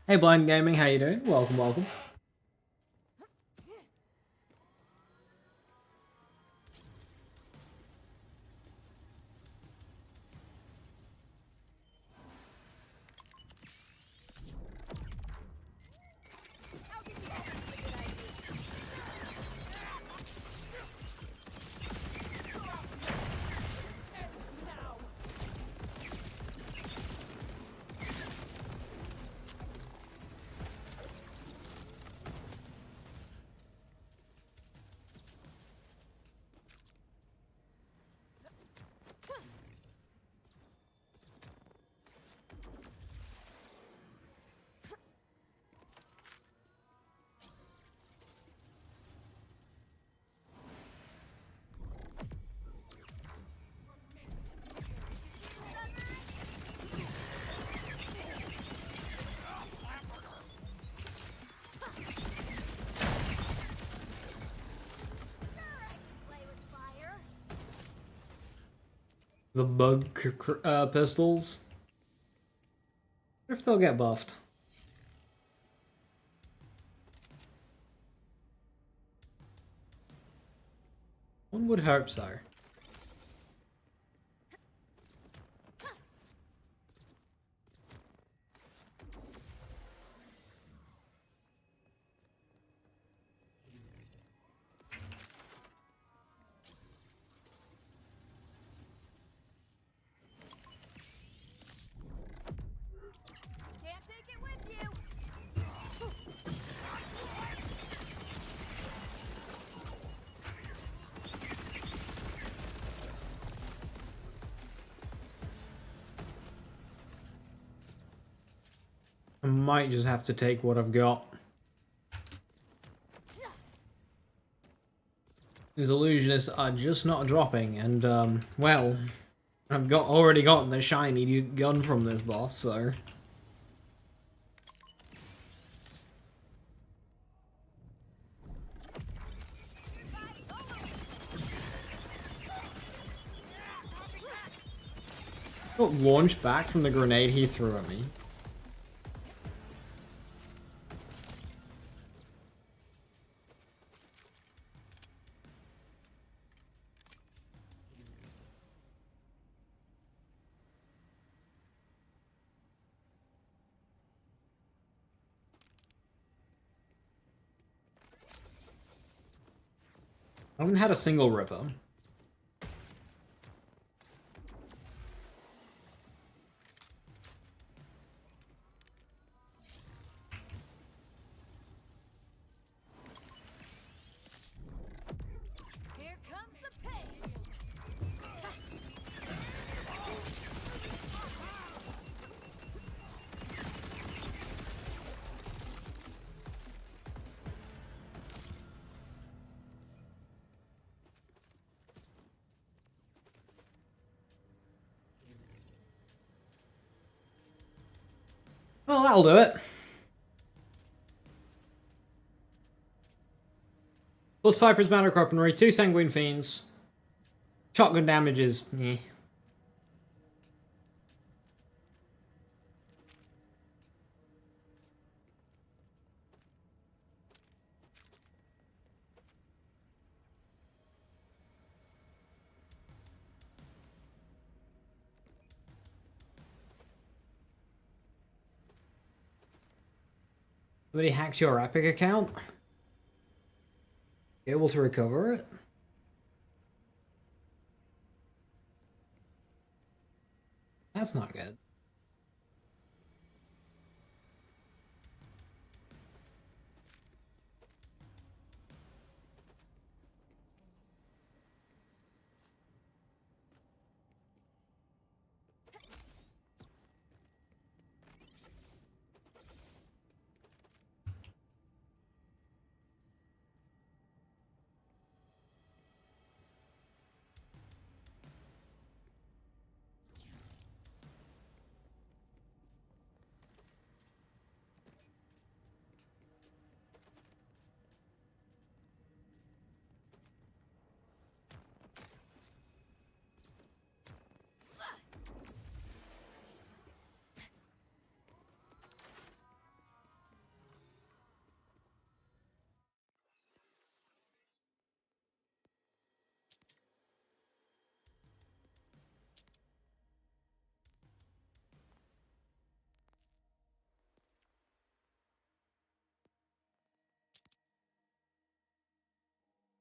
Hey Blind Gaming, how you doing? Welcome, welcome. The bug pistols. I wonder if they'll get buffed. One would hope so. Can't take it with you. I might just have to take what I've got. These illusionists are just not dropping, and well, I've already got the shiny gun from this boss, so. Got launched back from the grenade he threw at me. I haven't had a single ripper. Here comes the pain. Well, that'll do it. Plus 5 prismatic weaponry, 2 sanguine fiends. Shotgun damage is meh. Somebody hacked your Epic account? You able to recover it? That's not good.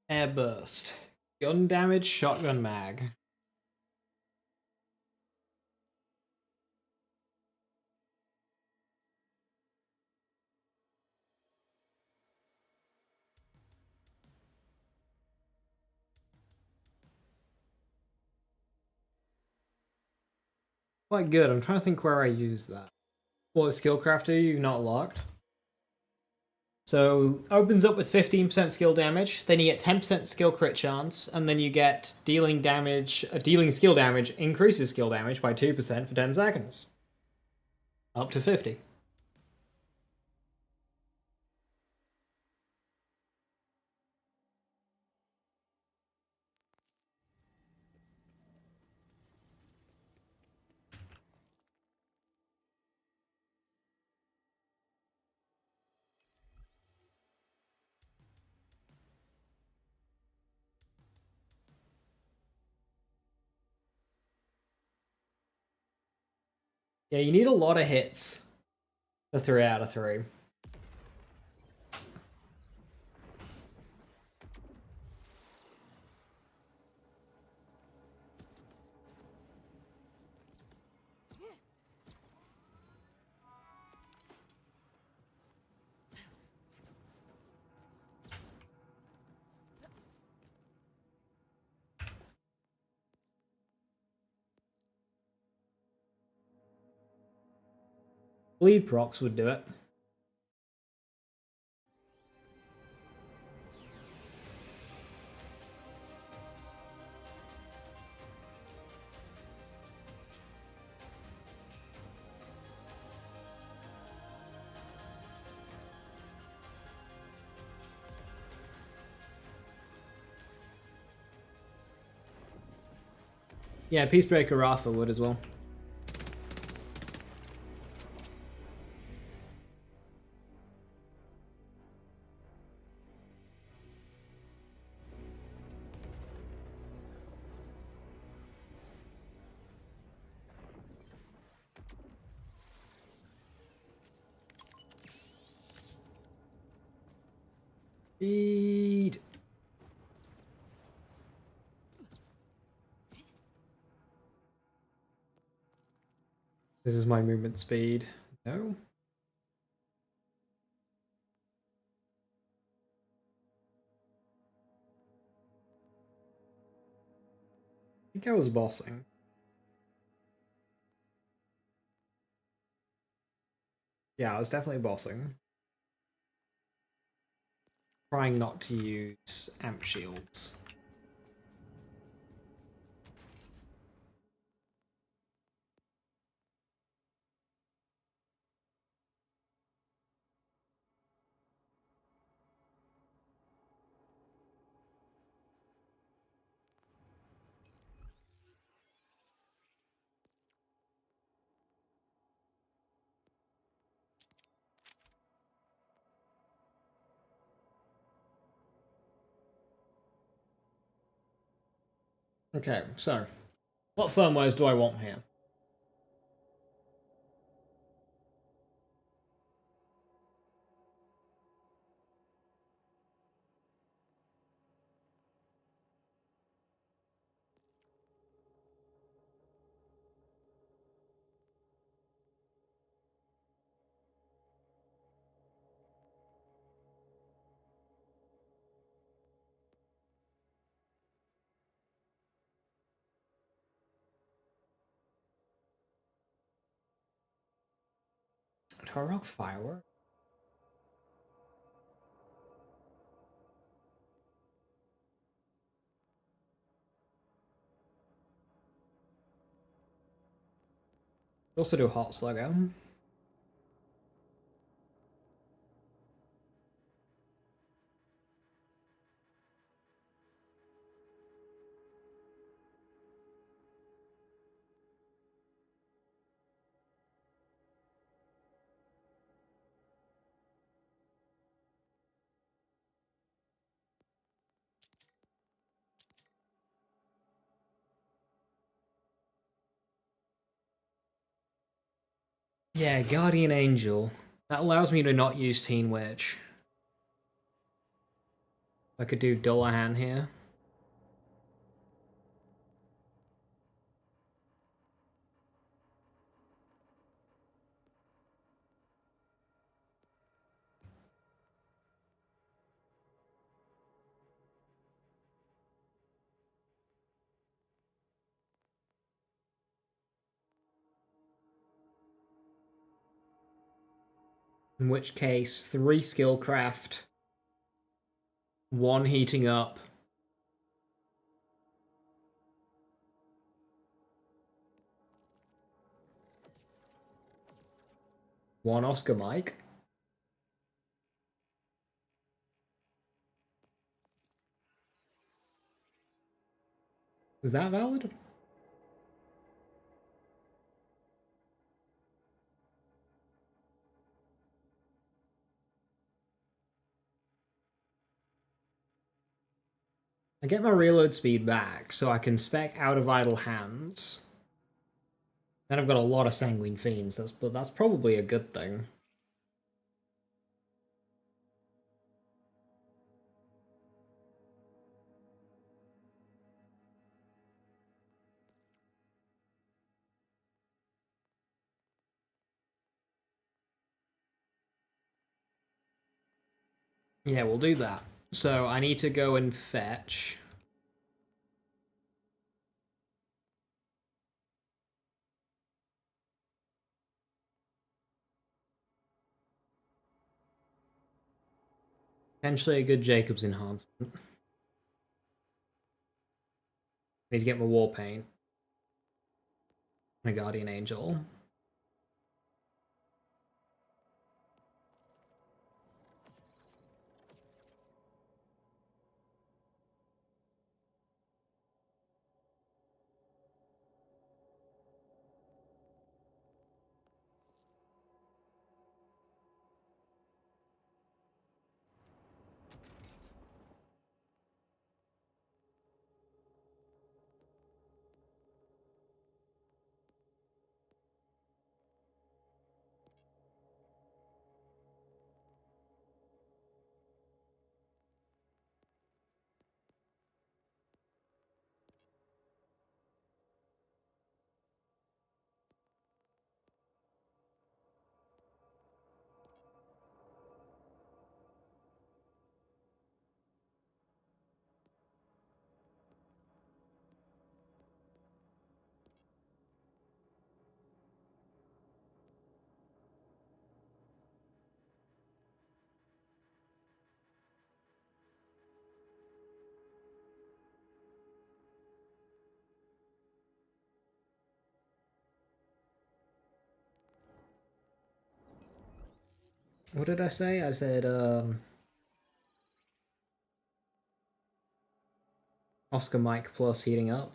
Air burst. Gun damage, shotgun mag. Quite good. I'm trying to think where I use that. What skill crafter you've not locked? So opens up with 15% skill damage, then you get 10% skill crit chance, and then you get dealing damage. Dealing skill damage increases skill damage by 2% for 10 seconds, up to 50. Yeah, you need a lot of hits for 3 out of 3. Bleed procs would do it. Yeah, Peacebreaker Rafa would as well. Speed. This is my movement speed. No. I think I was bossing. Yeah, I was definitely bossing. Trying not to use amp shields. Okay, so what firmwares do I want here? Do I rock firework? Also do hot slugger. Yeah, Guardian Angel. That allows me to not use Teen Witch. I could do Dullahan here. In which case, 3 Skillcraft, 1 Heating Up, one Oscar Mike. Is that valid? I get my reload speed back, so I can spec out of idle hands. Then I've got a lot of Sanguine Fiends, but that's probably a good thing. Yeah, we'll do that. So I need to go and fetch. Potentially a good Jacob's enhancement. Need to get my War Paint. My Guardian Angel. What did I say? I said, Oscar Mike plus heating up.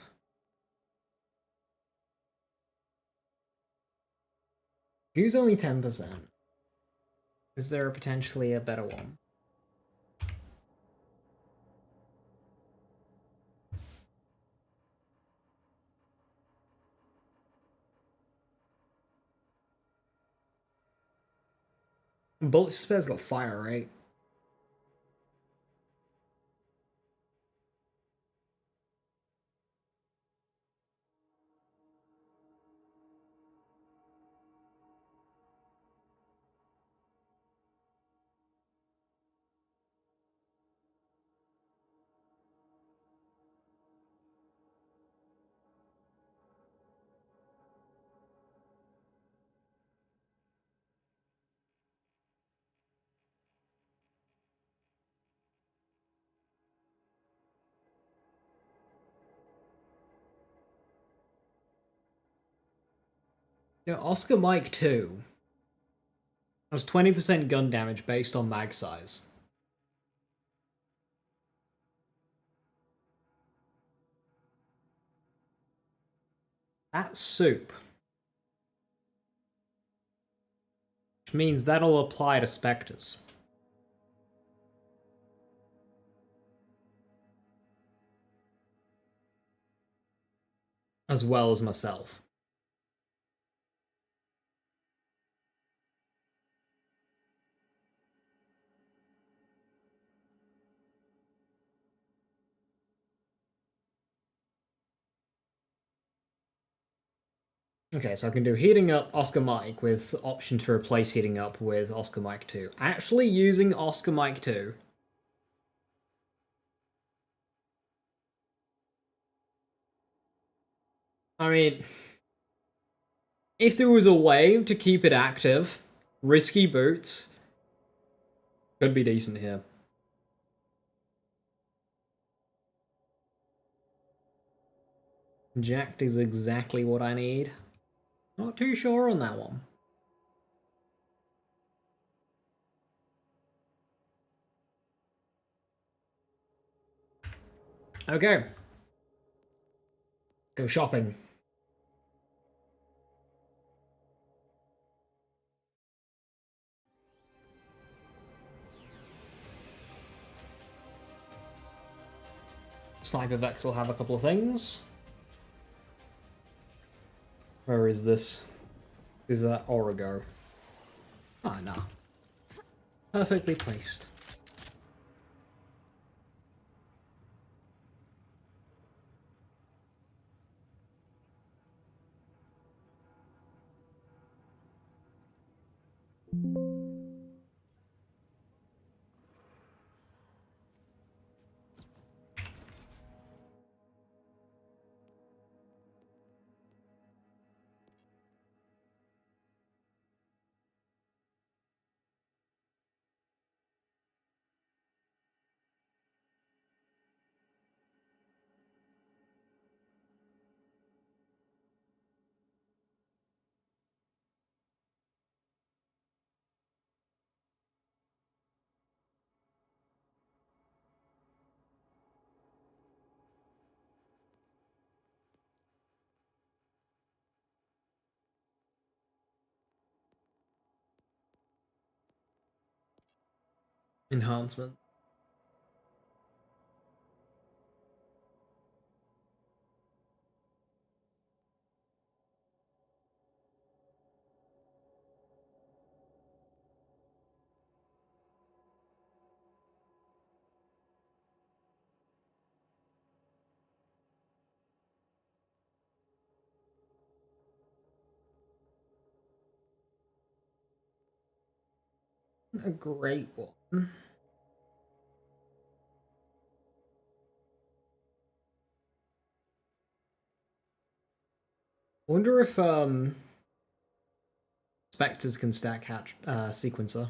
Who's only 10%? Is there potentially a better one? Bullet Spare's got fire, right? No, Oscar Mike 2 has 20% gun damage based on mag size. That's soup. Which means that'll apply to Spectres. As well as myself. Okay, so I can do heating up Oscar Mike with option to replace heating up with Oscar Mike 2. Actually using Oscar Mike 2. I mean, if there was a way to keep it active, risky boots could be decent here. Jacked is exactly what I need. Not too sure on that one. Okay. Go shopping. Sniper Vex will have a couple of things. Where is this? Is that Origo? Ah, no. Perfectly placed. Enhancement. A great one. Wonder if Spectres can stack hatch sequencer.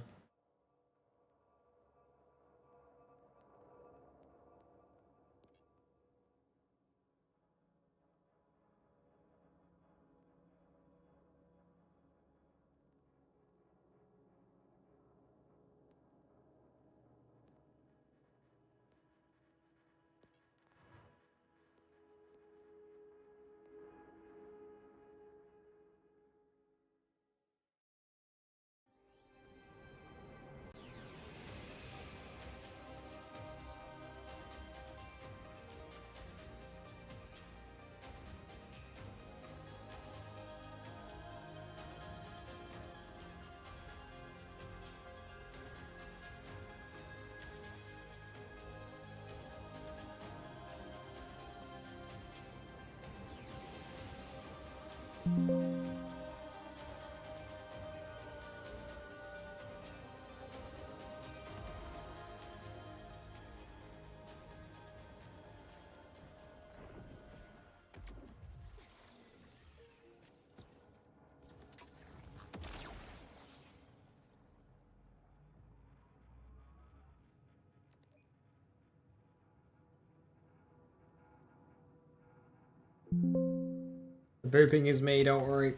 The booping is me, don't worry.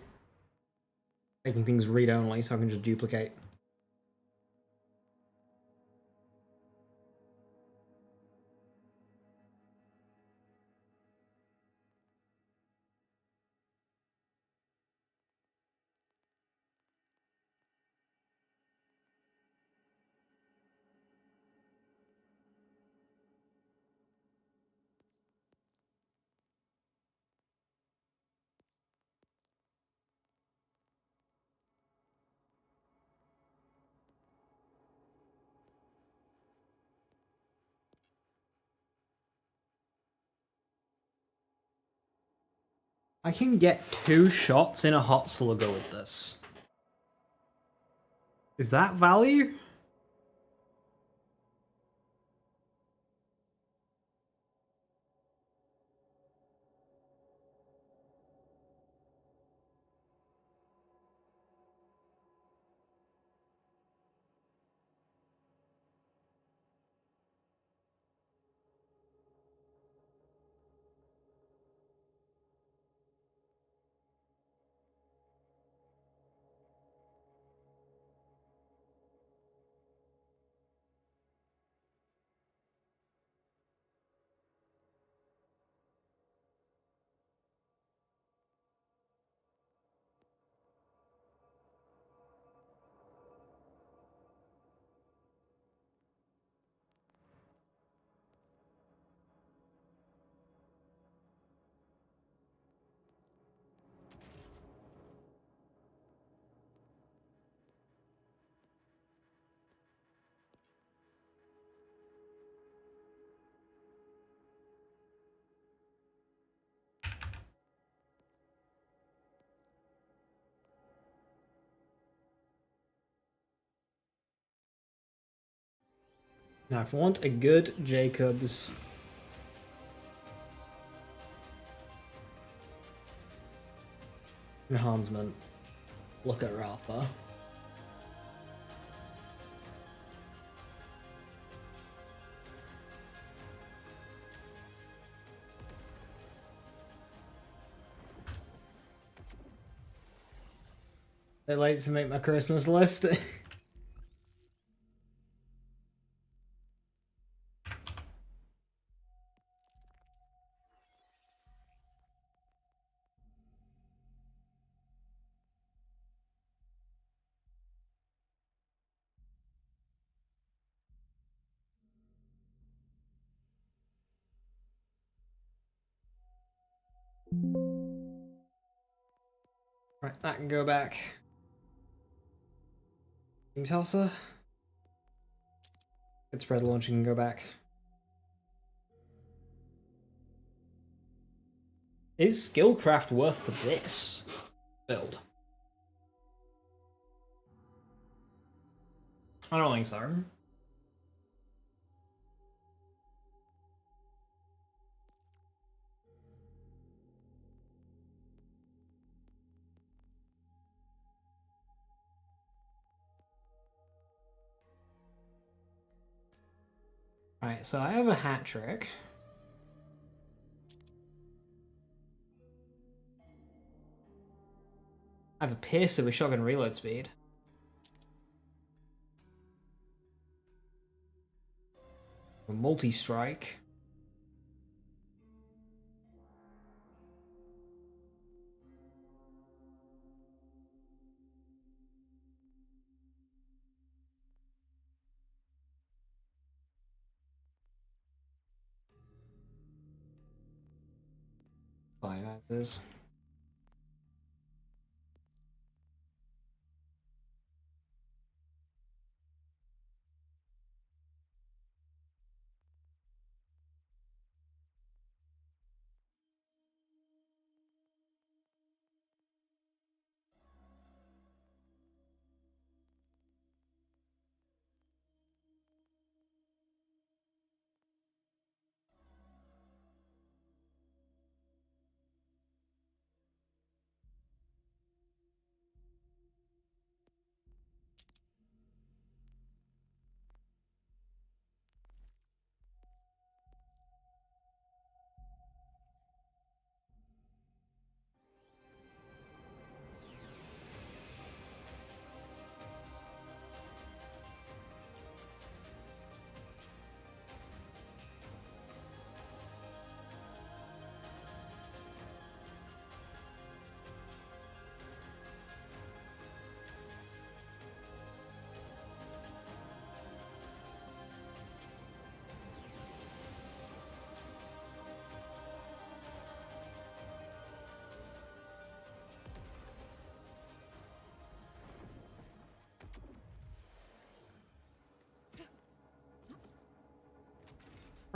Making things read-only so I can just duplicate. I can get 2 shots in a hot slugger with this. Is that value? Now, if I want a good Jacobs enhancement, look at Rafa. Bit late to make my Christmas list. Right, that can go back. Team Salsa. Good spread launching can go back. Is Skillcraft worth this build? I don't think so. Right, so I have a hat trick. I have a piercer with shotgun reload speed. A multi-strike. Fine, that is.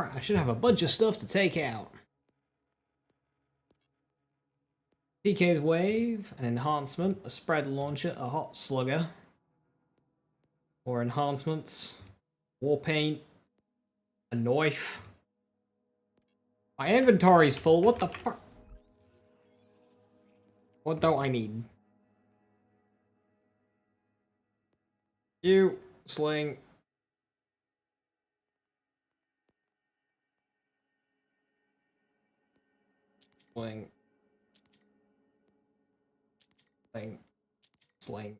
Right, I should have a bunch of stuff to take out. TK's Wave, an enhancement, a spread launcher, a hot slugger. Or enhancements. War paint. A knife. My inventory's full, what the fuck? What don't I need? You, sling. Sling. Sling. Sling.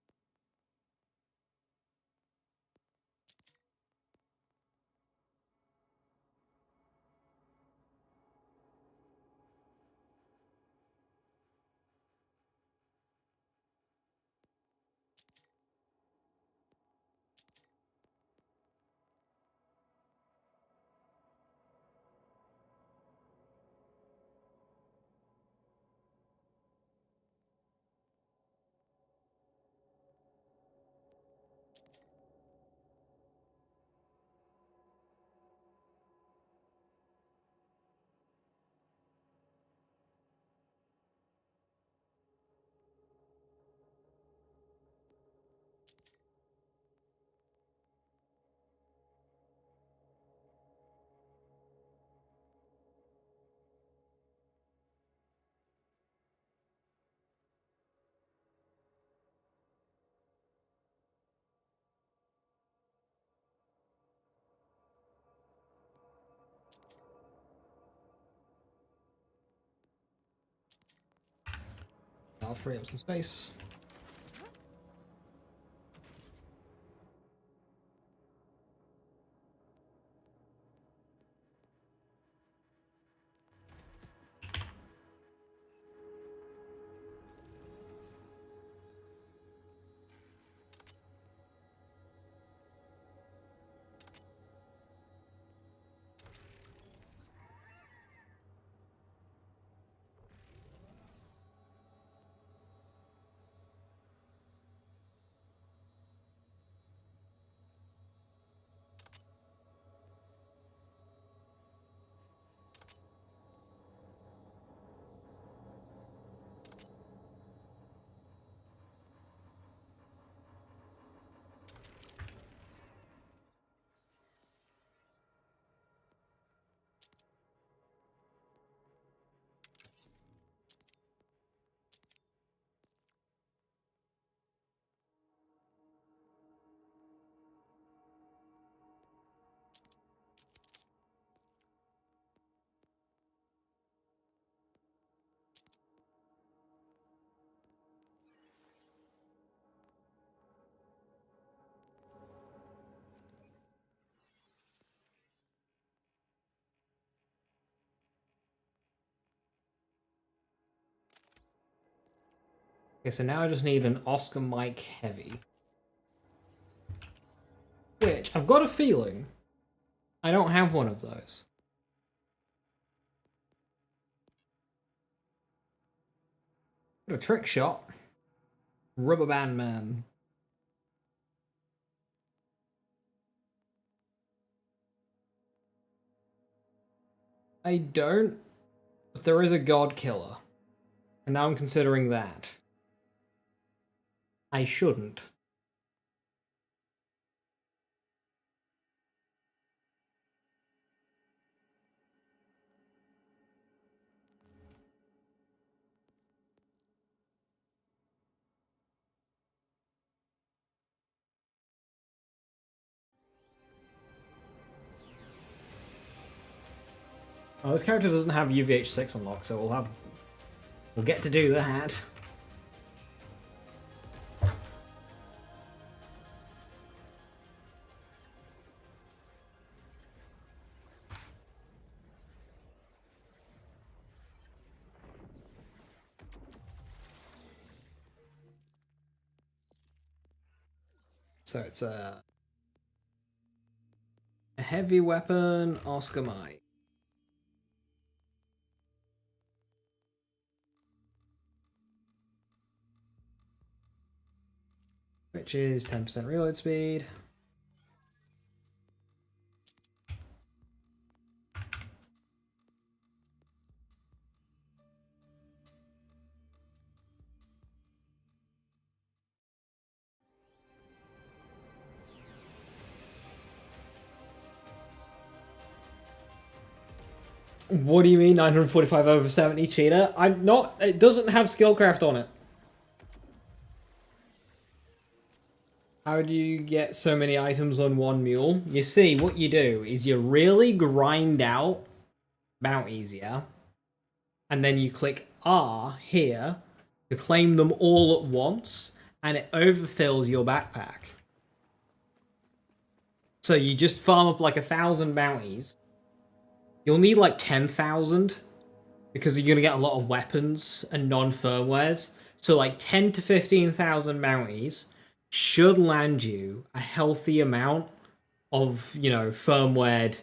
I'll free up some space. Okay, so now I just need an Oscar Mike Heavy. Which, I've got a feeling I don't have one of those. Got a trick shot. Rubber Band Man. I don't, but there is a God Killer. And now I'm considering that. I shouldn't. Oh, this character doesn't have UVH6 unlocked, so we'll get to do that. So it's a heavy weapon, Oscar Mike. Which is 10% reload speed. What do you mean 945 over 70 cheater? I'm not. It doesn't have skillcraft on it. How do you get so many items on one mule? You see, what you do is you really grind out bounties, yeah? And then you click R here to claim them all at once, and it overfills your backpack. So you just farm up like 1,000 bounties. You'll need like 10,000 because you're gonna get a lot of weapons and non-firmwares. So like 10 to 15,000 bounties should land you a healthy amount of, you know, firmware.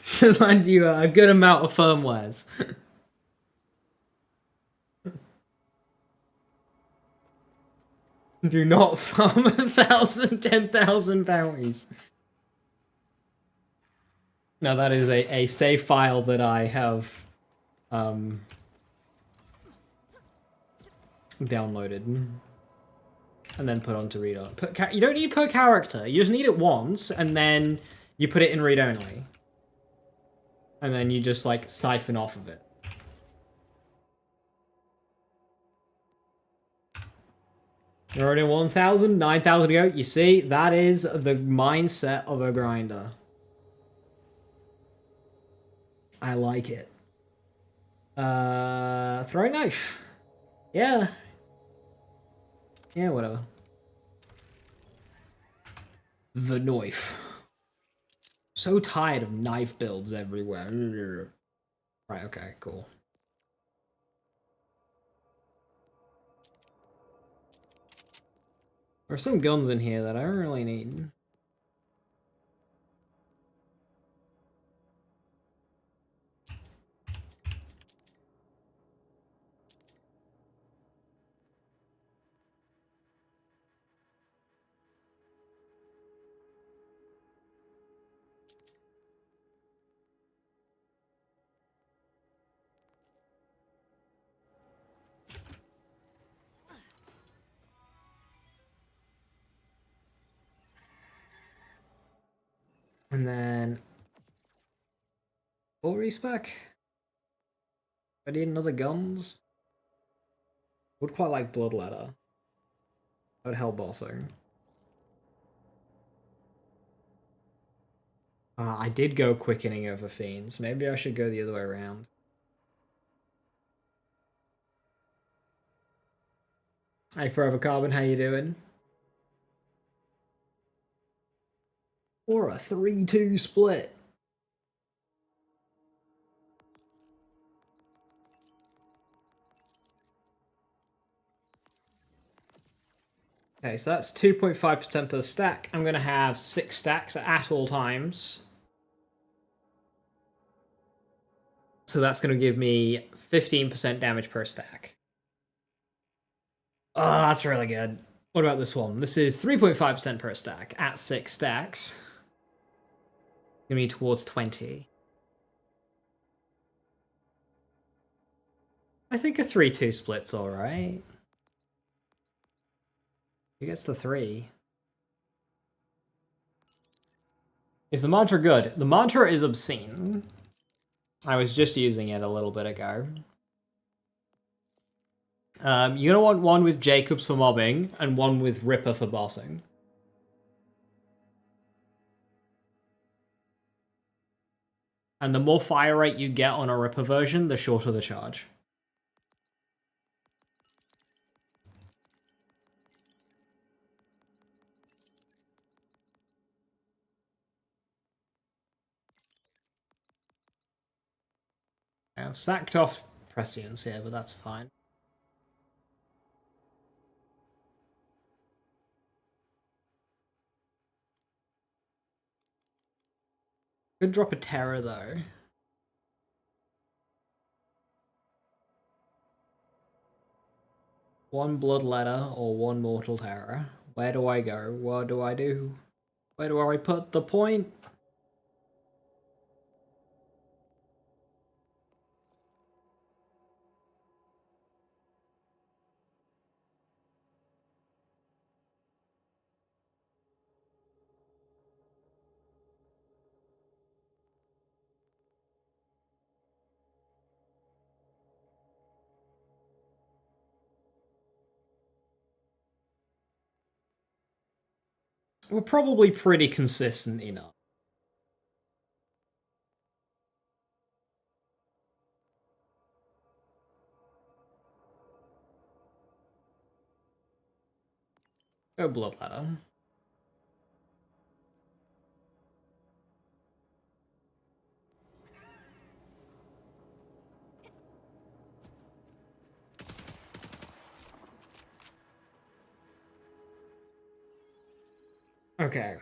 Should land you a good amount of firmwares. Do not farm 1,000, 10,000 bounties. Now that is a save file that I have downloaded and then put onto read on. You don't need per character. You just need it once, and then you put it in read only, and then you just like siphon off of it. You're already 1,000, 9,000 to go. You see, that is the mindset of a grinder. I like it. Throwing knife. Yeah. Yeah, whatever. The knife. So tired of knife builds everywhere. Right, okay, cool. There's some guns in here that I don't really need. And then full respec. I need another guns. Would quite like bloodletter. But hell bossing. I did go quickening over fiends. Maybe I should go the other way around. Hey, Forever Carbon, how you doing? Or a 3-2 split. Okay, so that's 2.5% per stack. I'm going to have 6 stacks at all times. So that's going to give me 15% damage per stack. Oh, that's really good. What about this one? This is 3.5% per stack at 6 stacks. Give me towards 20. I think a 3-2 split's alright. Who gets the 3? Is the mantra good? The mantra is obscene. I was just using it a little bit ago. You're gonna want one with Jacobs for mobbing and one with Ripper for bossing. And the more fire rate you get on a Ripper version, the shorter the charge. I've sacked off Prescience here, but that's fine. Could drop a Terror, though. One Bloodletter or one Mortal Terror. Where do I go? What do I do? Where do I put the point? We're probably pretty consistent enough. Go Bloodladder. Okay.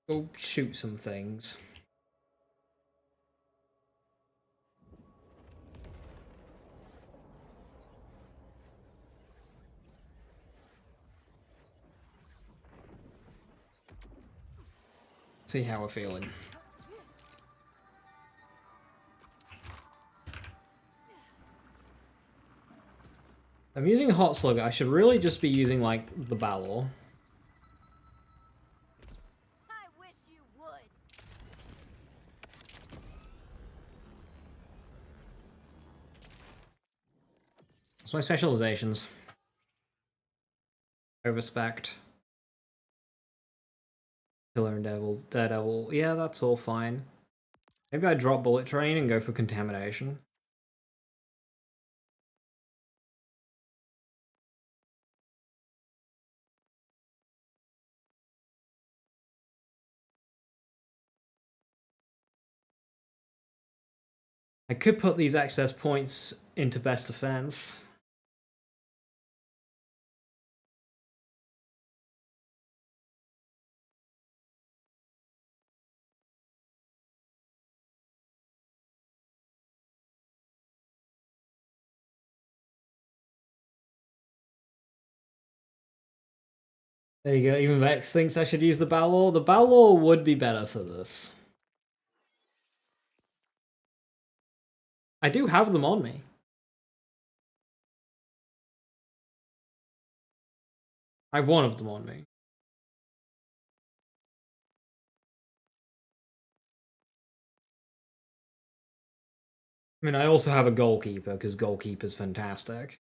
Go shoot some things. See how we're feeling. I'm using Hot Slugger. I should really just be using, like, the Balor. I wish you would. What's my specializations? Overspect. Killer and Daredevil. Yeah, that's all fine. Maybe I drop Bullet Train and go for Contamination. I could put these excess points into best defense. There you go, even Vex thinks I should use the Balor. The Balor would be better for this. I do have them on me. I have one of them on me. I mean, I also have a Goalkeeper, because Goalkeeper's fantastic.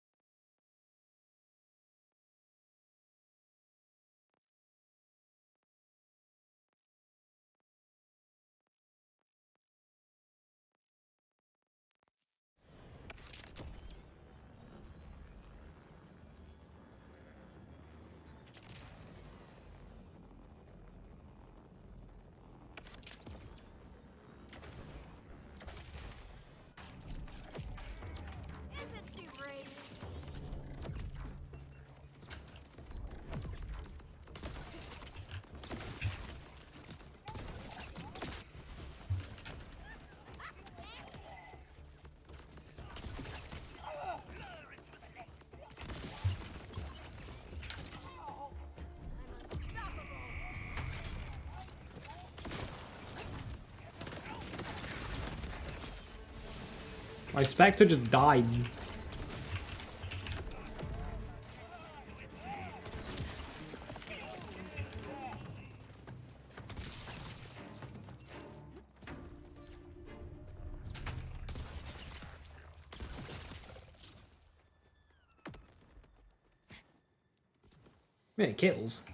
Isn't she great? I'm unstoppable. My Spectre just died. It kills.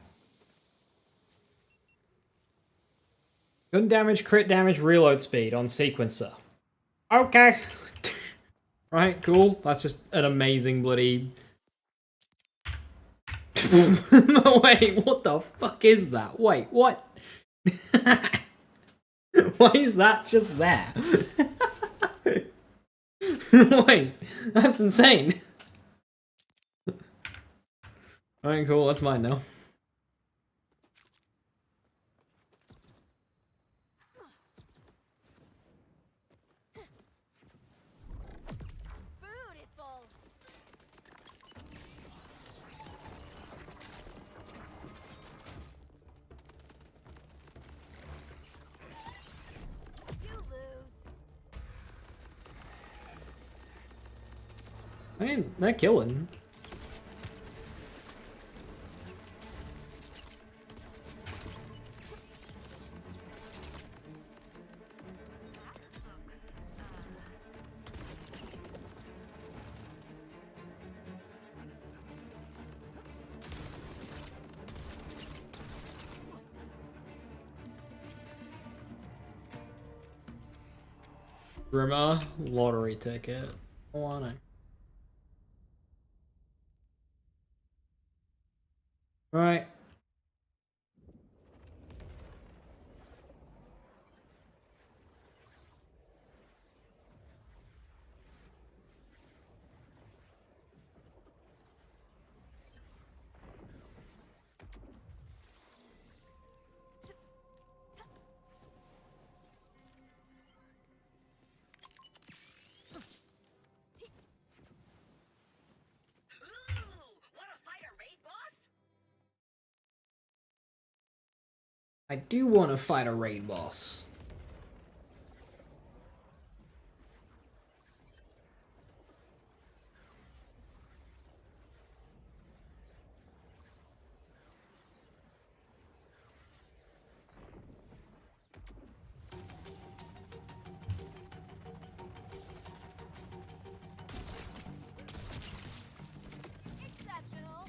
Gun damage, crit damage, reload speed on sequencer. Okay. Right, cool. That's just an amazing bloody... Wait, what the fuck is that? Wait, what? Why is that just there? Wait, that's insane. Alright, cool, that's mine now. Beautiful. You lose. I mean, they're killing. Grimmer lottery ticket. I want it. Right. Wanna fight a raid boss? I do want to fight a raid boss. Exceptional.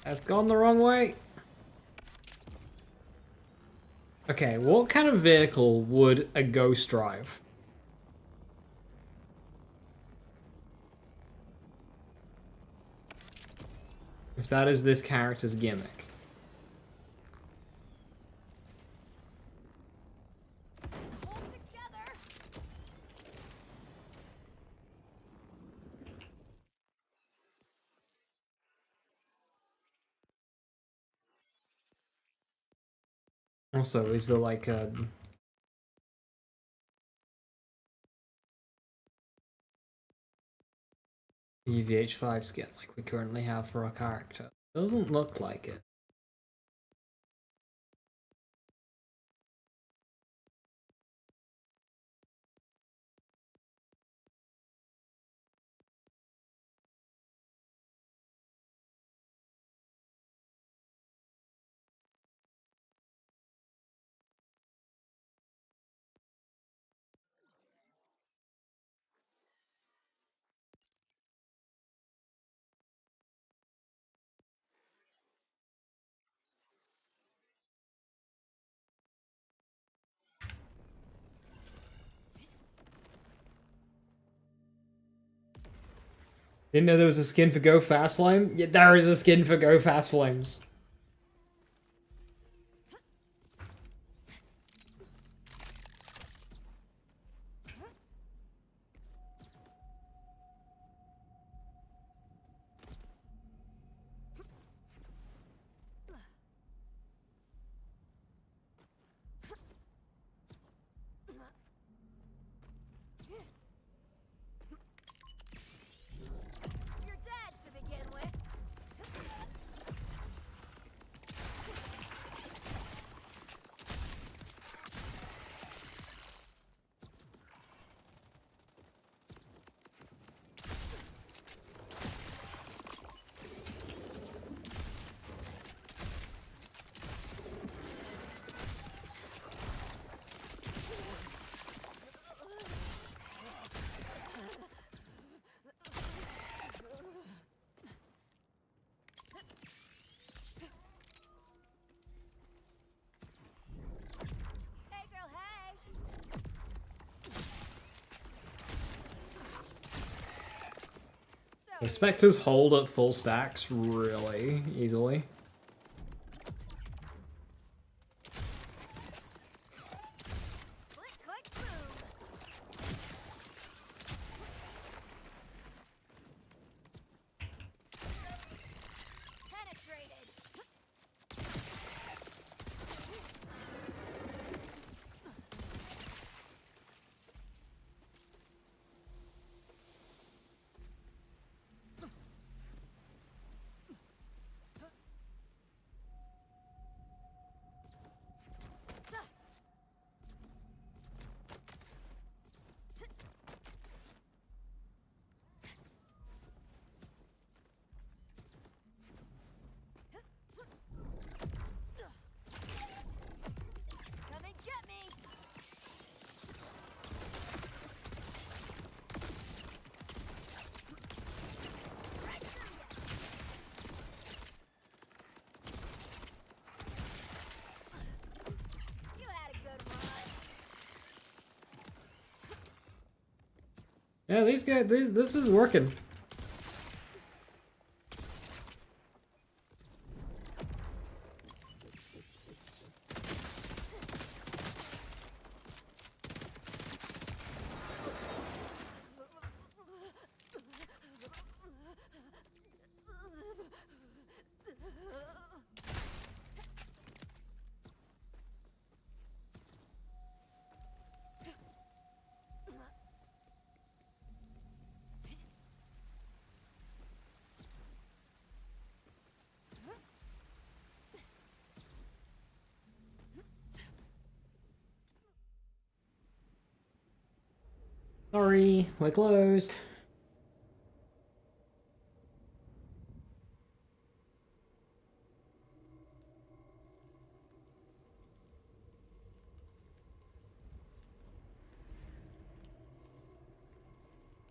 I've gone the wrong way. Okay, what kind of vehicle would a ghost drive? If that is this character's gimmick. Hold together. Also, is there like a EVH5 skin like we currently have for our character? Doesn't look like it. Didn't know there was a skin for Go Fast Flame? Yeah, there is a skin for Go Fast Flames. You're dead to begin with. Hey, girl, hey. The So, Spectres hold at full stacks really easily. click, click, boom. Penetrated. Yeah, these guys, this is working. Sorry, we're closed.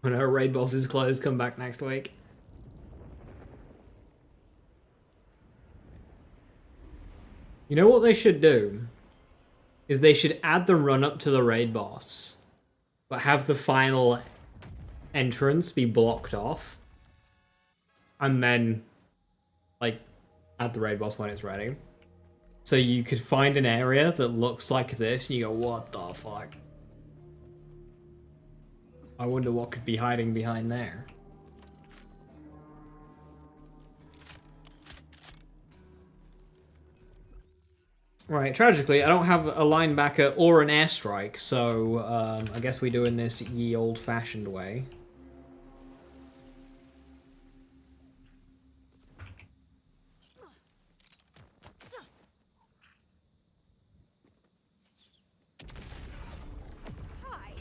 When her raid boss is closed, come back next week. You know what they should do? Is they should add the run up to the raid boss, but have the final entrance be blocked off. And then, like, add the raid boss when it's ready. So you could find an area that looks like this, and you go, what the fuck? I wonder what could be hiding behind there. Right, tragically, I don't have a linebacker or an airstrike, so I guess we're doing this ye old-fashioned way. Hi.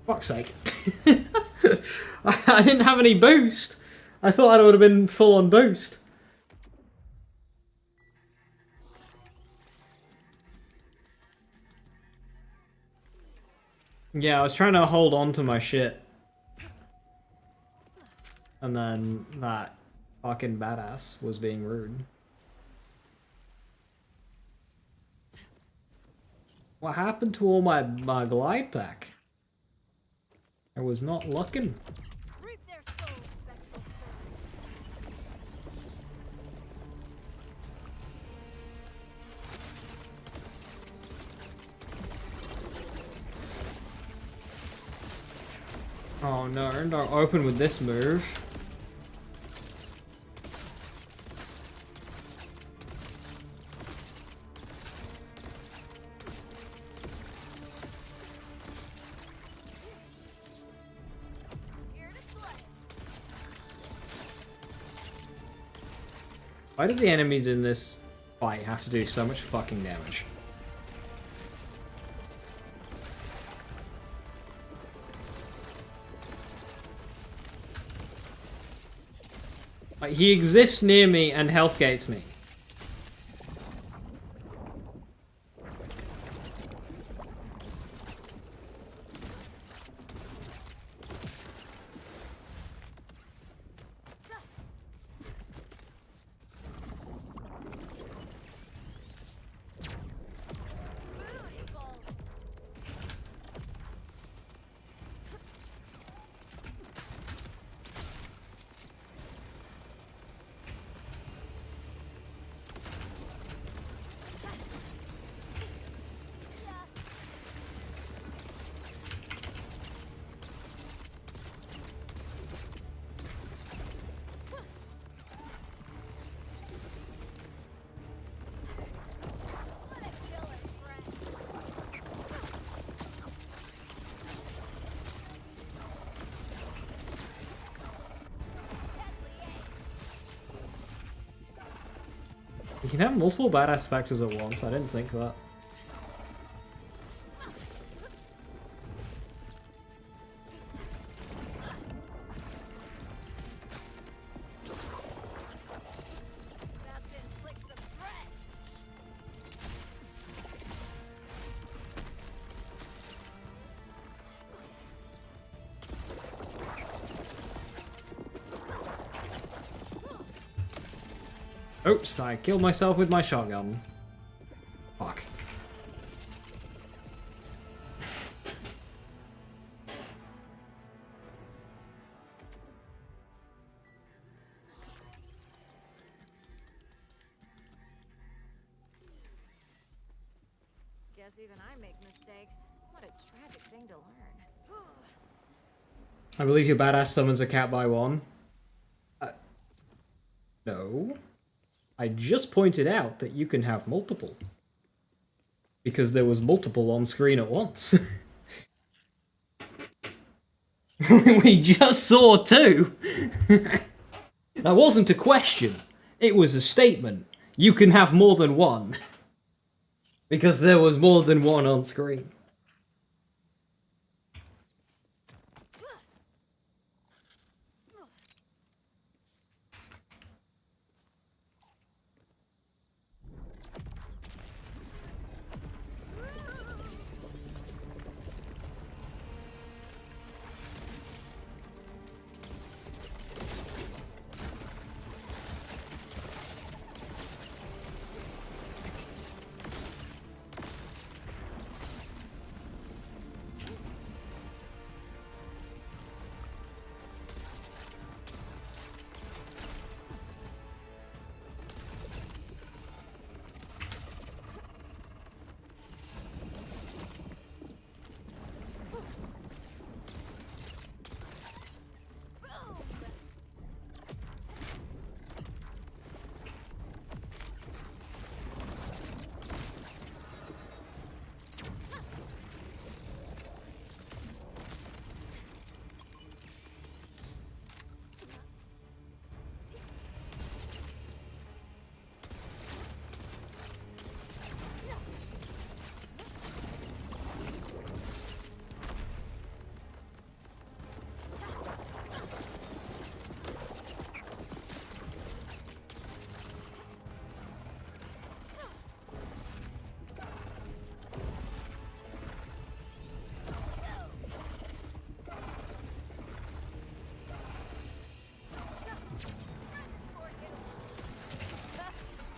Fuck's sake. I didn't have any boost. I thought I would have been full on boost. Yeah, I was trying to hold on to my shit. And then that fucking badass was being rude. What happened to all my glide pack? I was not looking. Reap their souls, spectral servant. Oh no, don't open with this move. Here to slay. Why do the enemies in this fight have to do so much fucking damage? Like, he exists near me and health gates me. Beautiful. You can have multiple badass specters at once. I didn't think that. About to inflict some dread. Oops, I killed myself with my shotgun. Fuck. Guess even I make mistakes. What a tragic thing to learn. I believe your badass summons a cat by one. No. I just pointed out that you can have multiple. Because there was multiple on screen at once. We just saw two! That wasn't a question. It was a statement. You can have more than one. Because there was more than one on screen.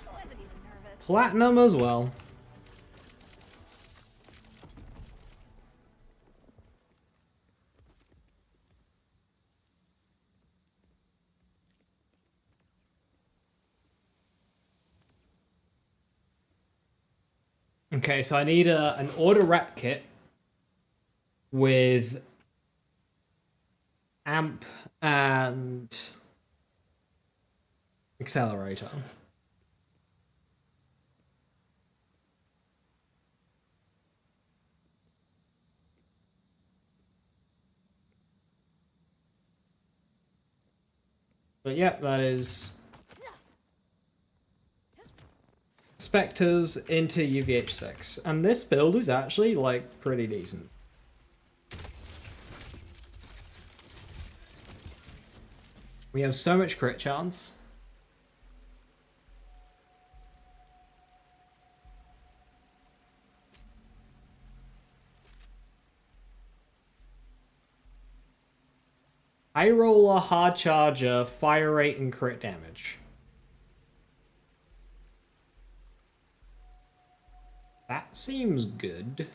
Wasn't even nervous. Platinum as well. Okay, so I need an order rep kit with amp and accelerator. But yeah, that is Spectres into UVH6. And this build is actually, like, pretty decent. We have so much crit chance. High roller, hard charger, fire rate, and crit damage. That seems good.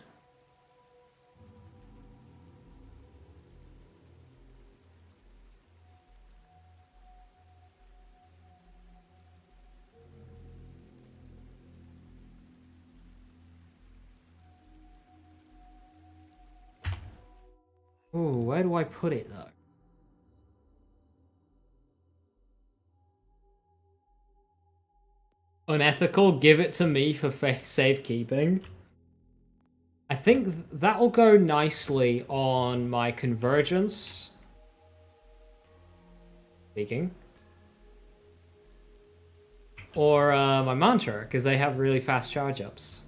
Ooh, where do I put it though? Unethical, give it to me for safekeeping. I think that'll go nicely on my convergence. Speaking. or my mantra, because they have really fast charge ups.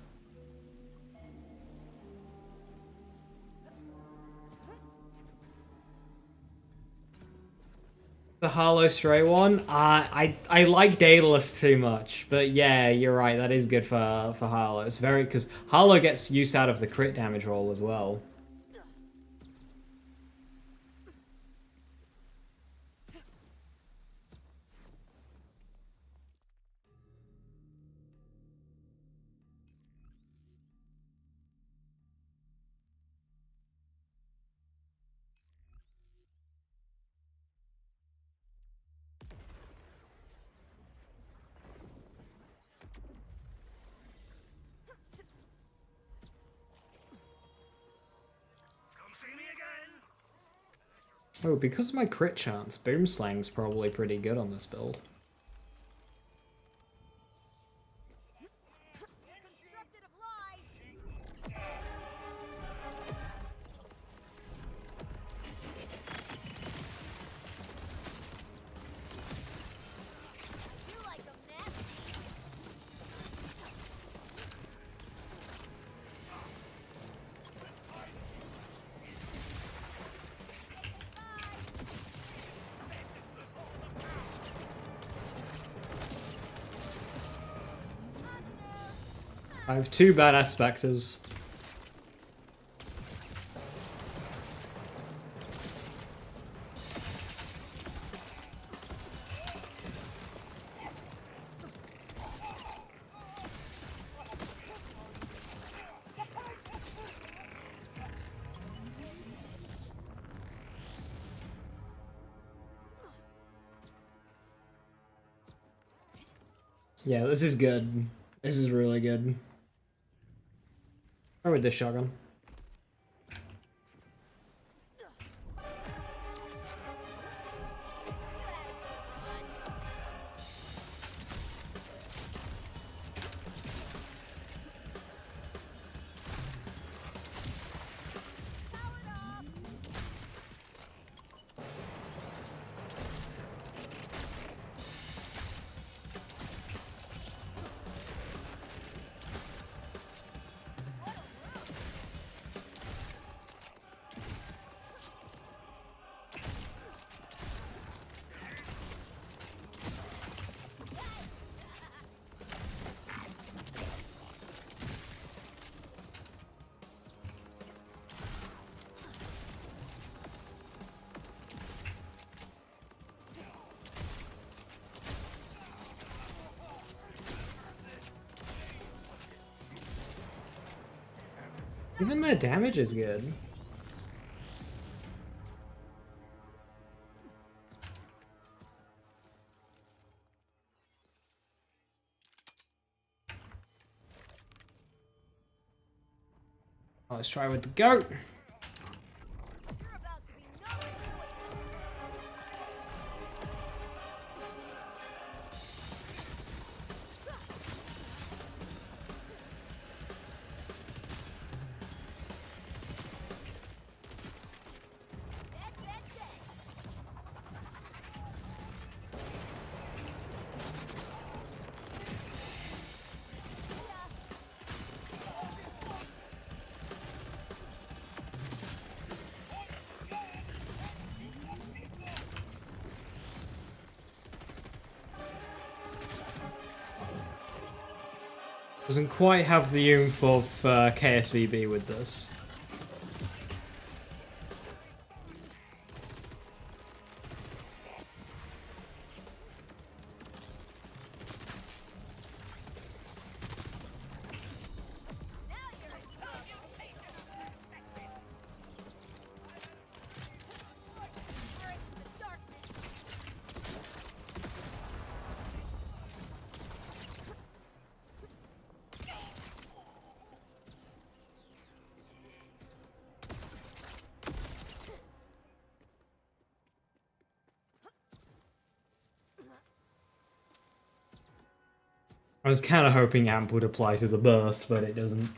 The Harlow Stray one, I like Daedalus too much, but yeah, you're right. That is good for Harlow. It's very because Harlow gets use out of the crit damage roll as well. Come see me again. Oh, because of my crit chance, Boomslang's probably pretty good on this build. Constructed of lies. You like them nasty. I have two badass specters. Yeah, this is good. This is really good. Or with this shotgun. Even their damage is good. Oh, let's try with the goat. You're about to be no Doesn't quite have the oomph of KSVB with this. I was kind of hoping AMP would apply to the burst, but it doesn't.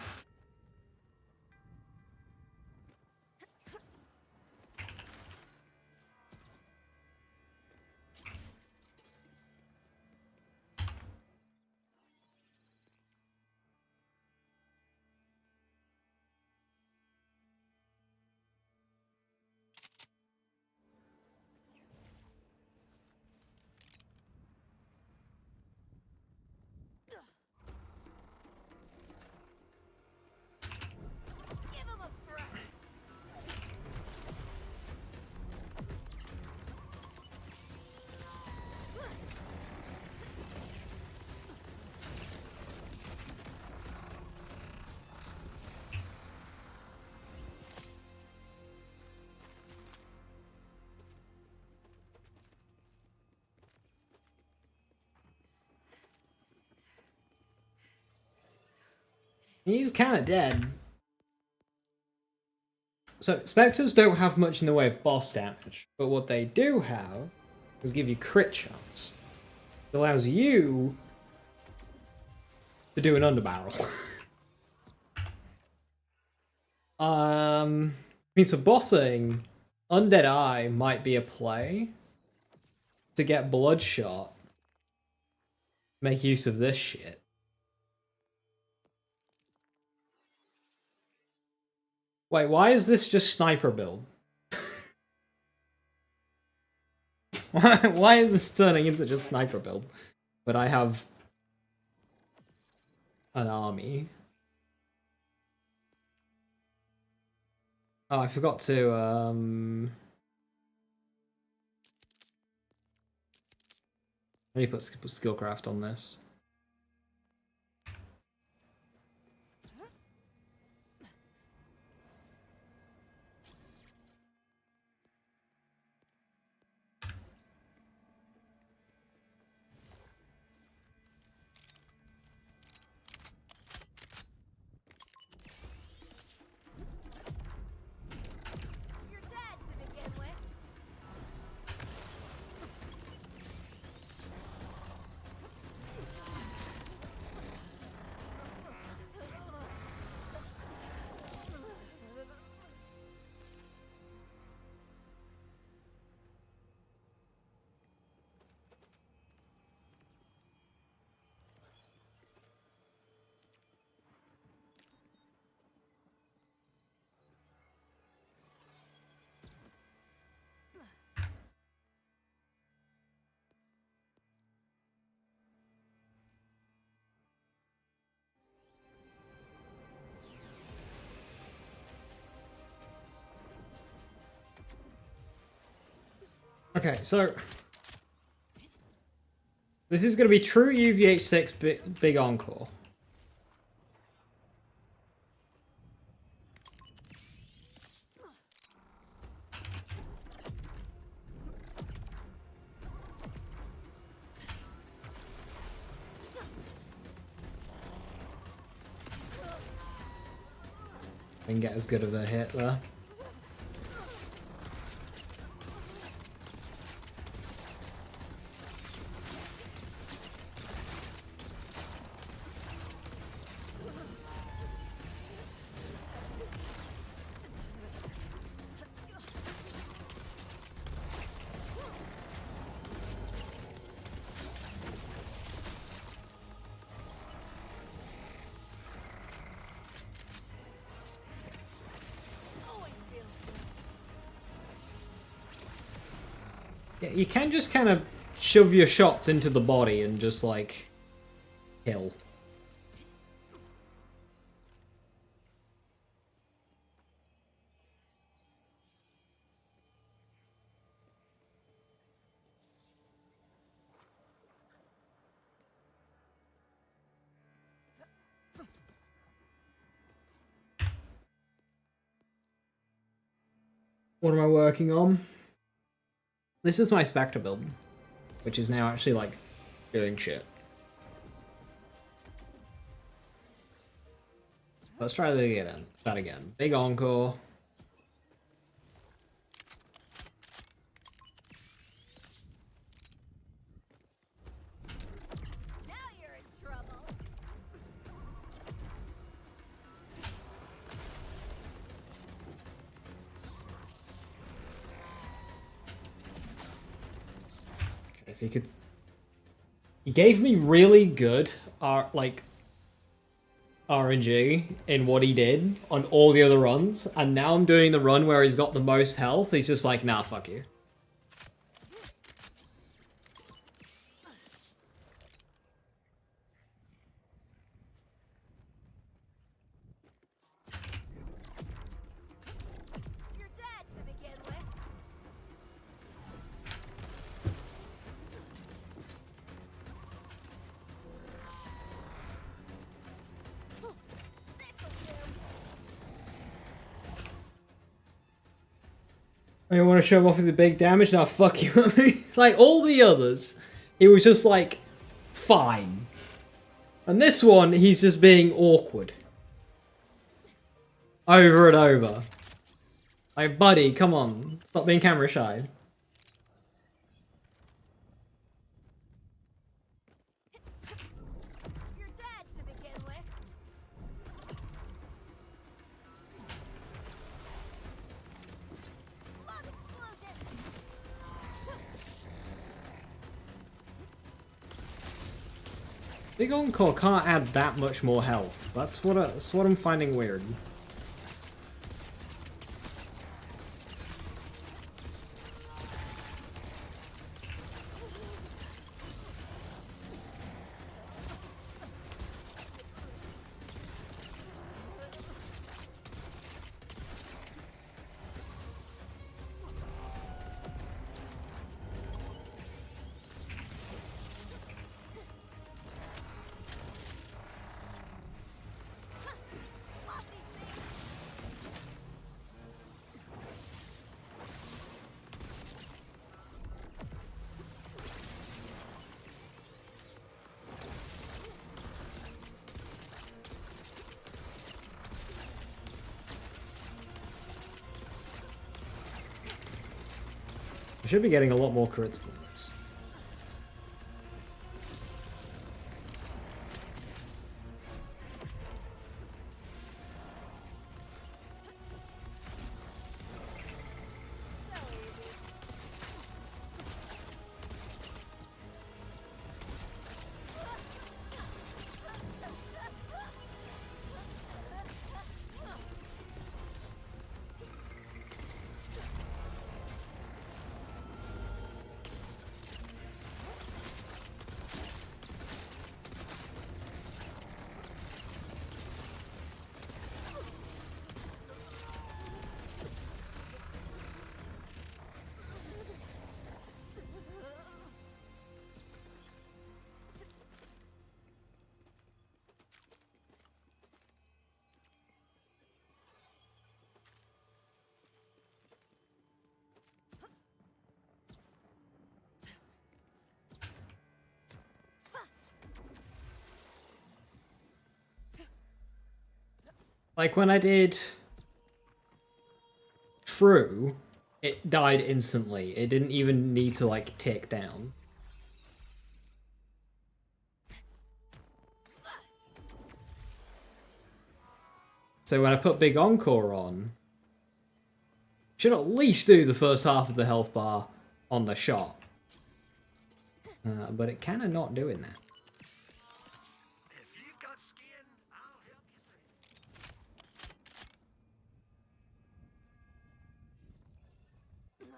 He's kind of dead. So, Spectres don't have much in the way of boss damage, but what they do have is give you crit chance. It allows you to do an underbarrel. Means for bossing, Undead Eye might be a play to get Bloodshot. Make use of this shit. Wait, why is this just sniper build? why is this turning into just sniper build? But I have an army. Oh, I forgot to let me put skillcraft on this. You're dead to begin with. Okay, so this is going to be true UVH6 big encore. Didn't get as good of a hit there. Always feels good. Yeah, you can just kind of shove your shots into the body and just like kill. What am I working on? This is my Spectre build, which is now actually like doing shit. Let's try that again. Big encore. Now you're in trouble. If he could, he gave me really good like RNG in what he did on all the other runs, and now I'm doing the run where he's got the most health. He's just like, nah, fuck you. You're dead to begin with. This'll do. I want to show off with the big damage. Now fuck you. I mean, like all the others, he was just like fine, and this one he's just being awkward. Over and over. Like, buddy, come on. Stop being camera shy. You're dead to begin with. Love explosion. Big Encore can't add that much more health. That's what I'm finding weird. Love these things. I should be getting a lot more crits than this. So easy. Like when I did True, it died instantly. It didn't even need to like tick down. So when I put Big Encore on, should at least do the first half of the health bar on the shot. But it kinda not doing that. If you've got skin, I'll help you save.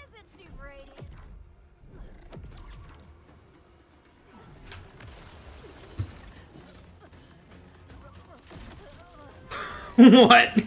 Isn't she radiant? What?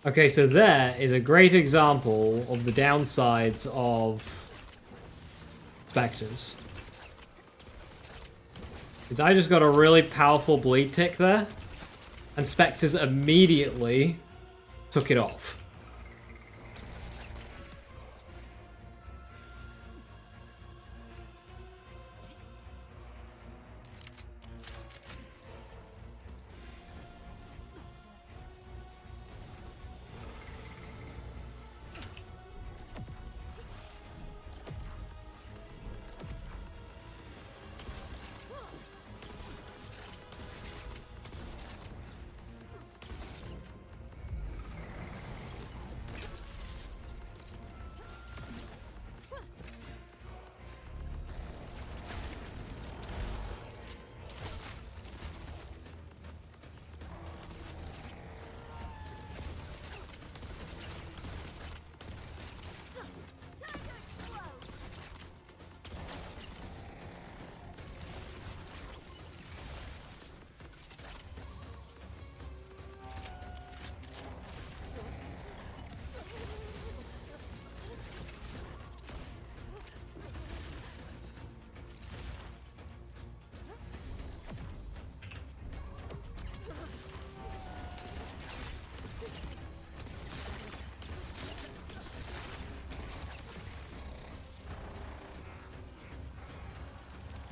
Okay, so there is a great example of the downsides of Spectres. Because I just got a really powerful bleed tick there, and Spectres immediately took it off.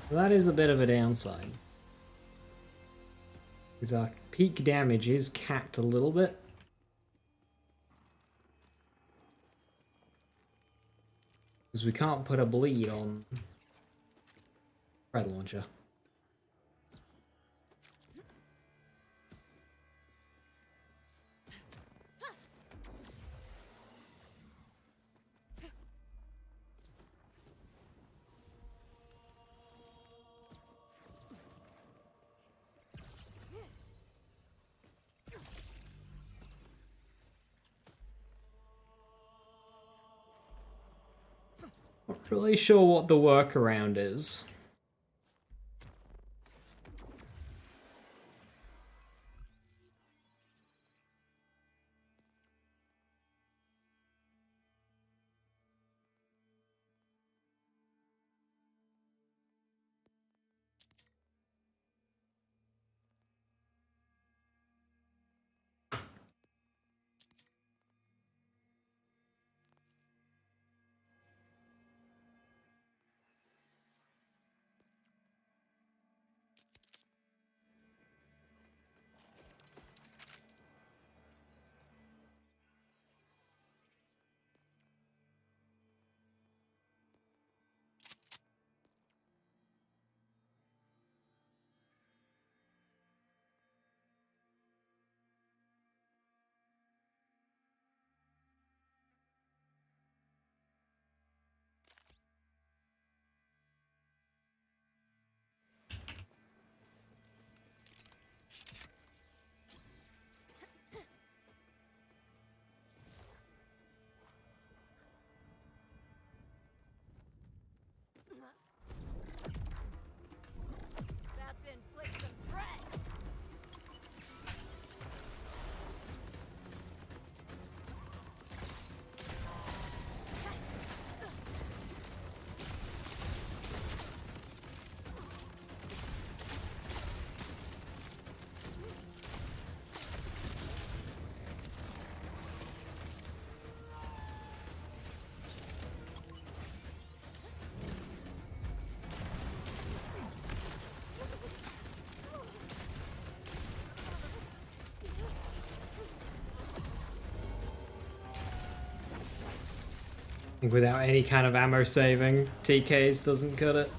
That is a bit of a downside. Because our peak damage is capped a little bit. Because we can't put a bleed on Red Launcher. Not really sure what the workaround is. About to inflict some dread. I think without any kind of ammo saving, TKs doesn't cut it.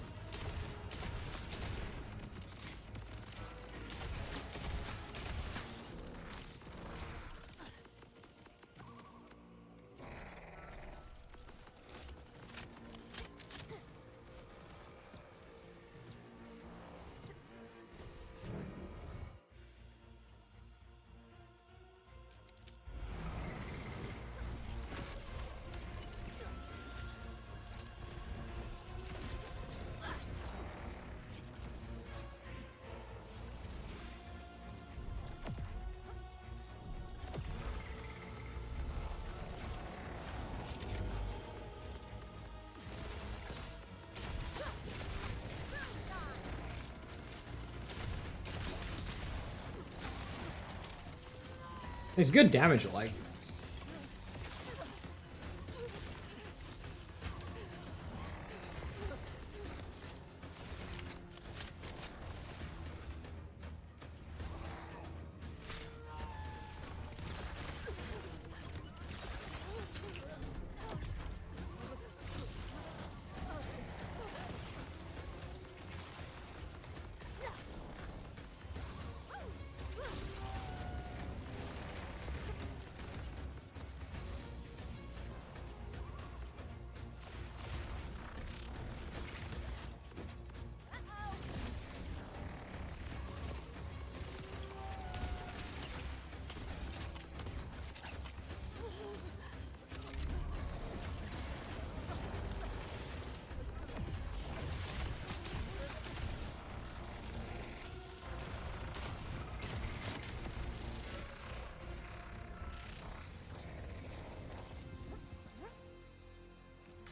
It's good damage, like.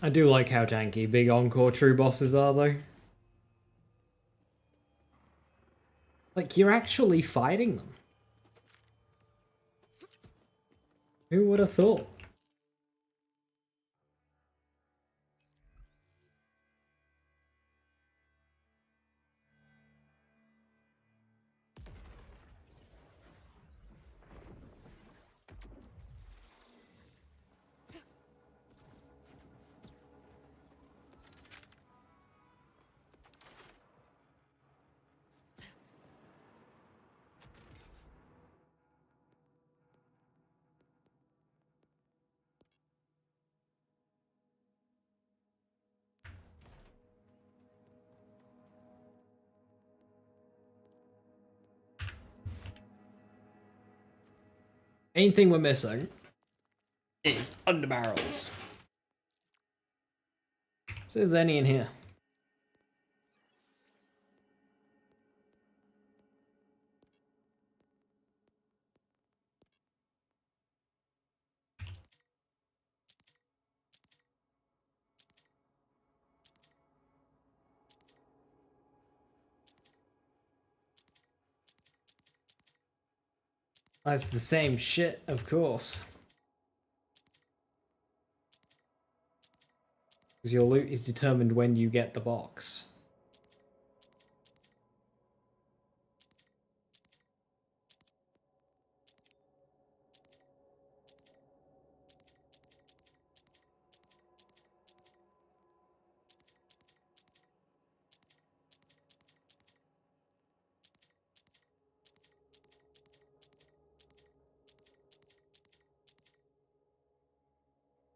I do like how tanky big Encore true bosses are, though. Like, you're actually fighting them. Who would have thought? Main thing we're missing is underbarrels. So is there any in here? That's the same shit, of course. Because your loot is determined when you get the box.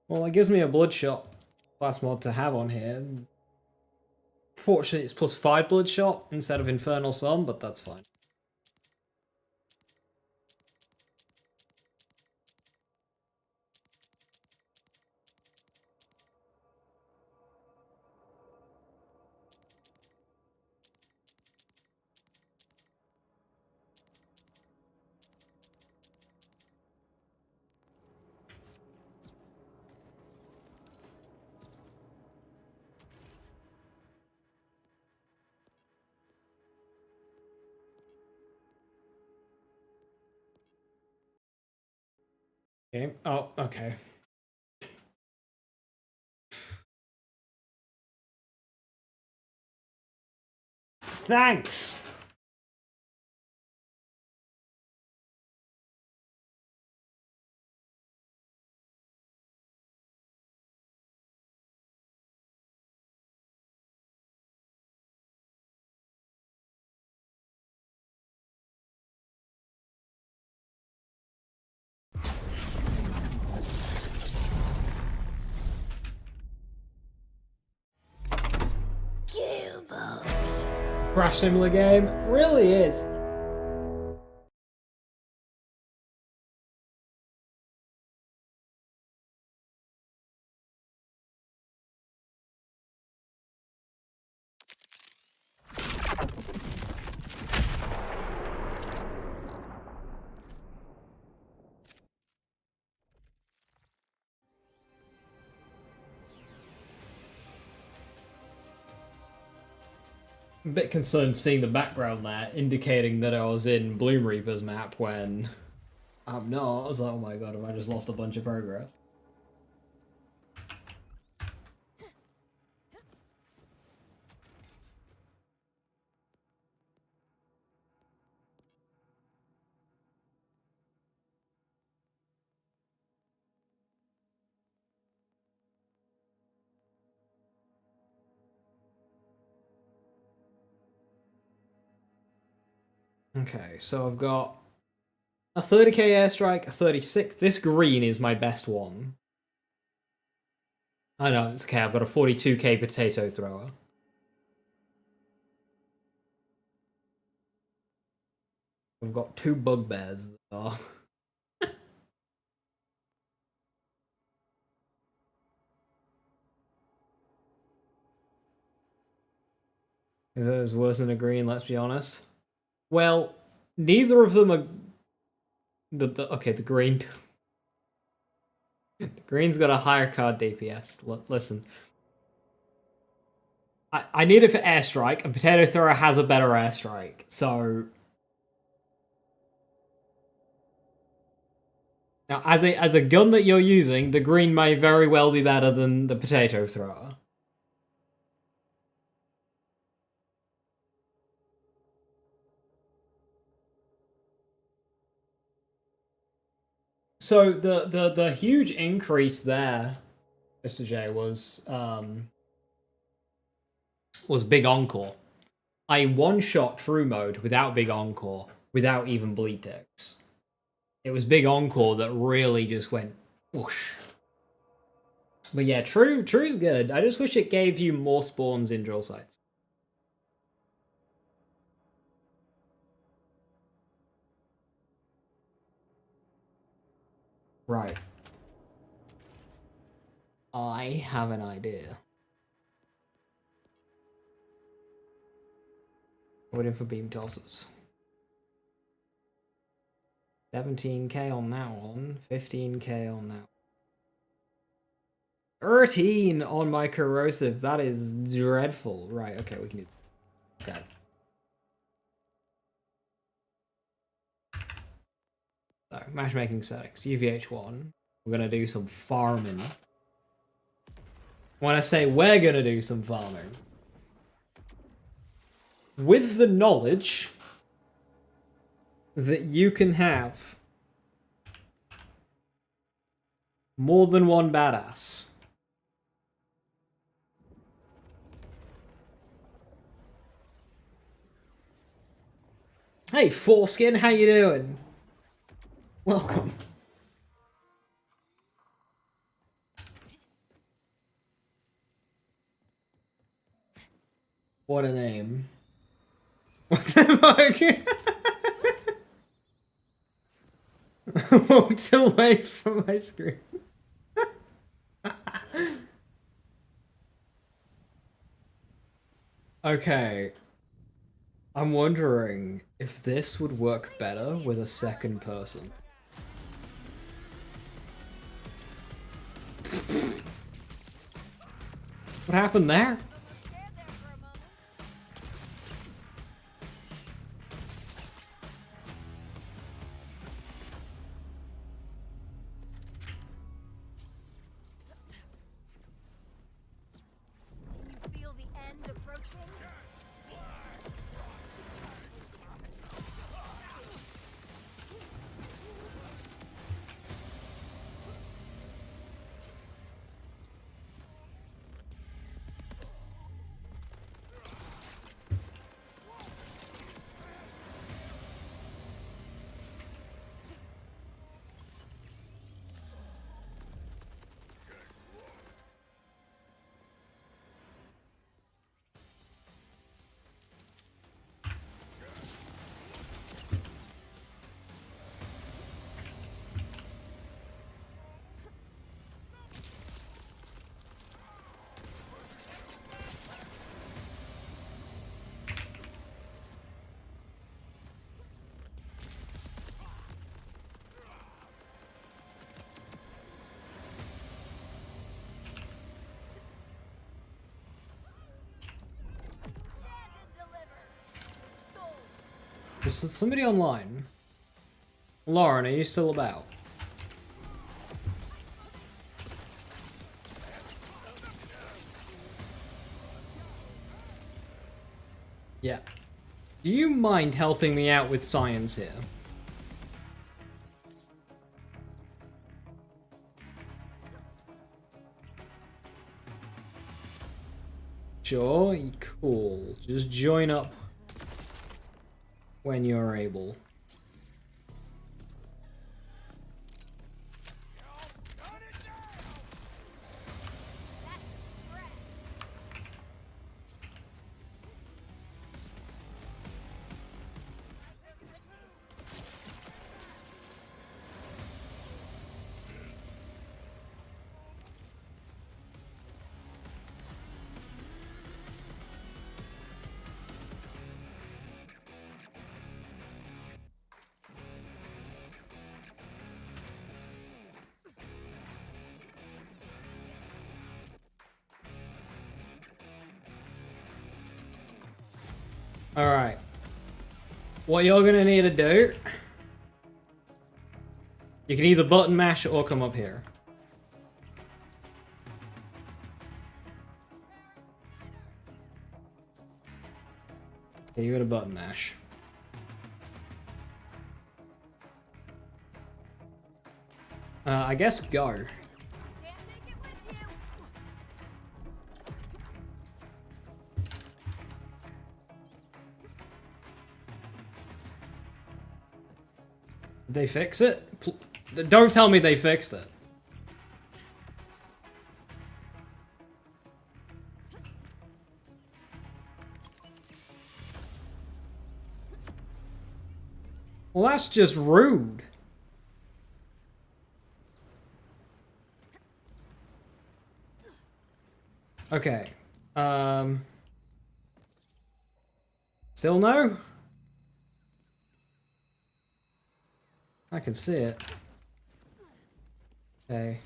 Well, it gives me a bloodshot class mod to have on here. Fortunately, it's plus 5 bloodshot instead of infernal sun, but that's fine. Okay. Oh, okay. Thanks! Crash Simulator game really is. I'm a bit concerned seeing the background there, indicating that I was in Bloom Reaper's map when I'm not. I was like, oh my god, have I just lost a bunch of progress? Okay, so I've got a 30k airstrike, a 36. This green is my best one. I know, it's okay, I've got a 42k potato thrower. I've got 2 bugbears that are... Is it as worse than a green, let's be honest? Well, neither of them are... Okay, the green... the green's got a higher card DPS. Listen. I need it for airstrike, and potato thrower has a better airstrike, so... Now, as a gun that you're using, the green may very well be better than the potato thrower. So the huge increase there, Mr. J, was Big Encore. I one-shot True Mode without Big Encore, without even bleed ticks. It was Big Encore that really just went whoosh. But yeah, True's good. I just wish it gave you more spawns in drill sites. Right. I have an idea. Waiting for beam tosses. 17k on that one, 15k on that one. 13 on my corrosive. That is dreadful. Right, okay, we can do that. Okay. So, matchmaking settings, UVH1. We're gonna do some farming. When I say we're gonna do some farming, with the knowledge that you can have more than one badass. Hey, Foreskin, how you doing? Welcome. What a name. What the fuck? Walked away from my screen. Okay. I'm wondering if this would work better with a second person. What happened there? Can you feel the end approaching? Is somebody online? Lauren, are you still about? Yeah. Do you mind helping me out with science here? Sure, cool. Just join up when you're able. Alright. What you're gonna need to do... You can either button mash or come up here. Okay, you gotta button mash. I guess go. Can't take it with you. Did they fix it? Don't tell me they fixed it. Well, that's just rude. Okay. Still no? I can see it. Okay.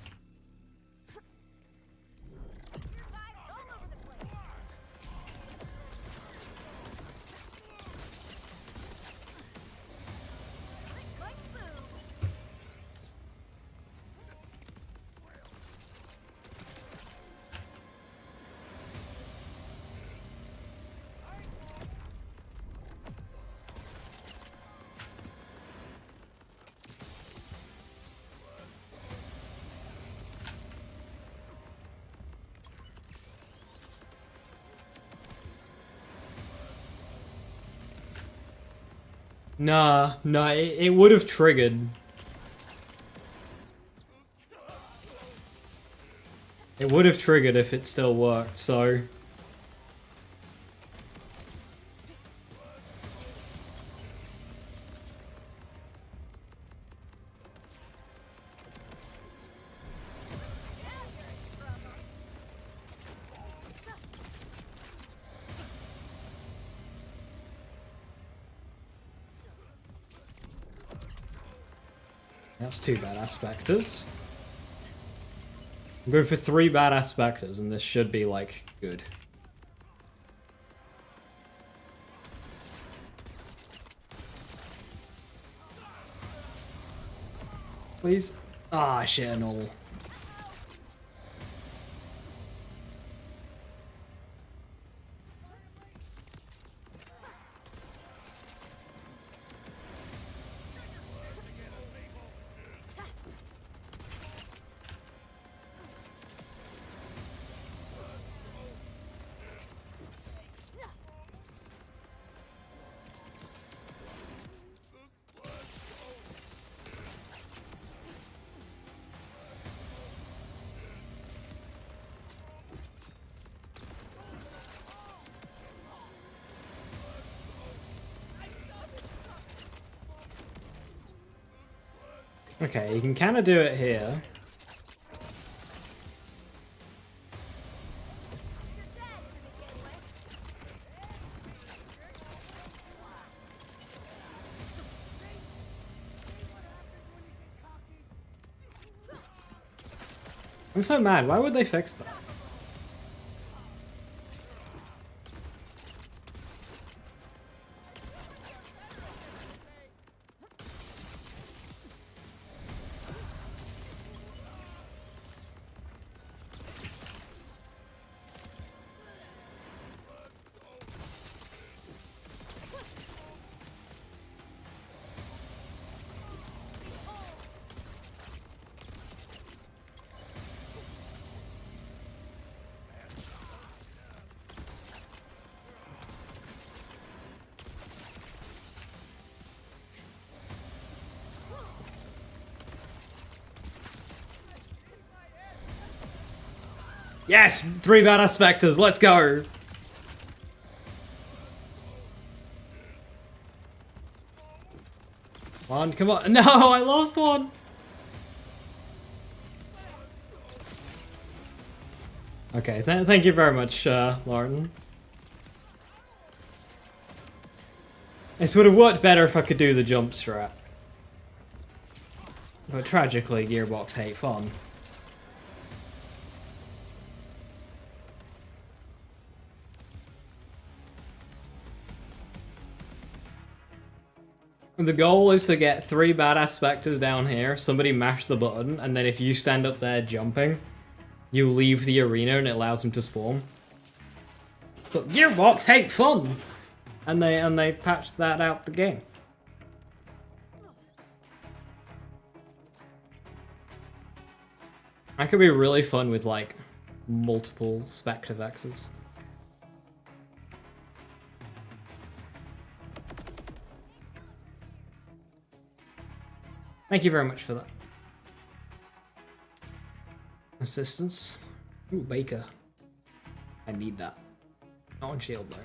Nah, it would have triggered. It would have triggered if it still worked, so... That's 2 badass specters. I'm going for 3 badass specters, and this should be, like, good. Please? Ah, shit and all. Okay, you can kind of do it here. I'm so mad. Why would they fix that? Yes! 3 badass specters, let's go! Come on, come on. No, I lost one! Okay, thank you very much, Lauren. This would have worked better if I could do the jump strat. But tragically, Gearbox hate fun. The goal is to get 3 badass specters down here, somebody mash the button, and then if you stand up there jumping, you leave the arena and it allows them to spawn. But Gearbox hate fun! And they patched that out the game. That could be really fun with, like, multiple Spectre Vexes. Thank you very much for that. Assistance. Ooh, Baker. I need that. Not on shield, though.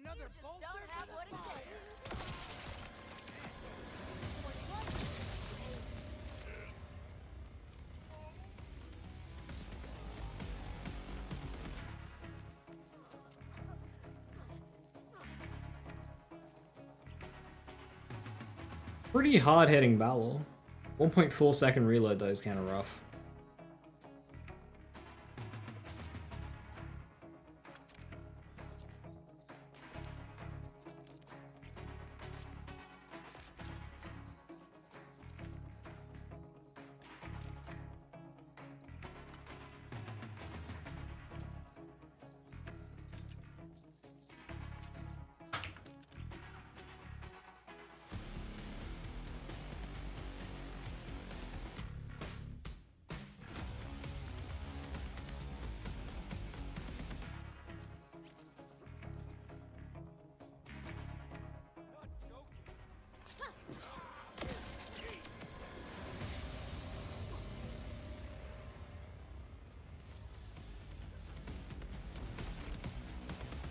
Another Just don't have what it takes. Pretty hard hitting battle. 1.4 second reload though is kind of rough.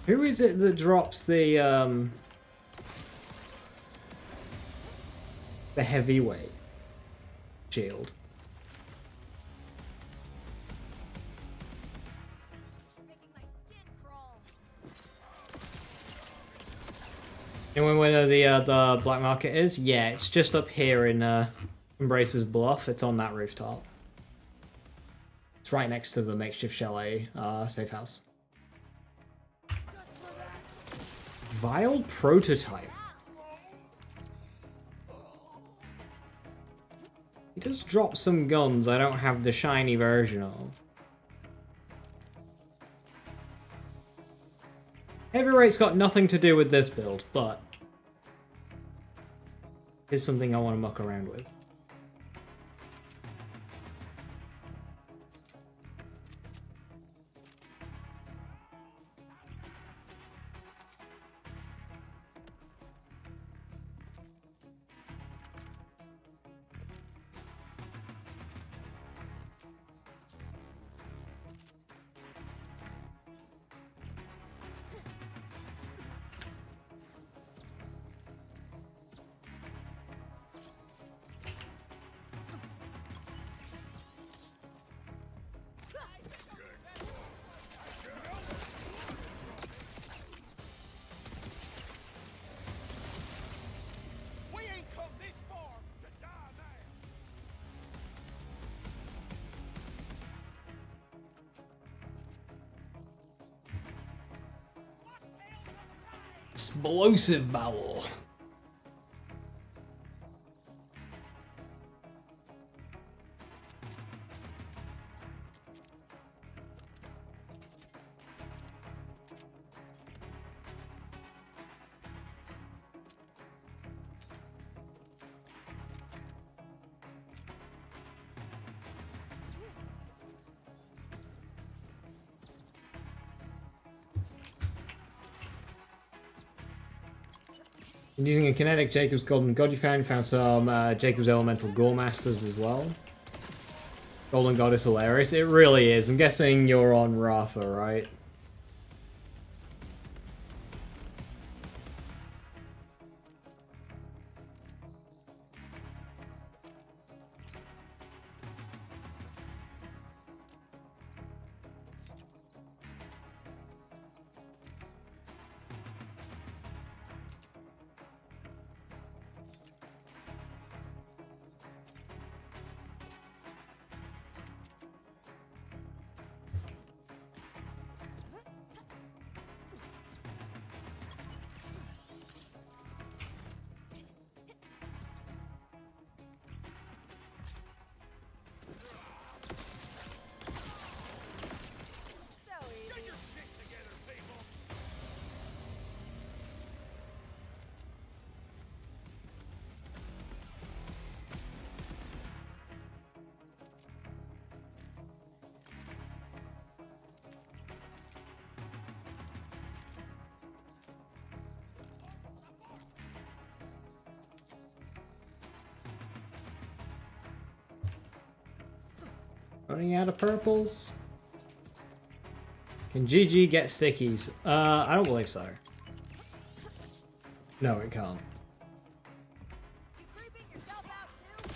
Who is it that drops the heavyweight shield? Making my skin crawl. Anyone know the black market is? Yeah, it's just up here in Embracer's Bluff. It's on that rooftop. It's right next to the makeshift chalet safe house. Vile prototype. He does drop some guns I don't have the shiny version of. Heavyweight's got nothing to do with this build, but it's something I want to muck around with. We ain't come this far to die now. Explosive bowel. Using a kinetic Jacob's Golden God you found some Jacob's Elemental Gore Masters as well. Golden God is hilarious. It really is. I'm guessing you're on Rafa, right? So easy. Get your shit together, people. Running out of purples. Can GG get stickies? I don't believe so. No, it can't. You creeping yourself out too?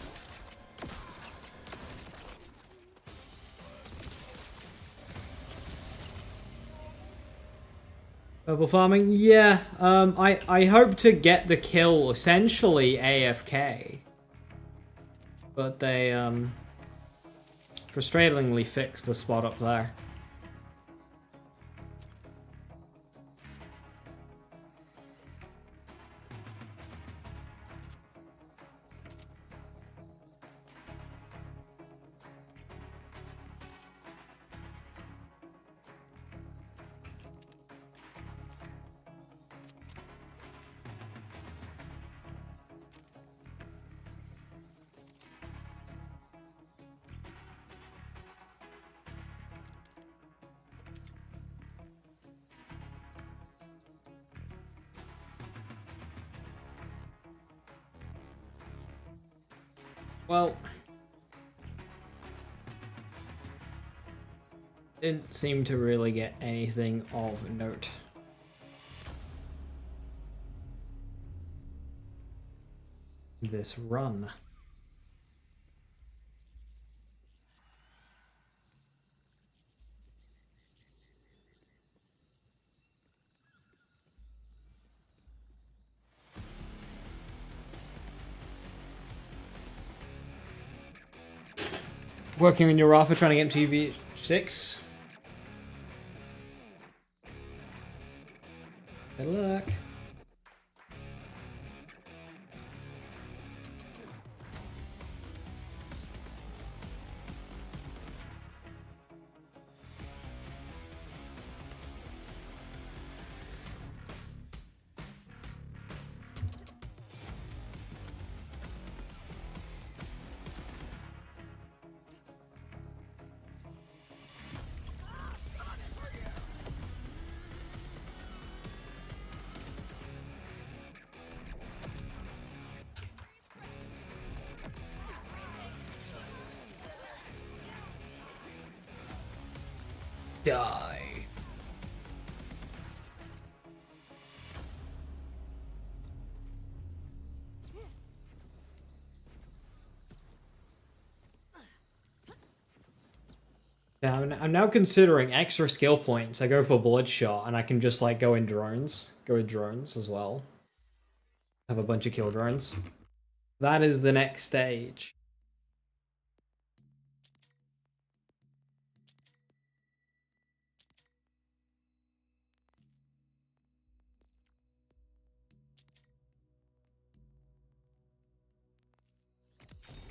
Purple farming? Yeah. I hope to get the kill essentially AFK. But they, frustratingly fixed the spot up there. Well, didn't seem to really get anything of note. This run. Working on your offer, trying to get TV6. Good luck. Die. Yeah, I'm now considering extra skill points. I go for Bloodshot, and I can just like go in drones. Go with drones as well. Have a bunch of kill drones. That is the next stage.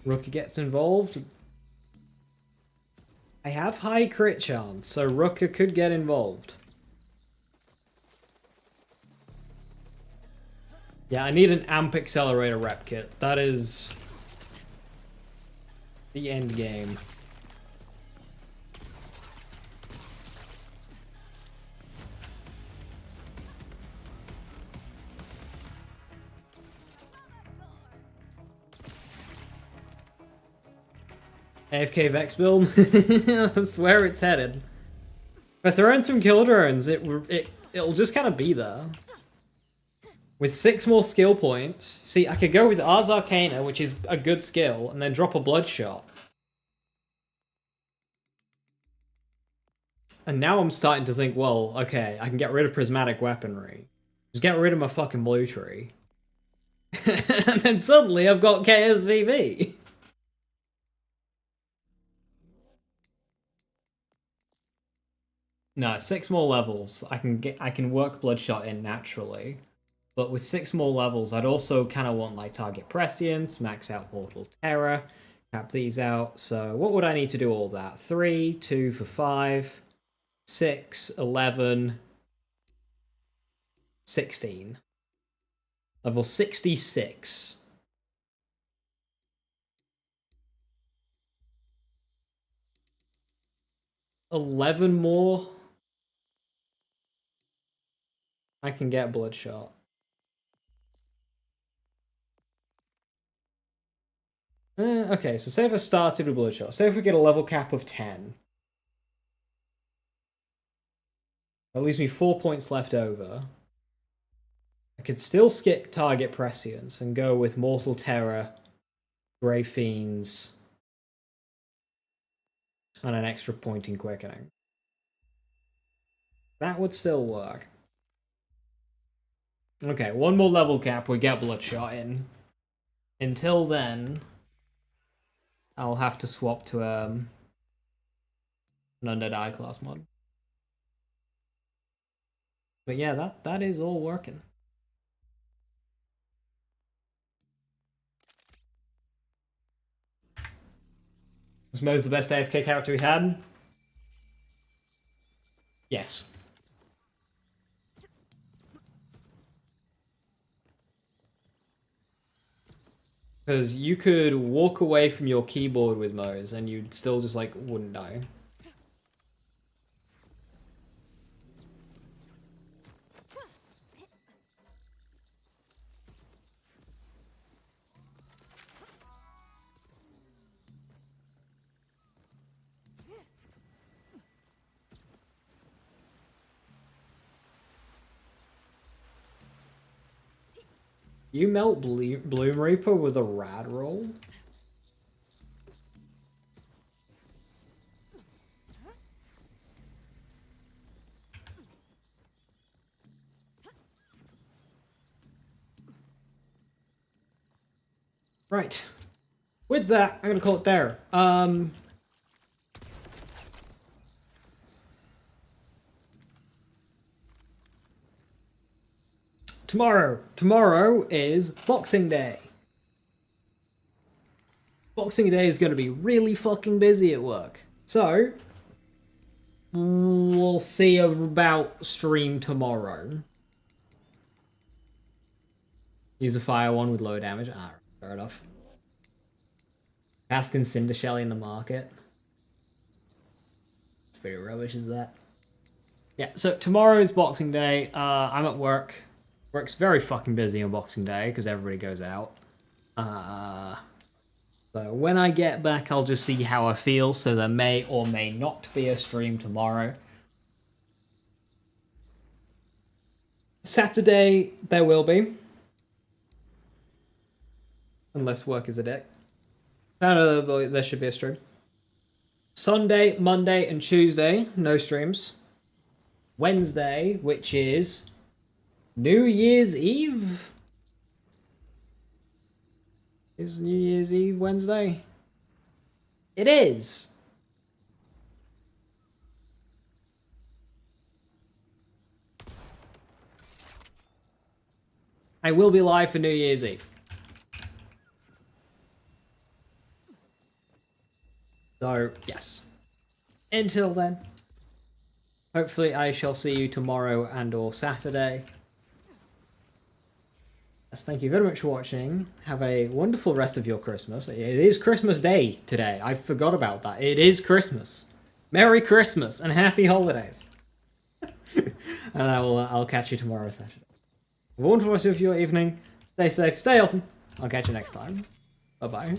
Rookie gets involved. I have high crit chance, so Rooker could get involved. Yeah, I need an amp accelerator rep kit. That is the end game. AFK Vex build? That's where it's headed. If I throw in some kill drones, it'll just kind of be there. With 6 more skill points, see, I could go with Ars Arcana, which is a good skill, and then drop a Bloodshot. And now I'm starting to think, well, okay, I can get rid of prismatic weaponry. Just get rid of my fucking blue tree. And then suddenly I've got KSVB. No, 6 more levels. I can work Bloodshot in naturally. But with 6 more levels, I'd also kind of want like target prescience, max out Mortal Terror, cap these out. So what would I need to do all that? 3, 2 for 5, 6, 11, 16. Level 66. $11 more. I can get Bloodshot. Okay, so say if I started with Bloodshot. Say if we get a level cap of 10. That leaves me 4 points left over. I could still skip target prescience and go with Mortal Terror, Grey Fiends, and an extra pointing quickening. That would still work. Okay, one more level cap, we get Bloodshot in. Until then, I'll have to swap to an Undead Eye class mod. But yeah, that is all working. Was Mo's the best AFK character we had? Yes. Because you could walk away from your keyboard with Mo's and you'd still just like wouldn't die. You melt Bloom Reaper with a rad roll? Right. With that, I'm gonna call it there. Tomorrow is Boxing Day. Boxing Day is going to be really fucking busy at work. So, we'll see about stream tomorrow. Use a fire one with low damage. Ah, fair enough. Asking Cinder Shelly in the market. It's pretty rubbish, is that? Yeah, so tomorrow is Boxing Day. I'm at work. Work's very fucking busy on Boxing Day because everybody goes out. So when I get back, I'll just see how I feel. So there may or may not be a stream tomorrow. Saturday, there will be. Unless work is a dick. Saturday, there should be a stream. Sunday, Monday, and Tuesday, no streams. Wednesday, which is New Year's Eve. Is New Year's Eve Wednesday? It is. I will be live for New Year's Eve. So, yes. Until then, hopefully I shall see you tomorrow and or Saturday. Yes, thank you very much for watching. Have a wonderful rest of your Christmas. It is Christmas Day today. I forgot about that. It is Christmas. Merry Christmas and happy holidays. And I'll catch you tomorrow, Saturday. Have a wonderful rest of your evening. Stay safe, stay awesome. I'll catch you next time. Bye-bye.